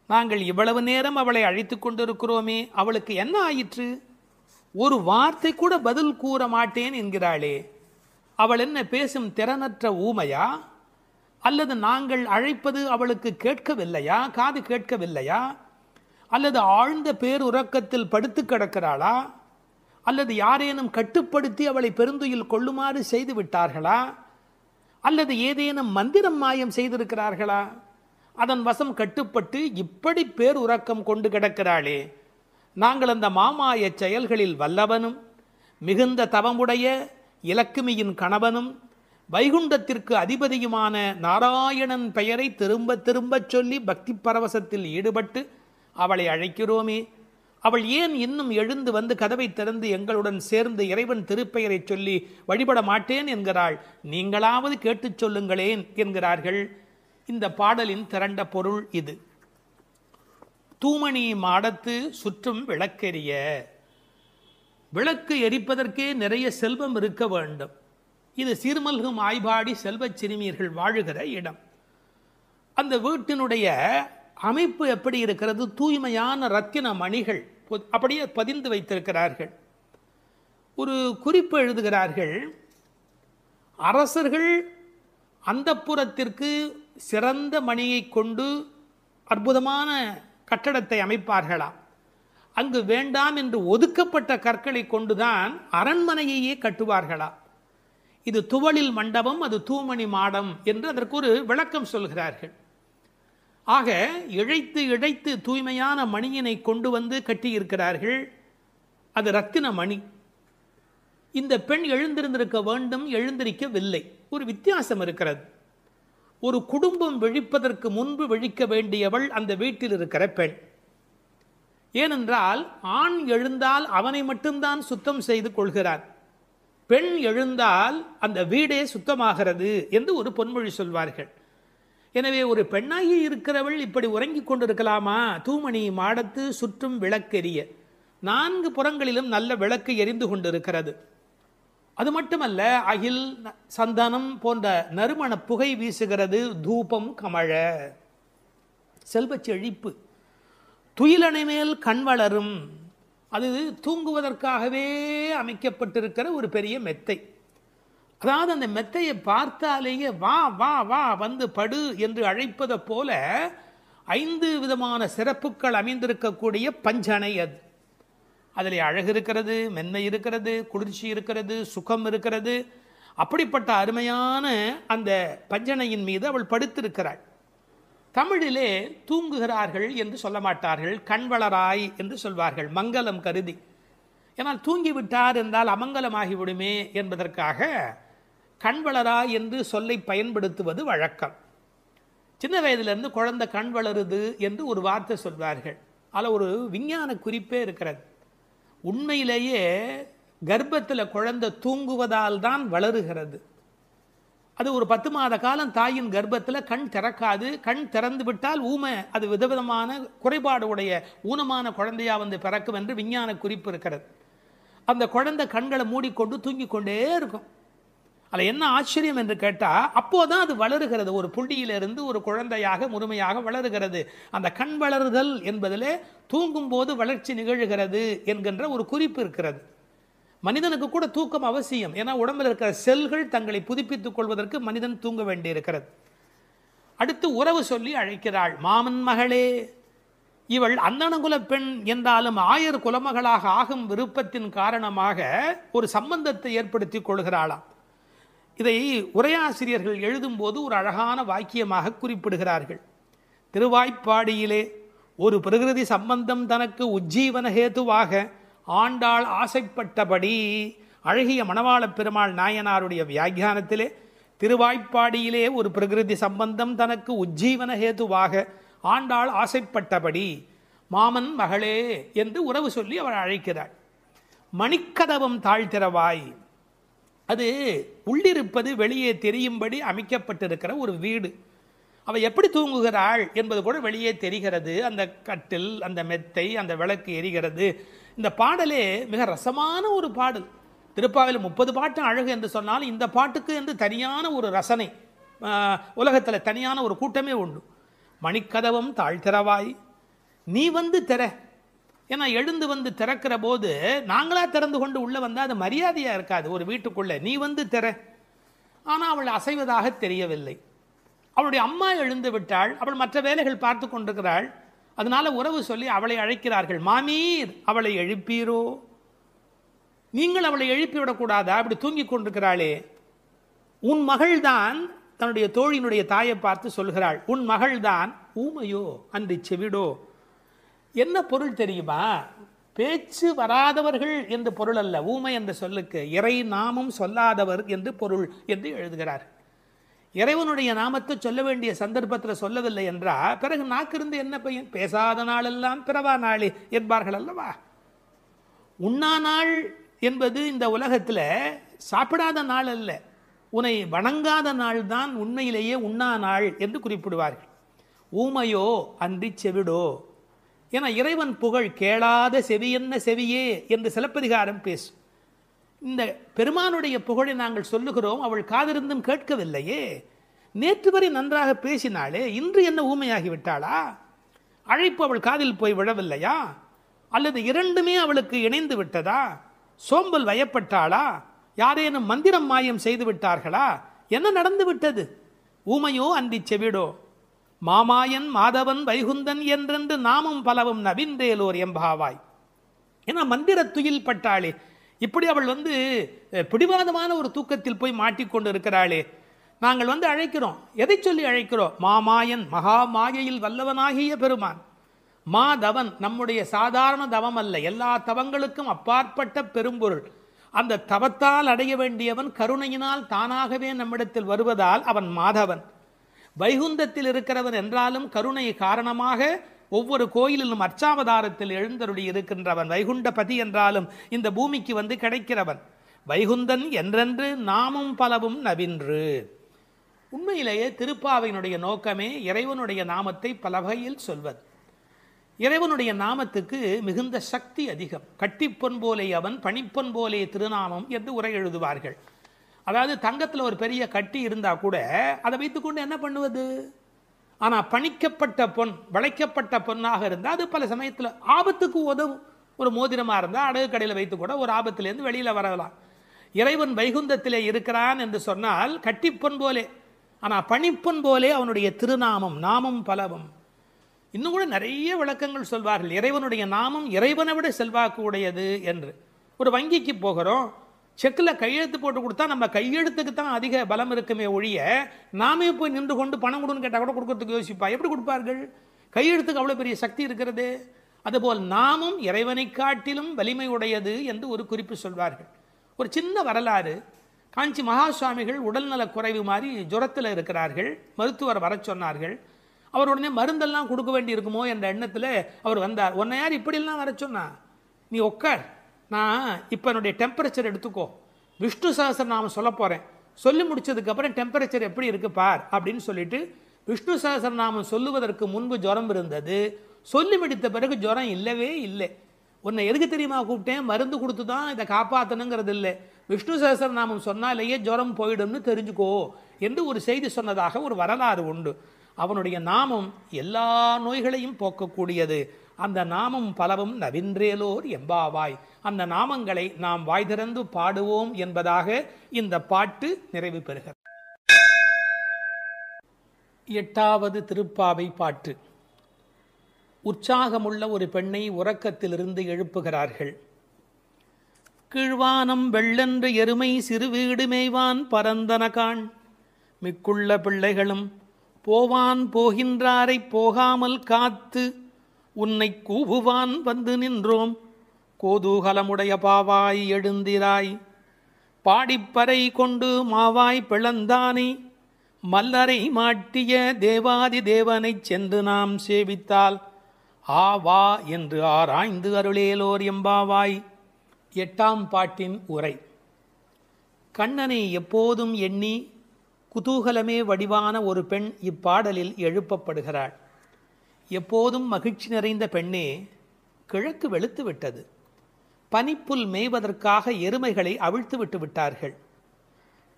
நாங்கள் இவ்வளவு நேரம் அவளை அழைத்து கொண்டிருக்கிறோமே, அவளுக்கு என்ன ஆயிற்று? ஒரு வார்த்தை கூட பதில் கூற மாட்டேன் என்கிறாளே. அவள் என்ன பேசும் திறனற்ற ஊமையா? அல்லது நாங்கள் அழைப்பது அவளுக்கு கேட்கவில்லையா? காது கேட்கவில்லையா? அல்லது ஆழ்ந்த பேருறக்கத்தில் படுத்து கிடக்கிறாளா? அல்லது யாரேனும் கட்டுப்படுத்தி அவளை பெருந்துயில் கொள்ளுமாறு செய்து விட்டார்களா? அல்லது ஏதேனும் மந்திரம் மாயம் செய்திருக்கிறார்களா? அதன் வசம் கட்டுப்பட்டு இப்படி பேருறக்கம் கொண்டு கிடக்கிறாளே. நாங்கள் அந்த மாமாய செயல்களில் வல்லவனும் மிகுந்த தவமுடைய இலக்குமியின் கணவனும் வைகுண்டத்திற்கு அதிபதியுமான நாராயணன் பெயரை திரும்ப திரும்பச் சொல்லி பக்தி பரவசத்தில் ஈடுபட்டு அவளை அழைக்கிறோமே. அவள் ஏன் இன்னும் எழுந்து வந்து கதவை திறந்து எங்களுடன் சேர்ந்து இறைவன் திருப்பெயரை சொல்லி வழிபட மாட்டேன் என்கிறாள்? நீங்களாவது கேட்டுச் சொல்லுங்களேன் என்கிறார்கள். இந்த பாடலின் திரண்ட பொருள் இது. தூமணி மாடத்து சுற்றும் விளக்கெரிய. விளக்கு எரிப்பதற்கே நிறைய செல்வம் இருக்க வேண்டும். இது சீர்மல்கும் ஆய்பாடி செல்வச் சிறுமியர்கள் வாழுகிற இடம். அந்த வீட்டினுடைய அமைப்பு எப்படி இருக்கிறது? தூய்மையான ரத்தின மணிகள் அப்படியே பதிந்து வைத்திருக்கிறார்கள். ஒரு குறிப்பு எழுதுகிறார்கள். அரசர்கள் அந்தப்புறத்திற்கு சிறந்த மணியை கொண்டு அற்புதமான கட்டடத்தை அமைப்பார்களாம். அங்கு வேண்டாம் என்று ஒதுக்கப்பட்ட கற்களை கொண்டுதான் அரண்மனையையே கட்டுவார்களாம். இது துவளில் மண்டபம், அது தூமணி மாடம் என்று அதற்கு ஒரு விளக்கம் சொல்கிறார்கள். ஆக இழைத்து இழைத்து தூய்மையான மணியினை கொண்டு வந்து கட்டியிருக்கிறார்கள். அது ரத்தின மணி. இந்த பெண் எழுந்திருந்திருக்க வேண்டும், எழுந்திருக்கவில்லை. ஒரு வித்தியாசம் இருக்கிறது. ஒரு குடும்பம் விழிப்பதற்கு முன்பு விழிக்க வேண்டியவள் அந்த வீட்டில் இருக்கிற பெண். ஏனென்றால் ஆண் எழுந்தால் அவனை மட்டும்தான் சுத்தம் செய்து கொள்கிறான். பெண் எழுந்தால் அந்த வீடே சுத்தமாகிறது என்று ஒரு பொன்மொழி சொல்வார்கள். எனவே ஒரு பெண்ணாகி இருக்கிறவள் இப்படி உறங்கிக் கொண்டிருக்கலாமா? தூமணி மாடத்து சுற்றும் விளக்கெரிய. 4 புறங்களிலும் நல்ல விளக்கு எரிந்து கொண்டிருக்கிறது. அது மட்டுமல்ல, அகில் சந்தனம் போன்ற நறுமண புகை வீசுகிறது. தூபம் கமழ, செல்வச் செழிப்பு. துயிலணை மேல் கண் வளரும். அது தூங்குவதற்காகவே அமைக்கப்பட்டிருக்கிற ஒரு பெரிய மெத்தை. அதாவது அந்த மெத்தையை பார்த்தாலேயே வா வா வா வந்து படு என்று அழைப்பதை போல 5 விதமான சிறப்புகள் அமைந்திருக்கக்கூடிய பஞ்சனை அது. அதில் அழகு இருக்கிறது, மென்மை இருக்கிறது, குளிர்ச்சி இருக்கிறது, சுகம் இருக்கிறது. அப்படிப்பட்ட அருமையான அந்த பஞ்சனையின் மீது அவள் படுத்திருக்கிறாள். தமிழிலே தூங்குகிறார்கள் என்று சொல்ல மாட்டார்கள், கண்வளராய் என்று சொல்வார்கள், மங்களம் கருதி. ஏன்னால் தூங்கிவிட்டார் என்றால் அமங்கலமாகிவிடுமே என்பதற்காக கண்வளராய் என்று சொல்லை பயன்படுத்துவது வழக்கம். சின்ன வயதிலிருந்து குழந்தை கண் வளருது என்று ஒரு வார்த்தை சொல்வார்கள். அதில் ஒரு விஞ்ஞான குறிப்பே இருக்கிறது. உண்மையிலேயே கர்ப்பத்தில் குழந்தை தூங்குவதால் தான் வளருகிறது. அது ஒரு 10 மாத காலம் தாயின் கர்ப்பத்தில் கண் திறக்காது. கண் திறந்து விட்டால் ஊமை, அது விதவிதமான குறைபாடு உடைய ஊனமான குழந்தையா வந்து பிறக்கும் என்று விஞ்ஞான குறிப்பு இருக்கிறது. அந்த குழந்தை கண்களை மூடிக்கொண்டு தூங்கிக் கொண்டே இருக்கும். அதில் என்ன ஆச்சரியம் என்று கேட்டால், அப்போதான் அது வளருகிறது. ஒரு புள்ளியிலிருந்து ஒரு குழந்தையாக முழுமையாக வளருகிறது. அந்த கண் வளருதல் என்பதிலே தூங்கும் போது வளர்ச்சி நிகழ்கிறது என்கின்ற ஒரு குறிப்பு இருக்கிறது. மனிதனுக்கு கூட தூக்கம் அவசியம். ஏன்னா உடம்பில் இருக்கிற செல்கள் தங்களை புதுப்பித்துக் கொள்வதற்கு மனிதன் தூங்க வேண்டி இருக்கிறது. அடுத்து உறவு சொல்லி அழைக்கிறாள். மாமன் மகளே. இவள் அந்தணகுல பெண் என்றாலும் ஆயர் குலமகளாக ஆகும் விருப்பத்தின் காரணமாக ஒரு சம்பந்தத்தை ஏற்படுத்திக் கொள்கிறாளாம். இதை உரையாசிரியர்கள் எழுதும்போது ஒரு அழகான வாக்கியமாக குறிப்பிடுகிறார்கள். திருவாய்ப்பாடியிலே ஒரு பிரகிருதி சம்பந்தம் தனக்கு உஜ்ஜீவன ஹேதுவாக ஆண்டாள் ஆசைப்பட்டபடி, அழகிய மணவாள பெருமாள் நாயனாருடைய வியாக்கியானத்திலே திருவாய்ப்பாடியிலே ஒரு பிரகிருதி சம்பந்தம் தனக்கு உஜ்ஜீவன ஹேதுவாக ஆண்டாள் ஆசைப்பட்டபடி மாமன் மகளே என்று உறவு சொல்லி அவள் அழைக்கிறாள். மணிக்கதவம் தாழ்த்திரவாய். அது உள்ளிருப்பது வெளியே தெரியும்படி அமைக்கப்பட்டிருக்கிற ஒரு வீடு. அவள் எப்படி தூங்குகிறாள் என்பது கூட வெளியே தெரிகிறது. அந்த கட்டில், அந்த மெத்தை, அந்த விளக்கு எரிகிறது. இந்த பாடலே மிக ரசமான ஒரு பாடல். திருப்பாவையில் 30 பாட்டு அழகு என்று சொன்னால் இந்த பாட்டுக்கு என்று தனியான ஒரு ரசனை உலகத்தில் தனியான ஒரு கூட்டமே உண்டு. மணிக்கதவம் தாழ்த்திரவாய், நீ வந்து திற. ஏன்னா எழுந்து வந்து திறக்கிற போது நாங்களா திறந்து கொண்டு உள்ளே வந்தால் அது மரியாதையாக இருக்காது ஒரு வீட்டுக்குள்ளே. நீ வந்து திற. ஆனால் அவள் அசைவதாக தெரியவில்லை. அவளுடைய அம்மா எழுந்து விட்டாள். அவள் மற்ற வேலைகள் பார்த்து கொண்டிருக்கிறாள். அதனால உறவு சொல்லி அவளை அழைக்கிறார்கள். மாமீர், அவளை எழுப்பீரோ? நீங்கள் அவளை எழுப்பிவிடக்கூடாதா? அப்படி தூங்கி கொண்டிருக்கிறாளே. உன் மகள்தான் தன்னுடைய தோழியினுடைய தாயை பார்த்து சொல்கிறாள், உன் மகள்தான் ஊமையோ அன்றி செவிடோ. என்ன பொருள் தெரியுமா? பேச்சு வராதவர்கள் என்று பொருள் அல்ல. ஊமை என்ற சொல்லுக்கு இறை நாமம் சொல்லாதவர் என்று பொருள் என்று எழுதுகிறார். இறைவனுடைய நாமத்தை சொல்ல வேண்டிய சந்தர்ப்பத்தில் சொல்லவில்லை என்றால் பிறகு நாக்கிருந்து என்ன பையன்? பேசாத நாளெல்லாம் பிறவா நாளே என்பார்கள் அல்லவா? உண்ணா நாள் என்பது இந்த உலகத்தில் சாப்பிடாத நாள் அல்ல, உன்னை வணங்காத நாள் தான் உண்மையிலேயே உண்ணா நாள் என்று குறிப்பிடுவார்கள். ஊமையோ அன்றி செவிடோ. ஏன்னா இறைவன் புகழ் கேளாத செவியென்ன செவியே என்று சிலப்பதிகாரம் பேசும். இந்த பெருமானுடைய புகழை நாங்கள் சொல்லுகிறோம், அவள் காதிருந்தும் கேட்கவில்லையே. நேற்று வரை நன்றாக பேசினாளே, இன்று என்ன ஊமையாகி விட்டாளா? அழைப்பு அவள் காதில் போய் விழவில்லையா? அல்லது இரண்டுமே அவளுக்கு இணைந்து விட்டதா? சோம்பல் வயப்பட்டாளா? யாரேனும் மந்திரம் மாயம் செய்து விட்டார்களா? என்ன நடந்து விட்டது? ஊமையோ அன்றி செவிடோ. மாமாயன் மாதவன் வைகுந்தன் என்றென்று நாமும் பலவும் நவின்றேலோர் எம்பாவாய். ஏன்னா மந்திர துயில் பட்டாளே. இப்படி அவள் பிடிவாதமான ஒரு தூக்கத்தில் போய் மாட்டிக்கொண்டு இருக்கிறாளே. நாங்கள் அழைக்கிறோம். எதை சொல்லி அழைக்கிறோம்? மாமாயன், மகா மாயையில் வல்லவனாகிய பெருமான். மாதவன் நம்முடைய சாதாரண தவம் அல்ல, எல்லா தவங்களுக்கும் அப்பாற்பட்ட பெரும்பொருள். அந்த தவத்தால் அடைய வேண்டியவன் கருணையினால் தானாகவே நம்மிடத்தில் வருவதால் அவன் மாதவன். வைகுந்தத்தில் இருக்கிறவன் என்றாலும் கருணை காரணமாக ஒவ்வொரு கோயிலிலும் அர்ச்சாவதாரத்தில் எழுந்தருளி இருக்கின்றவன். வைகுண்டபதி என்றாலும் இந்த பூமிக்கு கிடைக்கிறவன். வைகுந்தன் என்றென்று நாமும் பலவும் நவின்று. உண்மையிலேயே திருப்பாவையினுடைய நோக்கமே இறைவனுடைய நாமத்தை பல வகையில் சொல்வது. இறைவனுடைய நாமத்துக்கு மிகுந்த சக்தி அதிகம். கட்டிப்பொன் போலே அவன், பணிப்பொன் போலே திருநாமம் என்று உரை எழுதுவார்கள். அதாவது தங்கத்தில் ஒரு பெரிய கட்டி இருந்தால் கூட அதை வைத்துக்கொண்டு என்ன பண்ணுவது? ஆனால் பணிக்கப்பட்ட பொன், வளைக்கப்பட்ட பொன்னாக இருந்தால் அது பல சமயத்தில் ஆபத்துக்கு உதவும். ஒரு மோதிரமாக இருந்தால் அடகு கடையில் வைத்து கூட ஒரு ஆபத்திலேருந்து வெளியில் வரலாம். இறைவன் வைகுந்தத்திலே இருக்கிறான் என்று சொன்னால் கட்டிப்பொன் போலே, ஆனால் பணிப்பொன் போலே அவனுடைய திருநாமம், நாமம் பலவும். இன்னும் கூட நிறைய விளக்கங்கள் சொல்வார்கள். இறைவனுடைய நாமம் இறைவனை விட செல்வாக்கு உடையது என்று. ஒரு வங்கிக்கு போகிறோம், செக்கில் கையெழுத்து போட்டு கொடுத்தா நம்ம கையெழுத்துக்கு தான் அதிக பலம் இருக்குமே ஒழிய நாமே போய் நின்று கொண்டு பணம் கொடுன்னு கேட்டால் கூட கொடுக்கறதுக்கு யோசிப்பா. எப்படி கொடுப்பார்கள்? கையெழுத்துக்கு அவ்வளோ பெரிய சக்தி இருக்கிறது. அதுபோல் நாமும் இறைவனை காட்டிலும் வலிமை உடையது என்று ஒரு குறிப்பு சொல்வார்கள். ஒரு சின்ன வரலாறு. காஞ்சி மகா சுவாமிகள் உடல்நல குறைவு மாதிரி ஜுரத்தில் இருக்கிறார்கள். மருத்துவர் வர சொன்னார்கள். அவர் உடனே மருந்தெல்லாம் கொடுக்க வேண்டி இருக்குமோ என்ற எண்ணத்தில் அவர் வந்தார். உன்னை யார் இப்படிலாம் வர சொன்னா? நீ உட்கார், நான் இப்போ என்னுடைய டெம்பரேச்சர் எடுத்துக்கோ, விஷ்ணு சஹஸ்ரநாமம் சொல்ல போகிறேன், சொல்லி முடிச்சதுக்கு அப்புறம் டெம்பரேச்சர் எப்படி இருக்கு பார் அப்படின்னு சொல்லிட்டு விஷ்ணு சஹஸ்ரநாமம் சொல்லுவதற்கு முன்பு ஜுரம் இருந்தது, சொல்லி முடித்த பிறகு ஜுரம் இல்லவே இல்லை. உன்னை எதுக்கு தெரியுமா கூப்பிட்டேன், மருந்து கொடுத்து தான் இதை காப்பாற்றணுங்கிறது இல்லை, விஷ்ணு சஹஸ்ரநாமம் சொன்னாலேயே ஜுரம் போயிடும்னு தெரிஞ்சுக்கோ என்று ஒரு செய்தி சொன்னதாக ஒரு வரலாறு உண்டு. அவனுடைய நாமம் எல்லா நோய்களையும் போக்கக்கூடியது. அந்த நாமம் பலவும் நவின்றேலோர் எம்பாவாய். அந்த நாமங்களை நாம் வாய் திறந்து பாடுவோம் என்பதாக இந்த பாட்டு நிறைவு பெறுகிறது. 8வது திருப்பாவை பாட்டு. உற்சாகமுள்ள ஒரு பெண்ணை உறக்கத்திலிருந்து எழுப்புகிறார்கள். கீழ்வானம் வெள்ளென்று எருமை சிறு வீடு மேய்வான் பரந்தனகான், மிக்குள்ள பிள்ளைகளும் போவான் போகின்றாரை போகாமல் காத்து, உன்னை கூவுவான் வந்து நின்றோம் கோதூகலமுடைய பாவாய் எழுந்திராய். பாடிப்பறை கொண்டு மாவாய் பிளந்தானே, மல்லரை மாட்டிய தேவாதி தேவனைச் சென்று நாம் சேவித்தால் ஆவா என்று ஆராய்ந்து அருளேலோர் எம்பாவாய். 8ஆம் பாட்டின் உரை. கண்ணனை எப்போதும் எண்ணி குதூகலமே வடிவான ஒரு பெண் இப்பாடலில் எழுப்பப்படுகிறாள். எப்போதும் மகிழ்ச்சி நிறைந்த பெண்ணே, கிழக்கு வெளுத்து விட்டது. பனிப்புல் மேய்வதற்காக எருமைகளை அவிழ்த்து விட்டு விட்டார்கள்.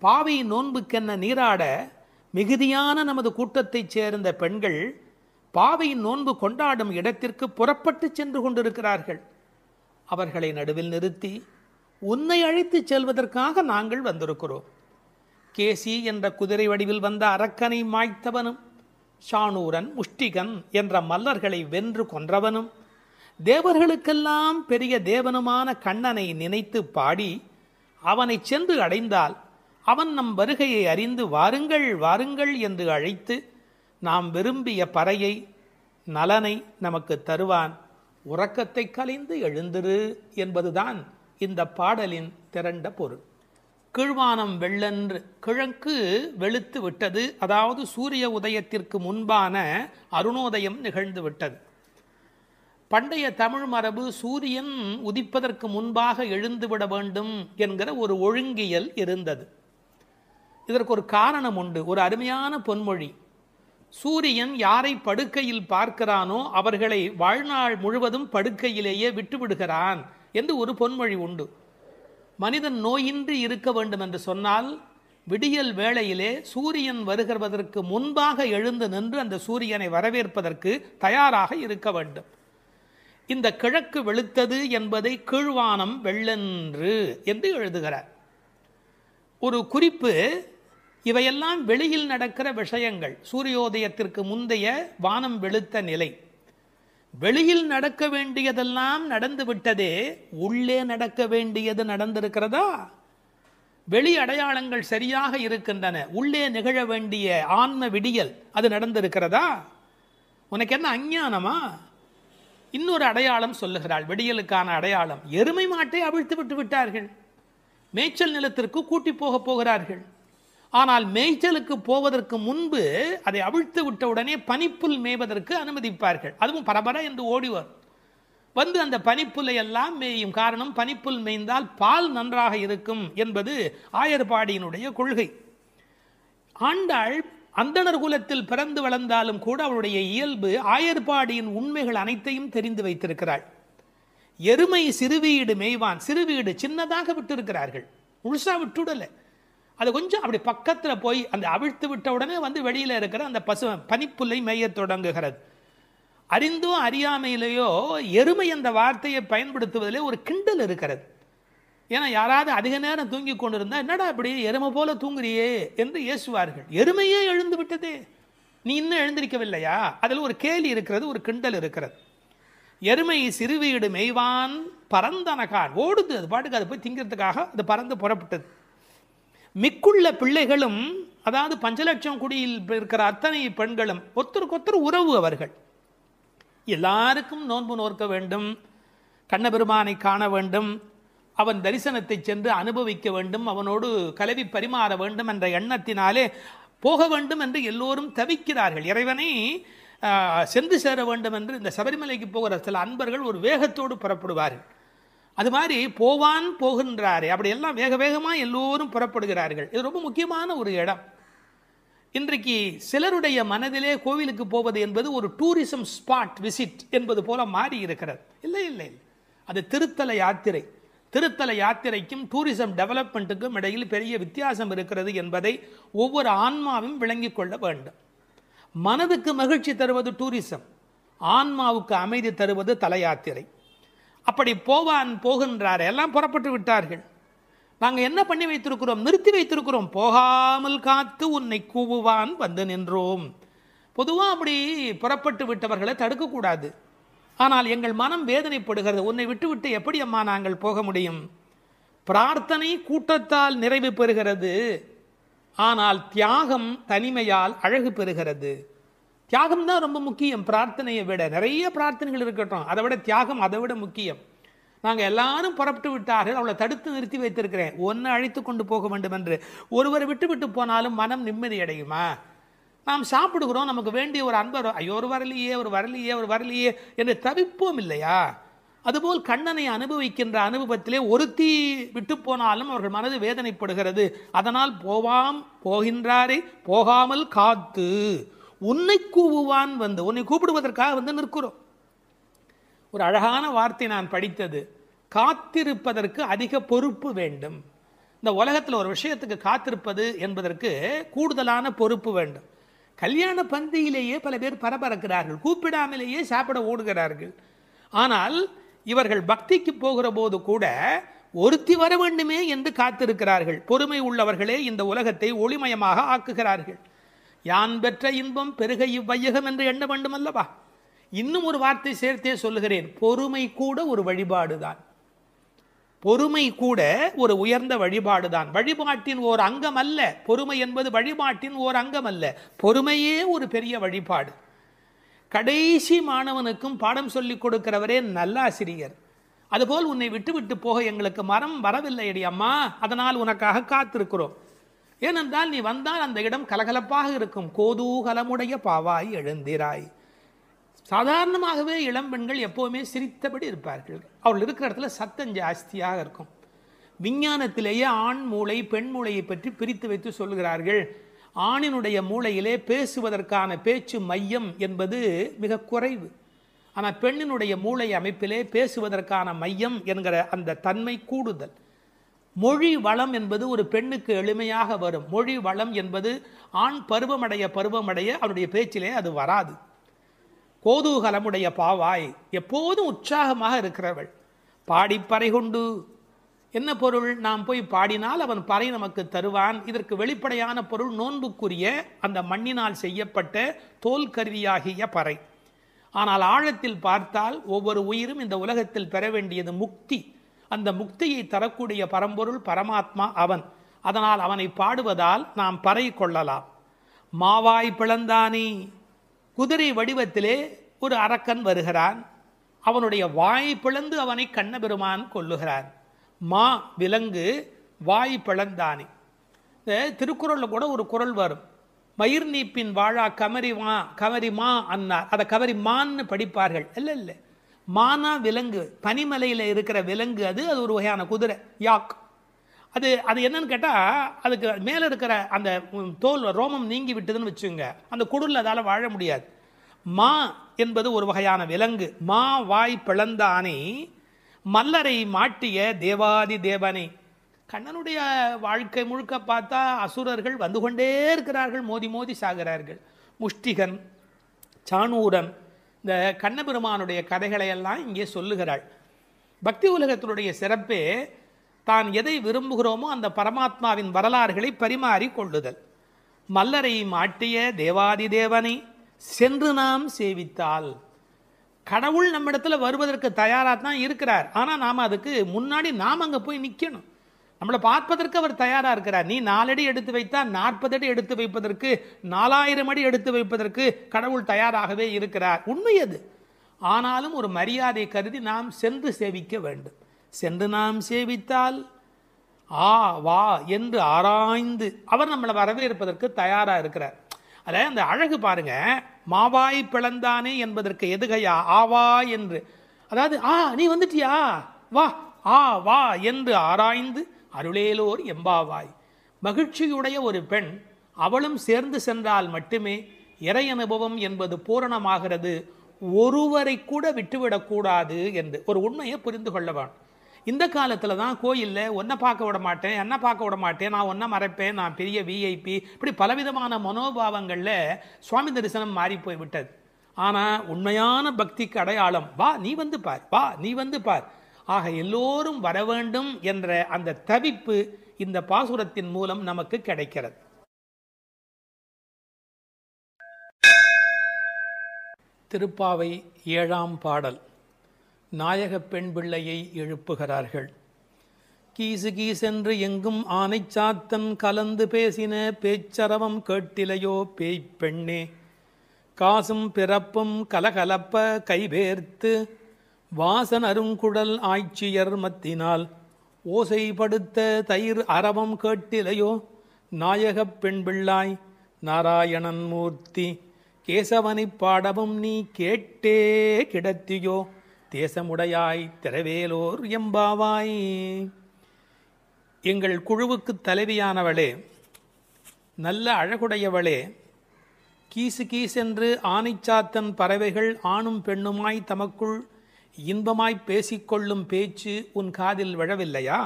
பாவை நோன்புக்கென்ன நீராட மிகுதியான நமது கூட்டத்தைச் சேர்ந்த பெண்கள் பாவையின் நோன்பு கொண்டாடும் இடத்திற்கு புறப்பட்டு சென்று கொண்டிருக்கிறார்கள். அவர்களை நடுவில் நிறுத்தி உன்னை அழைத்து செல்வதற்காக நாங்கள் வந்திருக்கிறோம். கேசி என்ற குதிரை வடிவில் வந்த அரக்கனை மாய்த்தவனும், ஷானூரன் முஷ்டிகன் என்ற மல்லர்களை வென்று கொன்றவனும், தேவர்களுக்கெல்லாம் பெரிய தேவனுமான கண்ணனை நினைத்து பாடி அவனை சென்று அடைந்தால் அவன் நம் வருகையை அறிந்து வாருங்கள் வாருங்கள் என்று அழைத்து நாம் விரும்பிய பறையை நலனை நமக்கு தருவான். உறக்கத்தை கலைந்து எழுந்திரு என்பதுதான் இந்த பாடலின் திரண்ட பொருள். கீழ்வானம் வெள்ளென்று, கிழக்கு வெளுத்து விட்டது, அதாவது சூரிய உதயத்திற்கு முன்பான அருணோதயம் நிகழ்ந்து விட்டது. பண்டைய தமிழ் மரபு சூரியன் உதிப்பதற்கு முன்பாக எழுந்துவிட வேண்டும் என்கிற ஒரு ஒழுங்கியல் இருந்தது. இதற்கு ஒரு காரணம் உண்டு, ஒரு அருமையான பொன்மொழி. சூரியன் யாரை படுக்கையில் பார்க்கிறானோ அவர்களை வாழ்நாள் முழுவதும் படுக்கையிலேயே விட்டுவிடுகிறான் என்று ஒரு பொன்மொழி உண்டு. மனிதன் நோயின்றி இருக்க வேண்டும் என்று சொன்னால் விடியல் வேளையிலே சூரியன் வருகிறதற்கு முன்பாக எழுந்து நின்று அந்த சூரியனை வரவேற்பதற்கு தயாராக இருக்க வேண்டும். இந்த கிழக்கு வெளுத்தது என்பதை கீழ்வானம் வெள்ளென்று என்று எழுதுகிறார். ஒரு குறிப்பு, இவையெல்லாம் வெளியில் நடக்கிற விஷயங்கள். சூரியோதயத்திற்கு முந்தைய வானம் வெளுத்த நிலை. வெளியில் நடக்க வேண்டியதெல்லாம் நடந்து விட்டதே, உள்ளே நடக்க வேண்டியது நடந்திருக்கிறதா? வெளி அடையாளங்கள் சரியாக இருக்கின்றன, உள்ளே நிகழ வேண்டிய ஆன்ம விடியல் அது நடந்திருக்கிறதா? உனக்கு என்ன அஞ்ஞானமா? இன்னொரு அடையாளம் சொல்லுகிறாள், விடியலுக்கான அடையாளம். எருமை மாட்டை அவிழ்த்து விட்டு விட்டார்கள், மேய்ச்சல் நிலத்திற்கு கூட்டி போக போகிறார்கள். ஆனால் மேய்ச்சலுக்கு போவதற்கு முன்பு அதை அவிழ்த்து விட்ட உடனே பனிப்புல் மேய்வதற்கு அனுமதிப்பார்கள். அதுவும் பரபர என்று ஓடிவர் வந்து அந்த பனிப்புல்லை எல்லாம் மேயும். காரணம், பனிப்புல் மேய்ந்தால் பால் நன்றாக இருக்கும் என்பது ஆயர்பாடியினுடைய கொள்கை. ஆண்டாள் அந்தணர் குலத்தில் பிறந்து வளர்ந்தாலும் கூட அவளுடைய இயல்பு ஆயர்பாடியின் உண்மைகள் அனைத்தையும் தெரிந்து வைத்திருக்கிறாள். எருமை சிறுவீடு மேய்வான், சிறுவீடு சின்னதாக விட்டிருக்கிறார்கள், முழுசா விட்டுடல. அது கொஞ்சம் அப்படி பக்கத்தில் போய் அந்த அவிழ்த்து விட்ட உடனே வந்து வெளியில் இருக்கிற அந்த பனிப்புல்லை மேய தொடங்குகிறது. அறிந்தோ அறியாமையிலேயோ எருமை என்ற வார்த்தையை பயன்படுத்துவதிலே ஒரு கிண்டல் இருக்கிறது. ஏன்னா யாராவது அதிக நேரம் தூங்கி கொண்டிருந்தா என்னடா இப்படி எருமை போல தூங்குறியே என்று ஏசுவார்கள். எருமையே எழுந்து விட்டதே, நீ இன்னும் எழுந்திருக்கவில்லையா? அதில் ஒரு கேலி இருக்கிறது, ஒரு கிண்டல் இருக்கிறது. எருமை சிறுவீடு மேய்வான் பரந்தனகான், ஓடுது, அது பாட்டுக்கு அது போய் திங்கிறதுக்காக அது பறந்து புறப்பட்டது. மிக்குள்ள பிள்ளைகளும், அதாவது 5 லட்சம் குடியில் இருக்கிற அத்தனை பெண்களும் ஒருத்தருக்கொத்தர் உறவு. அவர்கள் எல்லாருக்கும் நோன்பு நோக்க வேண்டும், கண்ணபெருமானை காண வேண்டும், அவன் தரிசனத்தை சென்று அனுபவிக்க வேண்டும், அவனோடு கலவி பரிமாற வேண்டும் என்ற எண்ணத்தினாலே போக வேண்டும் என்று எல்லோரும் தவிக்கிறார்கள். இறைவனை சென்று சேர வேண்டும் என்று இந்த சபரிமலைக்கு போகிற சில அன்பர்கள் ஒரு வேகத்தோடு புறப்படுவார்கள். அது மாதிரி போவான் போகின்றாரே, அப்படி எல்லாம் வேக வேகமாக எல்லோரும் புறப்படுகிறார்கள். இது ரொம்ப முக்கியமான ஒரு இடம். இன்றைக்கு சிலருடைய மனதிலே கோவிலுக்கு போவது என்பது ஒரு டூரிசம் ஸ்பாட் விசிட் என்பது போல மாறி இருக்கிறது. இல்லை இல்லை இல்லை, அது திருத்தல யாத்திரை. திருத்தல யாத்திரைக்கும் டூரிசம் டெவலப்மெண்ட்டுக்கும் இடையில் பெரிய வித்தியாசம் இருக்கிறது என்பதை ஒவ்வொரு ஆன்மாவும் விளங்கிக் கொள்ள வேண்டும். மனதுக்கு மகிழ்ச்சி தருவது டூரிசம், ஆன்மாவுக்கு அமைதி தருவது தல யாத்திரை. அப்படி போவான் போகின்றார், எல்லாம் புறப்பட்டு விட்டார்கள். நாங்கள் என்ன பண்ணி வைத்திருக்கிறோம்? நிறுத்தி வைத்திருக்கிறோம். போகாமல் காத்து உன்னை கூவுவான் வந்து நின்றோம். பொதுவாக அப்படி புறப்பட்டு விட்டவர்களை தடுக்கக்கூடாது. ஆனால் எங்கள் மனம் வேதனைப்படுகிறது. உன்னை விட்டு விட்டு எப்படி அம்மா நாங்கள் போக முடியும்? பிரார்த்தனை கூட்டத்தால் நிறைவு பெறுகிறது, ஆனால் தியாகம் தனிமையால் அழகு பெறுகிறது. தியாகம் தான் ரொம்ப முக்கியம். பிரார்த்தனையை விட நிறைய பிரார்த்தனைகள் இருக்கட்டும், அதை விட தியாகம் அதை விட முக்கியம். நாங்கள் எல்லாரும் புறப்பட்டு விட்டார்கள், அவளை தடுத்து நிறுத்தி வைத்திருக்கிறேன், ஒன்று அழைத்து கொண்டு போக வேண்டும் என்று. ஒருவரை விட்டு விட்டு போனாலும் மனம் நிம்மதி அடையுமா? நாம் சாப்பிடுகிறோம், நமக்கு வேண்டிய ஒரு அன்பர், ஐயோ ஒரு வரலையே ஒரு வரலையே ஒரு வரலையே என்று தவிப்போம் இல்லையா? அதுபோல் கண்ணனை அனுபவிக்கின்ற அனுபவத்திலே ஒருத்தி விட்டு போனாலும் அவர்கள் மனது வேதனைப்படுகிறது. அதனால் போகின்றாரே போகாமல் காத்து உன்னை கூவுவான் வந்து, உன்னை கூப்பிடுவதற்காக வந்து நிற்கிறோம். ஒரு அழகான வார்த்தை நான் படித்தது, காத்திருப்பதற்கு அதிக பொறுப்பு வேண்டும். இந்த உலகத்தில் ஒரு விஷயத்துக்கு காத்திருப்பது என்பதற்கு கூடுதலான பொறுப்பு வேண்டும். கல்யாண பந்தியிலேயே பல பேர் பரபரக்கிறார்கள், கூப்பிடாமலேயே சாப்பிட ஓடுகிறார்கள். ஆனால் இவர்கள் பக்திக்கு போகிற போது கூட ஒருத்தி வர வேண்டுமே என்று காத்திருக்கிறார்கள். பொறுமை உள்ளவர்களே இந்த உலகத்தை ஒளிமயமாக ஆக்குகிறார்கள். யான் பெற்ற இன்பம் பெருக இவ்வையகம் என்று எண்ண வேண்டும் அல்லவா? இன்னும் ஒரு வார்த்தை சேர்த்தே சொல்லுகிறேன், பொறுமை கூட ஒரு வழிபாடுதான். பொறுமை கூட ஒரு உயர்ந்த வழிபாடுதான். வழிபாட்டின் ஓர் அங்கம் அல்ல பொறுமை என்பது, வழிபாட்டின் ஓர் அங்கம் அல்ல, பொறுமையே ஒரு பெரிய வழிபாடு. கடைசி மாணவனுக்கும் பாடம் சொல்லிக் கொடுக்கிறவரே நல்ல ஆசிரியர். அதுபோல் உன்னை விட்டு விட்டு போக எங்களுக்கு மரம் வரவில்லை அடி அம்மா, அதனால் உனக்காக காத்திருக்கிறோம். ஏனென்றால் நீ வந்தால் அந்த இடம் கலகலப்பாக இருக்கும். கோதூகலமுடைய பாவாய் எழுந்திராய். சாதாரணமாகவே இளம்பெண்கள் எப்போவுமே சிரித்தபடி இருப்பார்கள். அவர்கள் இருக்கிற இடத்துல சத்தம் ஜாஸ்தியாக இருக்கும். விஞ்ஞானத்திலேயே ஆண் மூளை பெண் மூளையை பற்றி பிரித்து வைத்து சொல்கிறார்கள். ஆணினுடைய மூளையிலே பேசுவதற்கான பேச்சு மையம் என்பது மிக குறைவு. ஆனால் பெண்ணினுடைய மூளை அமைப்பிலே பேசுவதற்கான மையம் என்கிற அந்த தன்மை கூடுதல். மொழி வளம் என்பது ஒரு பெண்ணுக்கு எளிமையாக வரும். மொழி வளம் என்பது ஆண் பருவமடைய அவருடைய பேச்சிலே அது வராது. கோதூகலமுடைய பாவாய், எப்போதும் உற்சாகமாக இருக்கிறவள். பாடிப்பறை கொண்டு, என்ன பொருள்? நாம் போய் பாடினால் அவன் பறை நமக்கு தருவான். இதற்கு வெளிப்படையான பொருள் நோன்புக்குரிய அந்த மண்ணினால் செய்யப்பட்ட தோல் கருவியாகிய பறை. ஆனால் ஆழத்தில் பார்த்தால் ஒவ்வொரு உயிரும் இந்த உலகத்தில் பெற வேண்டியது முக்தி. அந்த முக்தியை தரக்கூடிய பரம்பொருள் பரமாத்மா அவன். அதனால் அவனை பாடுவதால் நாம் பறை கொள்ளலாம். மாவாய் பிளந்தானே, குதிரை வடிவத்திலே ஒரு அரக்கன் வருகிறான். அவனுடைய வாய் பிளந்து அவனை கண்ணபெருமான் கொல்லுகிறான். மா விலங்கு, வாய் பிளந்தானே. இந்த திருக்குறளில் கூட ஒரு குறள் வரும், மயிர் நீப்பின் வாழா கவரிமா அன்னார். அதை கவரிமான்னு படிப்பார்கள். இல்லை இல்லை, மானா விலங்கு, பனிமலையில் இருக்கிற விலங்கு. அது ஒரு வகையான குதிரை, யாக். அது என்னன்னு கேட்டால், அதுக்கு மேலே இருக்கிற அந்த தோல் ரோமம் நீங்கி விட்டதுன்னு வச்சுங்க, அந்த குடலில் அதால் வாழ முடியாது. மா என்பது ஒரு வகையான விலங்கு. மா வாய் பிளந்தானே மல்லரை மாட்டிய தேவாதி தேவனை. கண்ணனுடைய வாழ்க்கை முழுக்க பார்த்தா அசுரர்கள் வந்து கொண்டே இருக்கிறார்கள், மோதி மோதி சாகிறார்கள். முஷ்டிகன், சாணூரன், இந்த கண்ணபெருமானுடைய கதைகளை எல்லாம் இங்கே சொல்லுகிறாள். பக்தி உலகத்தினுடைய சிறப்பே தான் எதை விரும்புகிறோமோ அந்த பரமாத்மாவின் வரலாறுகளை பரிமாறி கொள்ளுதல். மல்லரை மாட்டிய தேவாதி தேவனை சென்று நாம் சேவித்தால், கடவுள் நம்மிடத்துல வருவதற்கு தயாராக தான் இருக்கிறார். ஆனால் நாம் அதுக்கு முன்னாடி நாம் அங்கே போய் நிற்கணும். நம்மளை பார்ப்பதற்கு அவர் தயாராக இருக்கிறார். நீ 4 அடி எடுத்து வைத்தால் 40 அடி எடுத்து வைப்பதற்கு, 4000 அடி எடுத்து வைப்பதற்கு கடவுள் தயாராகவே இருக்கிறார். உண்மை அது. ஆனாலும் ஒரு மரியாதை கருதி நாம் சென்று சேவிக்க வேண்டும். சென்று நாம் சேவித்தால் வா என்று ஆராய்ந்து அவர் நம்மளை வரவேற்பதற்கு தயாராக இருக்கிறார். அத அந்த அழகு பாருங்க, மாவாய் பிளந்தானே என்பதற்கு எதுகையா ஆவா என்று. அதாவது நீ வந்துட்டியா, வா ஆ வா என்று ஆராய்ந்து அருளேலோர் எம்பாவாய். மகிழ்ச்சியுடைய ஒரு பெண் அவளும் சேர்ந்து சென்றால் மட்டுமே இறை அனுபவம் என்பது பூரணமாகிறது. ஒருவரை கூட விட்டுவிடக்கூடாது என்று ஒரு உண்மையை புரிந்து கொள்ளவான். இந்த காலத்தில் தான் கோயிலில் ஒன்றை பார்க்க விட மாட்டேன், என்ன பார்க்க விட மாட்டேன், நான் ஒன்றை மறைப்பேன், நான் பெரிய விஐபி, இப்படி பலவிதமான மனோபாவங்களில் சுவாமி தரிசனம் மாறி போய் விட்டது. ஆனால் உண்மையான பக்திக்கு அடையாளம் வா நீ வந்து பார், வா நீ வந்து பார். ஆக எல்லோரும் வர வேண்டும் என்ற அந்த தவிப்பு இந்த பாசுரத்தின் மூலம் நமக்கு கிடைக்கிறது. திருப்பாவை 7ஆம் பாடல். நாயக பெண் பிள்ளையை எழுப்புகிறார்கள். கீசு கீசென்று எங்கும் ஆனைச்சாத்தன் கலந்து பேசின பேச்சரவம் கேட்டிலையோ பேய் பெண்ணே. காசும் பிறப்பும் கலகலப்ப கைபேர்த்து வாசன் அருங்குடல் ஆய்ச்சியர் மத்தினால் ஓசைப்படுத்த தயிர் அரவம் கேட்டிலையோ நாயகப் பெண் பிள்ளாய் நாராயணன் மூர்த்தி. கேசவனை பாடவும் நீ கேட்டே கிடத்தியோ தேசமுடையாய் திரவேலோர் எம்பாவாய். எங்கள் குழுவுக்கு தலைவியானவளே, நல்ல அழகுடையவளே, கீசு கீசென்று ஆனைச்சாத்தன் பறவைகள் ஆணும் பெண்ணுமாய் தமக்குள் இன்பமாய் பேசிக்கொள்ளும் பேச்சு உன் காதில் விழவில்லையா?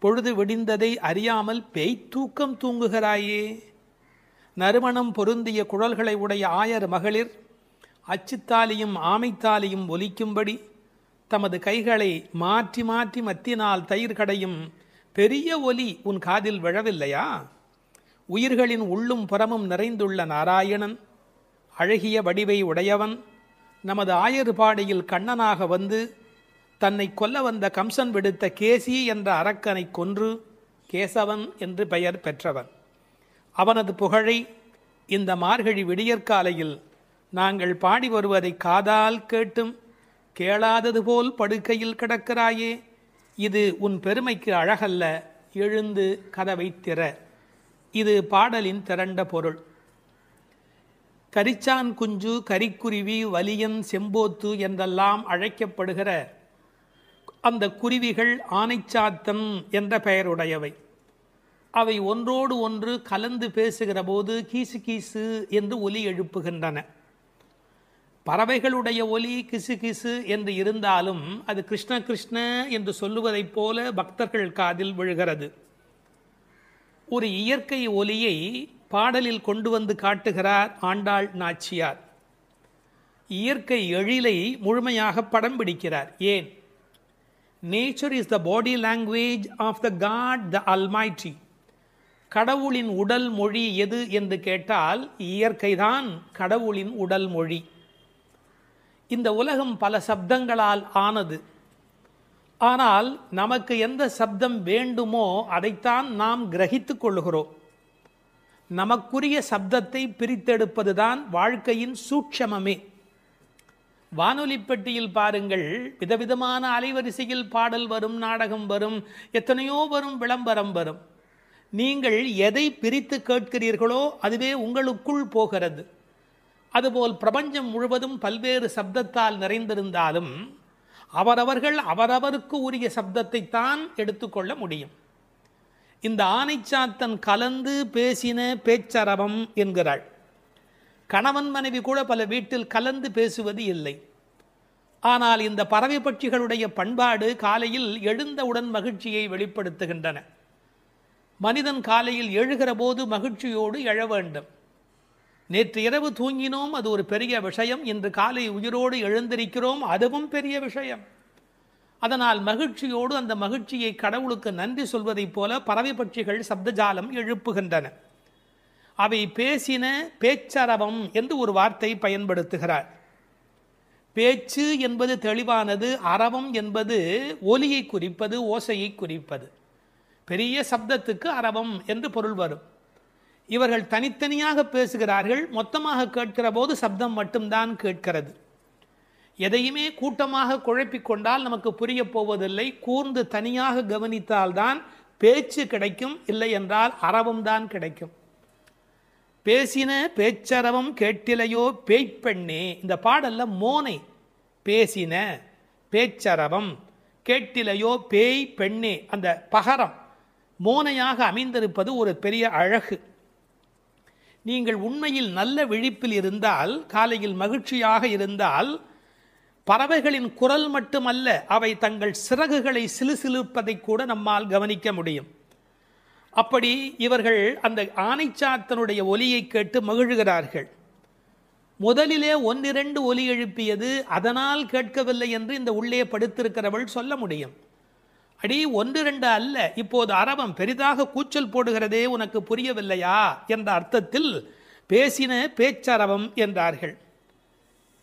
பொழுது விடிந்ததை அறியாமல் பேய்த்தூக்கம் தூங்குகிறாயே. நறுமணம் பொருந்திய குழல்களை உடைய ஆயர் மகளிர் அச்சுத்தாலியும் ஆமைத்தாலியும் ஒலிக்கும்படி தமது கைகளை மாற்றி மாற்றி மத்தினால் தயிர் கடையும் பெரிய ஒலி உன் காதில் விழவில்லையா? உயிர்களின் உள்ளும் புறமும் நிறைந்துள்ள நாராயணன், அழகிய வடிவை உடையவன், நமது ஆயர்பாடியில் கண்ணனாக வந்து தன்னை கொல்ல வந்த கம்சன் விடுத்த கேசி என்ற அரக்கனை கொன்று கேசவன் என்று பெயர் பெற்றவன். அவனது புகழை இந்த மார்கழி விடியற்காலையில் நாங்கள் பாடி வருவதை காதால் கேட்டும் கேளாதது போல் படுக்கையில் கிடக்கிறாயே. இது உன் பெருமைக்கு அழகல்ல, எழுந்து கதவை திற. இது பாடலின் திரண்ட பொருள். கரிச்சான் குஞ்சு, கரிக்குருவி, வலியன், செம்போத்து என்றெல்லாம் அழைக்கப்படுகிற அந்த குருவிகள் ஆனைச்சாத்தன் என்ற பெயருடையவை. அவை ஒன்றோடு ஒன்று கலந்து பேசுகிற போது கீசு கீசு என்று ஒலி எழுப்புகின்றன. பறவைகளுடைய ஒலி கிசு கிசு என்று இருந்தாலும் அது கிருஷ்ண கிருஷ்ண என்று சொல்லுவதைப் போல பக்தர்கள் காதில் விழுகிறது. ஒரு இயற்கை ஒலியை பாடலில் கொண்டு வந்து காட்டுகிறார் ஆண்டாள் நாச்சியார். இயற்கை எழிலை முழுமையாக படம் பிடிக்கிறார். ஏன்? Nature is the body language of the God the almighty. கடவுளின் உடல் மொழி எது என்று கேட்டால் இயற்கைதான் கடவுளின் உடல் மொழி. இந்த உலகம் பல சப்தங்களால் ஆனது. ஆனால் நமக்கு எந்த சப்தம் வேண்டுமோ அதைத்தான் நாம் கிரகித்துக் கொள்ளுகிறோம். நமக்குரிய சப்தத்தை பிரித்தெடுப்பதுதான் வாழ்க்கையின் சூட்சமமே. வானொலி பெட்டியில் பாருங்கள், விதவிதமான அலைவரிசையில் பாடல் வரும், நாடகம் வரும், எத்தனையோ வரும், விளம்பரம் வரும். நீங்கள் எதை பிரித்து கேட்கிறீர்களோ அதுவே உங்களுக்குள் போகிறது. அதுபோல் பிரபஞ்சம் முழுவதும் பல்வேறு சப்தத்தால் நிறைந்திருந்தாலும் அவரவர்கள் அவரவருக்கு உரிய சப்தத்தை தான் எடுத்துக்கொள்ள முடியும். இந்த ஆனைச்சாத்தன் கலந்து பேசின பேச்சரவம் என்கிறாள். கணவன் மனைவி கூட பல வீட்டில் கலந்து பேசுவது இல்லை. ஆனால் இந்த பறவை பட்சிகளுடைய பண்பாடு காலையில் எழுந்தவுடன் மகிழ்ச்சியை வெளிப்படுத்துகின்றன. மனிதன் காலையில் எழுகிற போது மகிழ்ச்சியோடு எழ வேண்டும். நேற்று இரவு தூங்கினோம், அது ஒரு பெரிய விஷயம். இன்று காலை உயிரோடு எழுந்திருக்கிறோம், அதுவும் பெரிய விஷயம். அதனால் மகிழ்ச்சியோடு அந்த மகிழ்ச்சியை கடவுளுக்கு நன்றி சொல்வதைப் போல பறவை பட்சிகள் சப்தஜாலம் எழுப்புகின்றன. அவை பேசின பேச்சரவம் என்று ஒரு வார்த்தை பயன்படுத்துகிறார். பேச்சு என்பது தெளிவானது, அரவம் என்பது ஒலியை குறிப்பது, ஓசையை குறிப்பது. பெரிய சப்தத்துக்கு அரவம் என்று பொருள் வரும். இவர்கள் தனித்தனியாக பேசுகிறார்கள், மொத்தமாக கேட்கிற போது சப்தம் மட்டும்தான் கேட்கிறது. எதையுமே கூட்டமாக குழப்பிக்கொண்டால் நமக்கு புரிய போவதில்லை. கூர்ந்து தனியாக கவனித்தால்தான் பேச்சு கிடைக்கும், இல்லை என்றால் அரவம் தான் கிடைக்கும். பேசின பேச்சரவம் கேட்டிலையோ பேய்ப்பெண்ணே. இந்த பாடல்ல மோனை பேசின பேச்சரவம் கேட்டிலையோ பேய் பெண்ணே, அந்த பகரம் மோனையாக அமைந்திருப்பது ஒரு பெரிய அழகு. நீங்கள் உண்மையில் நல்ல விழிப்பில் இருந்தால், காலையில் மகிழ்ச்சியாக இருந்தால், பறவைகளின் குரல் மட்டுமல்ல, அவை தங்கள் சிறகுகளை சிலுசிலுப்பதை கூட நம்மால் கவனிக்க முடியும். அப்படி இவர்கள் அந்த ஆனைச்சாத்தனுடைய ஒலியை கேட்டு மகிழ்கிறார்கள். முதலிலே 1-2 ஒலி எழுப்பியது, அதனால் கேட்கவில்லை என்று இந்த உள்ளே படுத்திருக்கிறவள் சொல்ல முடியும். அடி 1-2 அல்ல, இப்போது அரவம் பெரிதாக கூச்சல் போடுகிறதே, உனக்கு புரியவில்லையா என்ற அர்த்தத்தில் பேசின பேச்சரவம் என்றார்கள்.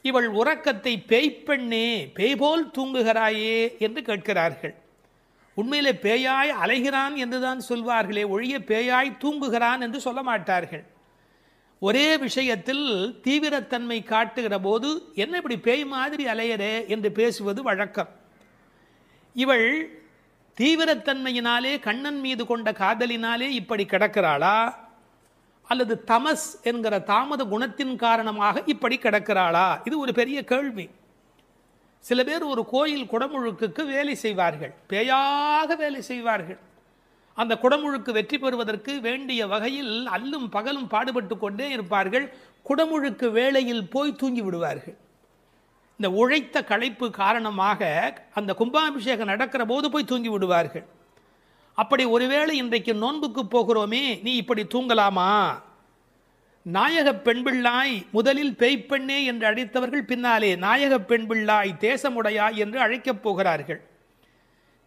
இவள் உறக்கத்தை பேய்ப்பெண்ணே, பேய்போல் தூங்குகிறாயே என்று கேட்கிறார்கள். உண்மையிலே பேயாய் அலைகிறான் என்றுதான் சொல்வார்களே ஒழிய பேயாய் தூங்குகிறான் என்று சொல்ல மாட்டார்கள். ஒரே விஷயத்தில் தீவிரத்தன்மை காட்டுகிற போது என்ன இப்படி பேய் மாதிரி அலையறே என்று பேசுவது வழக்கம். இவள் தீவிரத்தன்மையினாலே, கண்ணன் மீது கொண்ட காதலினாலே இப்படி கிடக்கிறாளா, அல்லது தமஸ் என்கிற தாமத குணத்தின் காரணமாக இப்படி கிடக்கிறாளா? இது ஒரு பெரிய கேள்வி. சில பேர் ஒரு கோயில் குடமுழுக்குக்கு வேலை செய்வார்கள், பேயாக வேலை செய்வார்கள். அந்த குடமுழுக்கு வெற்றி பெறுவதற்கு வேண்டிய வகையில் அல்லும் பகலும் பாடுபட்டு கொண்டே இருப்பார்கள். குடமுழுக்கு வேளையில் போய் தூங்கி விடுவார்கள். இந்த உழைத்த களைப்பு காரணமாக அந்த கும்பாபிஷேகம் நடக்கிற போது போய் தூங்கி விடுவார்கள். அப்படி ஒருவேளை இன்றைக்கு நோன்புக்கு போகிறோமே, நீ இப்படி தூங்கலாமா? நாயக பெண்பிள்ளாய் முதலில் பேய்ப்பெண்ணே என்று அழைத்தவர்கள் பின்னாலே நாயக பெண்பிள்ளாய் தேசமுடையாய் என்று அழைக்கப் போகிறார்கள்.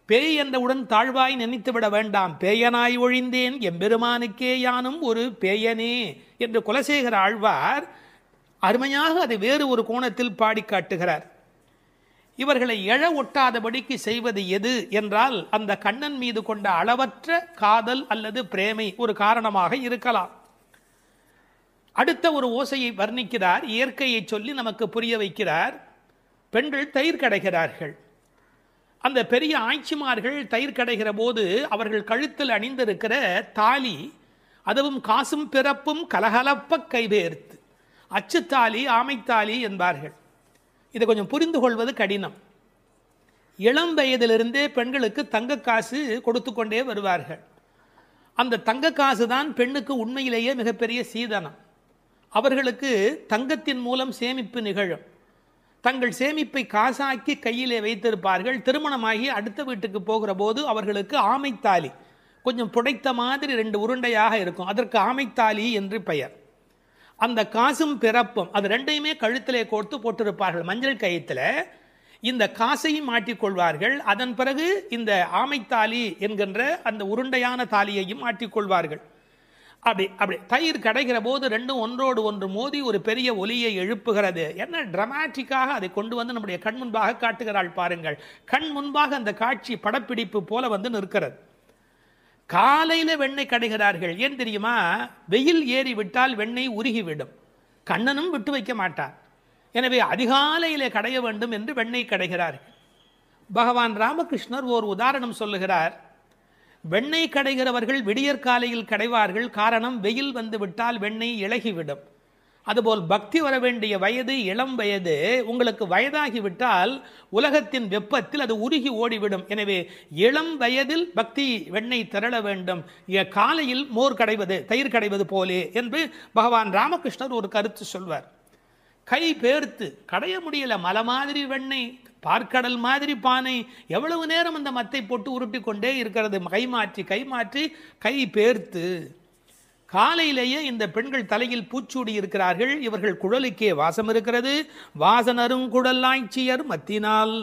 பேய் என்றவுடன் தாழ்வாய் நினைத்துவிட வேண்டாம். பேயனாய் ஒழிந்தேன் எம்பெருமானுக்கே யானும் ஒரு பேயனே என்று குலசேகர ஆழ்வார் அருமையாக அதை வேறு ஒரு கோணத்தில் பாடி காட்டுகிறார். இவர்களை எழ ஒட்டாதபடிக்கு செய்வது எது என்றால், அந்த கண்ணன் மீது கொண்ட அளவற்ற காதல் அல்லது பிரேமை ஒரு காரணமாக இருக்கலாம். அடுத்த ஒரு ஓசையை வர்ணிக்கிறார், இயற்கையை சொல்லி நமக்கு புரிய வைக்கிறார். பெண்கள் தயிர் கடைகிறார்கள். அந்த பெரிய ஆய்ச்சிமார்கள் தயிர் கடைகிற போது அவர்கள் கழுத்தில் அணிந்திருக்கிற தாலி, அதுவும் காசும் பிறப்பும் கலகலப்ப கைபேர்த்து, அச்சுத்தாலி ஆமைத்தாலி என்பார்கள். இதை கொஞ்சம் புரிந்து கொள்வது கடினம். இளம் வயதிலிருந்தே பெண்களுக்கு தங்க காசு கொடுத்து கொண்டே வருவார்கள். அந்த தங்க காசு தான் பெண்ணுக்கு உண்மையிலேயே மிகப்பெரிய சீதனம். அவர்களுக்கு தங்கத்தின் மூலம் சேமிப்பு நிகழும். தங்கள் சேமிப்பை காசாக்கி கையிலே வைத்திருப்பார்கள். திருமணமாகி அடுத்த வீட்டுக்கு போகிற போது அவர்களுக்கு ஆமைத்தாலி, கொஞ்சம் புடைத்த மாதிரி 2 உருண்டையாக இருக்கும், அதற்கு ஆமைத்தாலி என்று பெயர். அந்த காசும் பிறப்பும் அது ரெண்டையுமே கழுத்திலே கோர்த்து போட்டிருப்பார்கள். மஞ்சள் கயிற்றில் இந்த காசையும் மாட்டிக்கொள்வார்கள். அதன் பிறகு இந்த ஆமைத்தாலி என்கின்ற அந்த உருண்டையான தாலியையும் மாட்டிக்கொள்வார்கள். அப்படி தயிர் கடைகிற போது ரெண்டும் ஒன்றோடு ஒன்று மோதி ஒரு பெரிய ஒலியை எழுப்புகிறது. என்ன டிராமாட்டிக்காக அதை கொண்டு வந்து நம்முடைய கண் முன்பாக காட்டுகிறாள் பாருங்கள். கண் முன்பாக அந்த காட்சி படப்பிடிப்பு போல வந்து நிற்கிறது. காலையில வெண்ணெய் கடைகிறார்கள். ஏன் தெரியுமா? வெயில் ஏறி விட்டால் வெண்ணெய் உருகிவிடும். கண்ணனும் விட்டு வைக்க மாட்டார். எனவே அதிகாலையிலே கடைய வேண்டும் என்று வெண்ணெய் கடைகிறார்கள். பகவான் ராமகிருஷ்ணர் ஓர் உதாரணம் சொல்லுகிறார். வெண்ணெய் கடைகிறவர்கள் விடியற்காலையில் கடைவார்கள். காரணம், வெயில் வந்து விட்டால் வெண்ணெய் இளகிவிடும். அதுபோல் பக்தி வர வேண்டிய வயது இளம் வயது. உங்களுக்கு வயதாகிவிட்டால் உலகத்தின் வெப்பத்தில் அது உருகி ஓடிவிடும். எனவே இளம் வயதில் பக்தி வெண்ணெய் திரள வேண்டும். காலையில் மோர் கடைவது தயிர் கடைவது போலே என்று பகவான் ராமகிருஷ்ணர் ஒரு கருத்து சொல்வார். கை பேர்த்து கடைய முடியல, மலை மாதிரி வெண்ணெய், பார்க்கடல் மாதிரி பானை, எவ்வளவு நேரம் அந்த மத்தை போட்டு உருட்டி கொண்டே இருக்கிறது. கை மாற்றி கை பேர்த்து. காலையிலேயே இந்த பெண்கள் தலையில் பூச்சூடி இருக்கிறார்கள். இவர்கள் குழலுக்கே வாசம் இருக்கிறது. வாசனரும் குழலாய்ச்சியர் மத்தினால்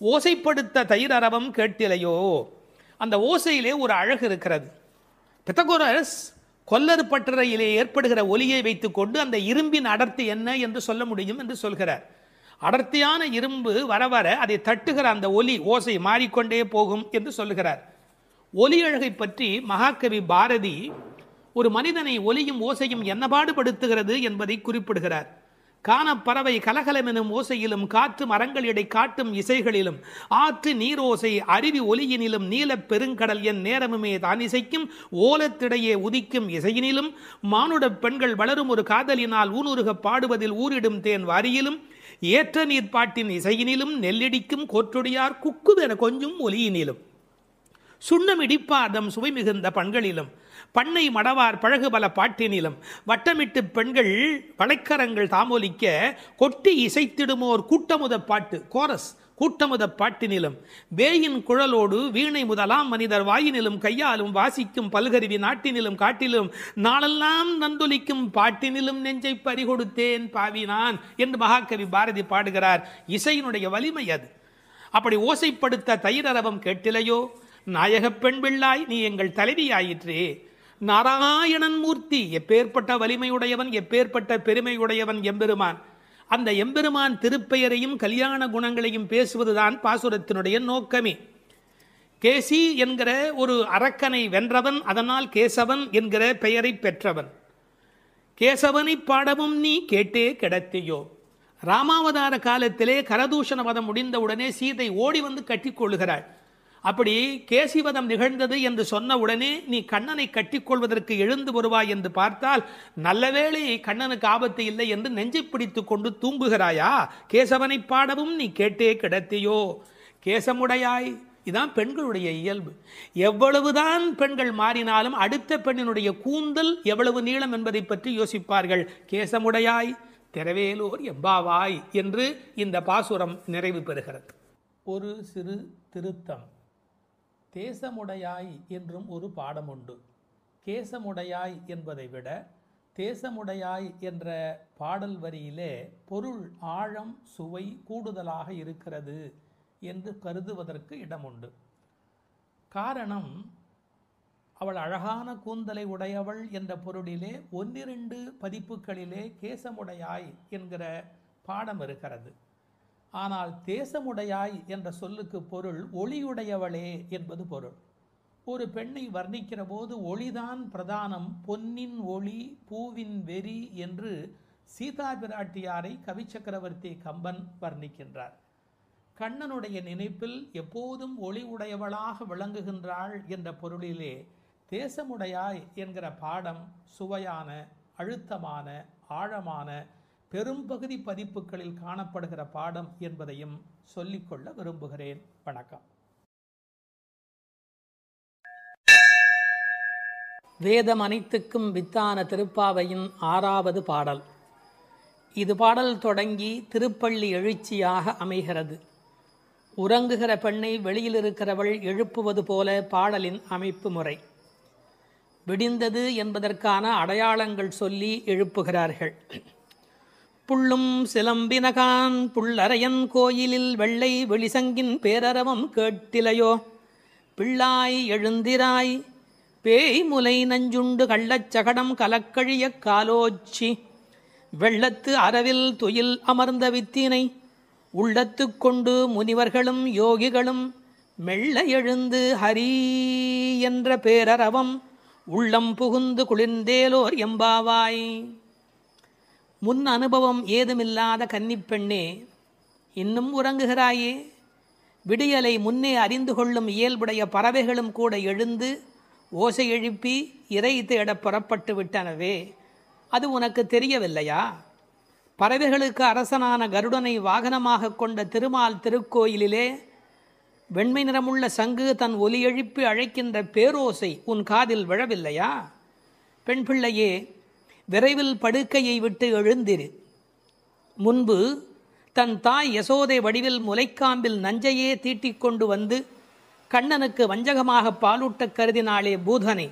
ஓசைப்படுத்த தயிர் அரவம் கேட்டிலையோ. அந்த ஓசையிலே ஒரு அழகு இருக்கிறது. பித்தகோரஸ் கொல்லர் பட்டறையிலே ஏற்படுகிற ஒலியை வைத்துக்கொண்டு அந்த இரும்பின் அடர்த்தி என்ன என்று சொல்ல முடியும் என்று சொல்கிறார். அடர்த்தியான இரும்பு வர வர அதை தட்டுகிற அந்த ஒலி ஓசை மாறிக்கொண்டே போகும் என்று சொல்லுகிறார். ஒலி அழகை பற்றி மகாகவி பாரதி ஒரு மனிதனை ஒலியும் ஓசையும் என்ன பாடுபடுத்துகிறது என்பதை குறிப்பிடுகிறார். காணப்பறவை கலகலமெனும் ஓசையிலும், காற்று மரங்களிடை காட்டும் இசைகளிலும், ஆற்று நீரோசை அருவி ஒலியினிலும், நீலப் பெருங்கடல் என் நேரமுமே தான் இசைக்கும் ஓலத்திடையே உதிக்கும் இசையினிலும், மானுட பெண்கள் வளரும் ஒரு காதலினால் ஊனுருக பாடுவதில் ஊரிடும் தேன் வாரியிலும், ஏற்ற நீர்ப்பாட்டின் இசையினிலும் நெல்லடிக்கும் கோற்றொடியார் குக்குவென கொஞ்சம் ஒலியினிலும் சுண்ணம் இடிப்பாதம் சுவை மிகுந்த பண்களிலும் பண்ணை மடவார் பழகு பல பாட்டினிலும் வட்டமிட்டு பெண்கள் வளைக்கரங்கள் தாமொலிக்க கொட்டி இசைத்திடுமோர் கூட்டமுத பாட்டு கோரஸ் கூட்டமுத பாட்டினிலும் வேயின் குழலோடு வீணை முதலாம் மனிதர் வாயினிலும் கையாலும் வாசிக்கும் பல்கருவி நாட்டினிலும் காட்டிலும் நாளெல்லாம் நந்தொலிக்கும் பாட்டினிலும் நெஞ்சை பறிகொடுத்தேன் பாவினான் என்று மகாகவி பாரதி பாடுகிறார். இசையினுடைய வலிமை அது. அப்படி ஓசைப்படுத்த தயிரரவம் கேட்டிலையோ, நாயகப் பெண் பிள்ளாய் நீ எங்கள் தலைவியாயிற்றே. நாராயணன் மூர்த்தி எப்பேற்பட்ட வலிமையுடையவன், எப்பேற்பட்ட பெருமையுடையவன் எம்பெருமான். அந்த எம்பெருமான் திருப்பெயரையும் கல்யாண குணங்களையும் பேசுவதுதான் பாசுரத்தினுடைய நோக்கமே. கேசி என்கிற ஒரு அரக்கனை வென்றவன், அதனால் கேசவன் என்கிற பெயரை பெற்றவன். கேசவனை பாடவும் நீ கேட்டே கிடத்தியோ. ராமாவதார காலத்திலே கரதூஷண வதம் முடிந்தவுடனே சீதை ஓடி வந்து கட்டிக்கொள்ளுகிறாள். அப்படி கேசிவதம் நிகழ்ந்தது என்று சொன்ன உடனே நீ கண்ணனை கட்டிக்கொள்வதற்கு எழுந்து வருவாய் என்று பார்த்தால், நல்லவேளை கண்ணனுக்கு ஆபத்து இல்லை என்று நெஞ்சை பிடித்து கொண்டு தூங்குகிறாயா? கேசவனை பாடவும் நீ கேட்டே கிடத்தியோ. கேசமுடையாய், இதான் பெண்களுடைய இயல்பு. எவ்வளவுதான் பெண்கள் மாறினாலும் அடுத்த பெண்ணினுடைய கூந்தல் எவ்வளவு நீளம் என்பதை பற்றி யோசிப்பார்கள். கேசமுடையாய் திரவேலோர் எம்பாவாய் என்று இந்த பாசுரம் நிறைவு பெறுகிறது. ஒரு சிறு திருத்தம். தேசமுடையாய் என்றும் ஒரு பாடம் உண்டு. கேசமுடையாய் என்பதை விட தேசமுடையாய் என்ற பாடல் வரியிலே பொருள் ஆழம் சுவை கூடுதலாக இருக்கிறது என்று கருதுவதற்கு இடம் உண்டு. காரணம், அவள் அழகான கூந்தலை உடையவள் என்ற பொருளிலே ஒன்றிரண்டு பதிப்புகளிலே கேசமுடையாய் என்கிற பாடம் இருக்கிறது. ஆனால் தேசமுடையாய் என்ற சொல்லுக்கு பொருள் ஒளியுடையவளே என்பது பொருள். ஒரு பெண்ணை வர்ணிக்கிற போது ஒளிதான் பிரதானம், பொன்னின் ஒளி பூவின் வெறி என்று சீதா பிராட்டியாரை கவி சக்கரவர்த்தி கம்பன் வர்ணிக்கின்றார். கண்ணனுடைய நினைப்பில் எப்போதும் ஒளி உடையவளாக விளங்குகின்றாள் என்ற பொருளிலே தேசமுடையாய் என்கிற பாடம் சுவையான, அழுத்தமான, ஆழமான, பெரும்பகுதி பதிப்புகளில் காணப்படுகிற பாடம் என்பதையும் சொல்லிக்கொள்ள விரும்புகிறேன். வணக்கம். வேதம் அனைத்துக்கும் வித்தான திருப்பாவையின் 6வது பாடல். இது பாடல் தொடங்கி திருப்பள்ளி எழுச்சியாக அமைகிறது. உறங்குகிற பெண்ணை வெளியில் இருக்கிறவள் எழுப்புவது போல பாடலின் அமைப்பு முறை. விடிந்தது என்பதற்கான அடையாளங்கள் சொல்லி எழுப்புகிறார்கள். புள்ளும் சிலம்பினகான் புள்ளரையன் கோயிலில் வெள்ளை வெளிசங்கின் பேரரவம் கேட்டிலையோ. பிள்ளாய் எழுந்திராய் பேய் முலை நஞ்சுண்டு கள்ளச்சகடம் கலக்கழிய காலோச்சி. வெள்ளத்து அரவில் துயில் அமர்ந்த வித்தினை உள்ளத்து கொண்டு முனிவர்களும் யோகிகளும் மெல்ல எழுந்து ஹரி என்ற பேரரவம் உள்ளம் புகுந்து குளிர்ந்தேலோர் எம்பாவாய். முன் அனுபவம் ஏதுமில்லாத கன்னிப்பெண்ணே, இன்னும் உறங்குகிறாயே? விடியலை முன்னே அறிந்து கொள்ளும் இயல்புடைய பறவைகளும் கூட எழுந்து ஓசை எழுப்பி இறை தேட புறப்பட்டு விட்டனவே, அது உனக்கு தெரியவில்லையா? பறவைகளுக்கு அரசனான கருடனை வாகனமாக கொண்ட திருமால் திருக்கோயிலிலே வெண்மை நிறமுள்ள சங்கு தன் ஒலி எழுப்பி அழைக்கின்ற பேரோசை உன் காதில் விழவில்லையா? பெண் பிள்ளையே, விரைவில் படுக்கையை விட்டு எழுந்திரு. முன்பு தன் தாய் யசோதை வடிவில் முலைக்காம்பில் நஞ்சையே தீட்டிக் கொண்டு வந்து கண்ணனுக்கு வஞ்சகமாக பாலூட்ட கருதினாளே பூதனை.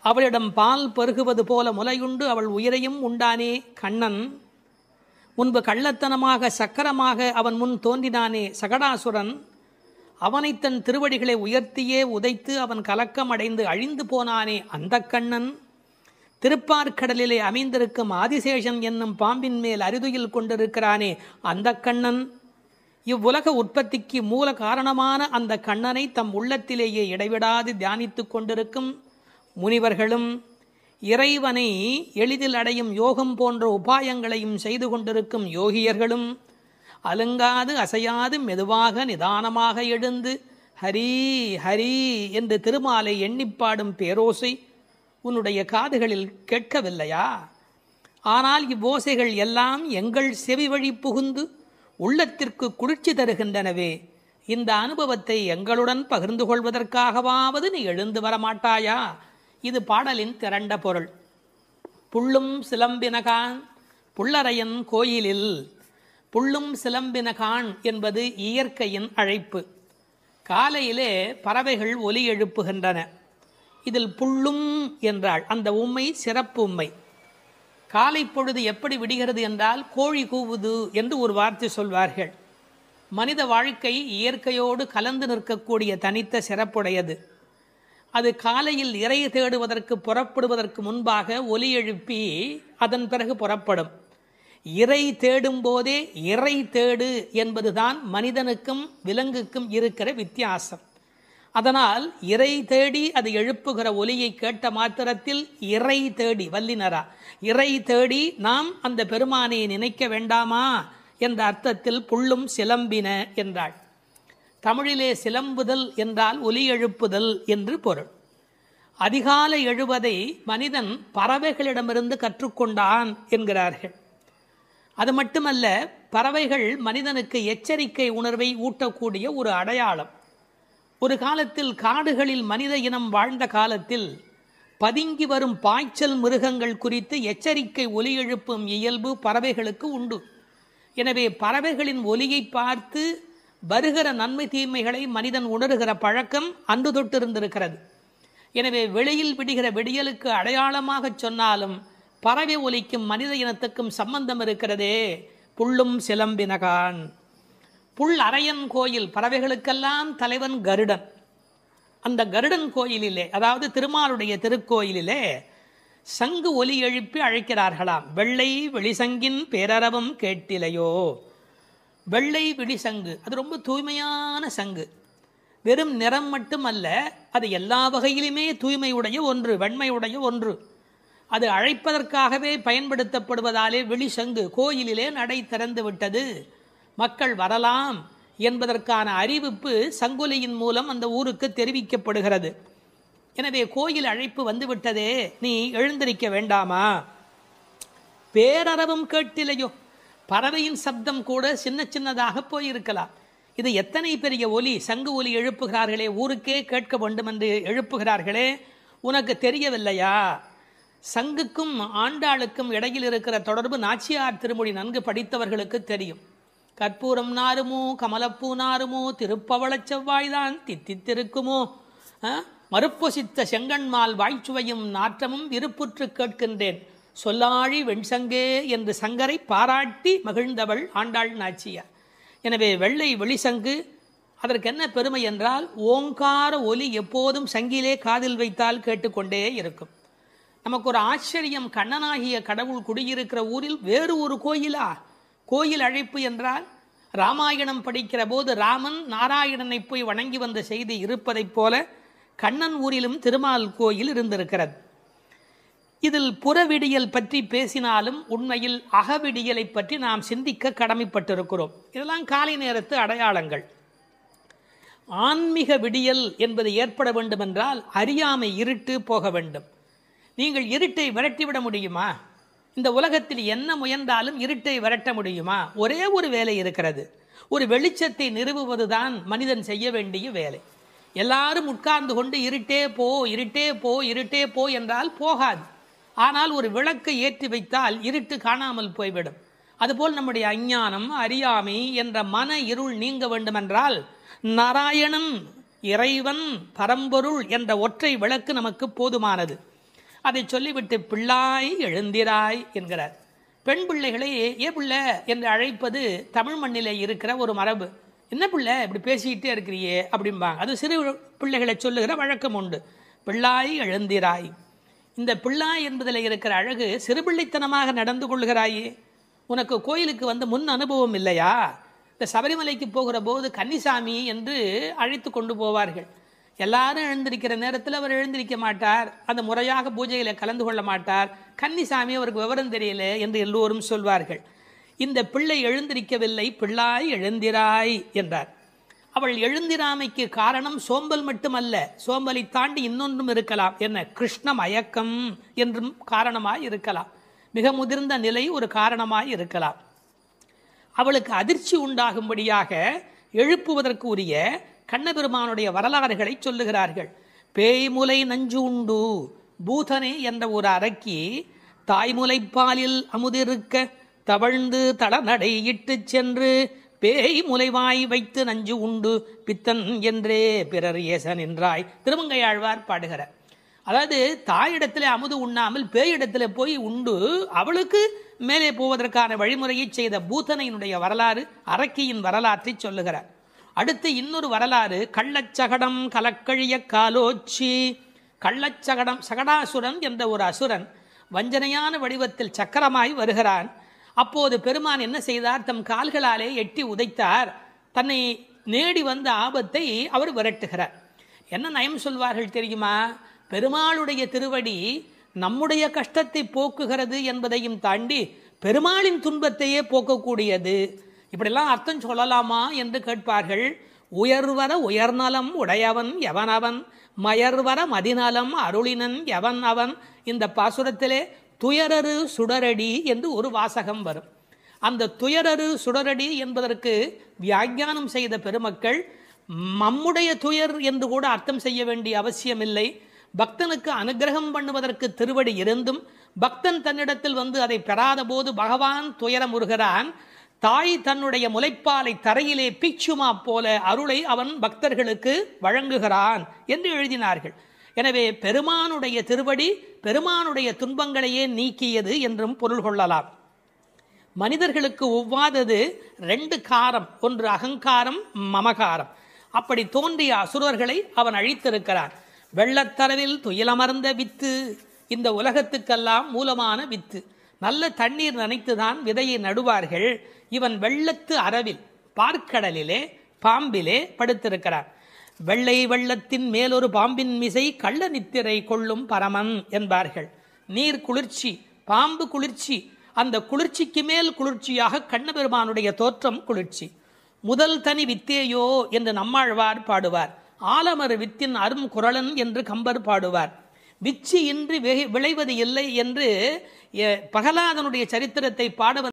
அவளிடம் பால் பருகுவது போல முலையுண்டு அவள் உயிரையும் உண்டானே கண்ணன். முன்பு கள்ளத்தனமாக சக்கரமாக அவன் முன் தோன்றினானே சகடாசுரன். அவனை தன் திருவடிகளை உயர்த்தியே உதைத்து அவன் கலக்கம் அடைந்து அழிந்து போனானே அந்த கண்ணன். திருப்பார்கடலிலே அமைந்திருக்கும் ஆதிசேஷன் என்னும் பாம்பின் மேல் அரிதுயில் கொண்டிருக்கிறானே அந்த கண்ணன். இவ்வுலக உற்பத்திக்கு மூல காரணமான அந்த கண்ணனை தம் உள்ளத்திலேயே இடைவிடாது தியானித்து கொண்டிருக்கும் முனிவர்களும், இறைவனை எளிதில் அடையும் யோகம் போன்ற உபாயங்களையும் செய்து கொண்டிருக்கும் யோகியர்களும் அலுங்காது அசையாது மெதுவாக நிதானமாக எழுந்து ஹரி ஹரி என்று திருமாலை எண்ணிப்பாடும் பேரோசை உன்னுடைய காதுகளில் கேட்கவில்லையா? ஆனால் இவ்வோசைகள் எல்லாம் எங்கள் செவி வழி புகுந்து உள்ளத்திற்கு குளிர்ச்சி தருகின்றனவே. இந்த அனுபவத்தை எங்களுடன் பகிர்ந்து கொள்வதற்காகவாவது நீ எழுந்து வரமாட்டாயா? இது பாடலின் திரண்ட பொருள். புள்ளும் சிலம்பினகான் புள்ளரையன் கோயிலில். புள்ளும் சிலம்பினகான் என்பது இயற்கையின் அழைப்பு. காலையிலே பறவைகள் ஒலி எழுப்புகின்றன. இதில் புள்ளும் என்றால் அந்த உம்மை சிறப்பு உம்மை. காலை பொழுது எப்படி விடுகிறது என்றால் கோழி கூவுது என்று ஒரு வார்த்தை சொல்வார்கள். மனித வாழ்க்கை இயற்கையோடு கலந்து நிற்கக்கூடிய தனித்த சிறப்புடையது. அது காலையில் இறை தேடுவதற்கு புறப்படுவதற்கு முன்பாக ஒலி எழுப்பி அதன் பிறகு புறப்படும். இறை தேடும் போதே இறை தேடு என்பதுதான் மனிதனுக்கும் விலங்குக்கும் இருக்கிற வித்தியாசம். அதனால் இறை தேடி அது எழுப்புகிற ஒலியை கேட்ட மாத்திரத்தில் இறை தேடி வல்லினரா இறை தேடி நாம் அந்த பெருமானை நினைக்க வேண்டாமா என்ற அர்த்தத்தில் புள்ளும் சிலம்பின என்றாள். தமிழிலே சிலம்புதல் என்றால் ஒலி எழுப்புதல் என்று பொருள். அதிகாலை எழுவதை மனிதன் பறவைகளிடமிருந்து கற்றுக்கொண்டான் என்கிறார்கள். அது மட்டுமல்ல, பறவைகள் மனிதனுக்கு எச்சரிக்கை உணர்வை ஊட்டக்கூடிய ஒரு அடையாளம். ஒரு காலத்தில் காடுகளில் மனித இனம் வாழ்ந்த காலத்தில் பதுங்கி வரும் பாய்ச்சல் மிருகங்கள் குறித்து எச்சரிக்கை ஒலி எழுப்பும் இயல்பு பறவைகளுக்கு உண்டு. எனவே பறவைகளின் ஒலியை பார்த்து வருகிற நன்மை தீமைகளை மனிதன் உணர்கிற பழக்கம் அன்று தொட்டிருந்திருக்கிறது. எனவே வெளியில் விடுகிற விடியலுக்கு அடையாளமாக சொன்னாலும் பறவை ஒலிக்கும் மனித இனத்துக்கும் சம்பந்தம் இருக்கிறதே. புள்ளும் சிலம்பினகான். புல் அரையன் கோயில், பறவைகளுக்கெல்லாம் தலைவன் கருடன். அந்த கருடன் கோயிலிலே, அதாவது திருமாலுடைய திருக்கோயிலிலே சங்கு ஒலி எழுப்பி அழைக்கிறார்களாம். வெள்ளை வெளிசங்கின் பேரரவம் கேட்டிலையோ. வெள்ளை வெளிசங்கு அது ரொம்ப தூய்மையான சங்கு. வெறும் நிறம் மட்டுமல்ல, அது எல்லா வகையிலுமே தூய்மையுடைய ஒன்று, வெண்மையுடைய ஒன்று. அது அழைப்பதற்காகவே பயன்படுத்தப்படுவதாலே வெளிசங்கு கோயிலிலே நடை திறந்து விட்டது, மக்கள் வரலாம் என்பதற்கான அறிவிப்பு சங்கொலியின் மூலம் அந்த ஊருக்கு தெரிவிக்கப்படுகிறது. எனவே கோயில் அழைப்பு வந்துவிட்டதே, நீ எழுந்திருக்க வேண்டாமா? பேரரவம் கேட்டிலையோ. பறவையின் சப்தம் கூட சின்ன சின்னதாக போயிருக்கலாம். இது எத்தனை பெரிய ஒலி, சங்கு ஒலி எழுப்புகிறார்களே, ஊருக்கே கேட்க வேண்டும் என்று எழுப்புகிறார்களே, உனக்கு தெரியவில்லையா? சங்குக்கும் ஆண்டாளுக்கும் இடையில் இருக்கிற தொடர்பு நாச்சியார் திருமொழி நன்கு படித்தவர்களுக்கு தெரியும். கற்பூரம் நாருமோ கமலப்பூ நாருமோ திருப்பவளச் செவ்வாய்தான் தித்தித்திருக்குமோ, மறுப்பொசித்த செங்கண்மால் வாய்ச்சுவையும் நாற்றமும் விருப்புற்று கேட்கின்றேன் சொல்லாழி வெண்சங்கே என்று சங்கரை பாராட்டி மகிழ்ந்தவள் ஆண்டாள் நாச்சியார். எனவே வெள்ளை வெளிசங்கு அதற்கு என்ன பெருமை என்றால், ஓங்கார ஒலி எப்போதும் சங்கிலே காதில் வைத்தால் கேட்டுக்கொண்டே இருக்கும். நமக்கு ஒரு ஆச்சரியம், கண்ணனாகிய கடவுள் குடியிருக்கிற ஊரில் வேறு ஒரு கோயிலா? கோயில் அழைப்பு என்றால் ராமாயணம் படிக்கிற போது ராமன் நாராயணனை போய் வணங்கி வந்த செய்தி இருப்பதைப் போல கண்ணன் ஊரிலும் திருமால் கோயில் இருந்திருக்கிறது. இதில் புறவிடியல் பற்றி பேசினாலும் உண்மையில் அகவிடியலை பற்றி நாம் சிந்திக்க கடமைப்பட்டிருக்கிறோம். இதெல்லாம் காலை நேரத்து அடையாளங்கள். ஆன்மீக விடியல் என்பது ஏற்பட வேண்டும் என்றால் அறியாமை, இருட்டு போக வேண்டும். நீங்கள் இருட்டை விரட்டிவிட முடியுமா? இந்த உலகத்தில் என்ன முயன்றாலும் இருட்டை விரட்ட முடியுமா? ஒரே ஒரு வேலை இருக்கிறது, ஒரு வெளிச்சத்தை நிறுவுவதுதான் மனிதன் செய்ய வேண்டிய வேலை. எல்லாரும் உட்கார்ந்து கொண்டு இருட்டே போ இருட்டே போ இருட்டே போ என்றால் போகாது. ஆனால் ஒரு விளக்கை ஏற்றி வைத்தால் இருட்டு காணாமல் போய்விடும். அதுபோல் நம்முடைய அஞ்ஞானம், அறியாமை என்ற மன இருள் நீங்க வேண்டுமென்றால் நாராயணன், இறைவன், பரம்பொருள் என்ற ஒற்றை விளக்கு நமக்கு போதுமானது. அதை சொல்லிவிட்டு பிள்ளாய் எழுந்திராய் என்கிறார். பெண் பிள்ளைகளை ஏ பிள்ளை என்று அழைப்பது தமிழ் மண்ணிலே இருக்கிற ஒரு மரபு. என்ன பிள்ளை இப்படி பேசிக்கிட்டே இருக்கிறியே அப்படிம்பாங்க. அது சிறு பிள்ளைகளை சொல்லுகிற வழக்கம் உண்டு. பிள்ளாய் எழுந்திராய். இந்த பிள்ளாய் என்பதில் இருக்கிற அழகு, சிறுபிள்ளைத்தனமாக நடந்து கொள்கிறாயே. உனக்கு கோயிலுக்கு வந்து முன் அனுபவம் இல்லையா? இந்த சபரிமலைக்கு போகிற போது கன்னிசாமி என்று அழைத்து கொண்டு போவார்கள். எல்லாரும் எழுந்திருக்கிற நேரத்தில் அவர் எழுந்திருக்க மாட்டார், அந்த முறையாக பூஜையில கலந்து கொள்ள மாட்டார். கன்னிசாமி அவருக்கு விவரம் தெரியல என்று எல்லோரும் சொல்வார்கள். இந்த பிள்ளை எழுந்திருக்கவில்லை, பிள்ளாய் எழுந்திராய் என்றார். அவள் எழுந்திராமைக்கு காரணம் சோம்பல் மட்டுமல்ல, சோம்பலை தாண்டி இன்னொன்றும் இருக்கலாம். என்ன? கிருஷ்ண மயக்கம் என்றும் காரணமாய் இருக்கலாம். மிக முதிர்ந்த நிலை ஒரு காரணமாய் இருக்கலாம். அவளுக்கு அதிர்ச்சி உண்டாகும்படியாக எழுப்புவதற்கு உரிய கண்ணபெருமானுடைய வரலாறுகளை சொல்லுகிறார்கள். பேய்முலை நஞ்சு உண்டு பூதனே என்ற ஒரு அரக்கி தாய்முலைப்பாலில் அமுதிருக்க தவழ்ந்து தளநடை இட்டு சென்று பேய் முலைவாய் வைத்து நஞ்சு உண்டு பித்தன் என்றே பிறர் ஏசன் என்றாய் திருமங்கையாழ்வார் பாடுகிறார். அதாவது தாயிடத்தில் அமுது உண்ணாமல் பேயிடத்தில் போய் உண்டு அவளுக்கு மேலே போவதற்கான வழிமுறையை செய்த பூதனையினுடைய வரலாறு, அரக்கியின் வரலாற்றை சொல்லுகிறார். அடுத்து இன்னொரு வரலாறு, கள்ளச்சகடம் கலக்கழிய காலோச்சி. கள்ளச்சகடம், சகடாசுரன் என்ற ஒரு அசுரன் வஞ்சனையான வடிவத்தில் சக்கரமாய் வருகிறான். அப்போது பெருமான் என்ன செய்தார்? தம் கால்களாலே எட்டி உதைத்தார். தன்னை நேடி வந்த ஆபத்தை அவர் விரட்டுகிறார். என்ன நயம் சொல்வார்கள் தெரியுமா? பெருமாளுடைய திருவடி நம்முடைய கஷ்டத்தை போக்குகிறது என்பதையும் தாண்டி பெருமாளின் துன்பத்தையே போக்கக்கூடியது. இப்படிலாம் அர்த்தம் சொல்லலாமா என்று கேட்பார்கள். உயர்வர உயர்நலம் உடையவன் எவனவன், மயர்வர மதிநலம் அருளினன் எவன் அவன். இந்த பாசுரத்திலே துயரரு சுடரடி என்று ஒரு வாசகம் வரும். அந்த துயரரு சுடரடி என்பதற்கு வியாக்கியானம் செய்த பெருமக்கள் நம்முடைய துயர் என்று கூட அர்த்தம் செய்ய வேண்டிய அவசியமில்லை. பக்தனுக்கு அனுகிரகம் பண்ணுவதற்கு திருவடி இருந்தும் பக்தன் தன்னிடத்தில் வந்து அதை பெறாத போது பகவான் துயரமுறுகிறான். தாய் தன்னுடைய முலைப்பாலை தரையிலே பீச்சுமா போல அருளை அவன் பக்தர்களுக்கு வழங்குகிறான் என்று எழுதினார்கள். எனவே பெருமானுடைய திருவடி பெருமானுடைய துன்பங்களையே நீக்கியது என்றும் பொருள் கொள்ளலாம். மனிதர்களுக்கு ஒவ்வாதது ரெண்டு காரம், ஒன்று அகங்காரம், மமகாரம். அப்படி தோன்றிய அசுரர்களை அவன் அழித்திருக்கிறான். வெள்ளத்தரவில் துயிலமர்ந்த வித்து, இந்த உலகத்துக்கெல்லாம் மூலமான வித்து. நல்ல தண்ணீர் நனைத்துதான் விதையை நடுவார்கள். இவன் வெள்ளத்து அரவில் பார்க்கடலிலே பாம்பிலே படுத்திருக்கிறான். வெள்ளை வெள்ளத்தின் மேலொரு பாம்பின் மிசை கள்ள நித்திரை கொள்ளும் பரமன் என்பார்கள். நீர் குளிர்ச்சி, பாம்பு குளிர்ச்சி, அந்த குளிர்ச்சிக்கு மேல் குளிர்ச்சியாக கண்ணபெருமானுடைய தோற்றம் குளிர்ச்சி. முதல் தனி வித்தேயோ என்று நம்மாழ்வார் பாடுவார். ஆலமர் வித்தின் அரும் குரலன் என்று கம்பர் பாடுவார். விச்சி இன்றி விளைவது இல்லை என்று பிரகலாதனுடைய சரித்திரத்தை பாட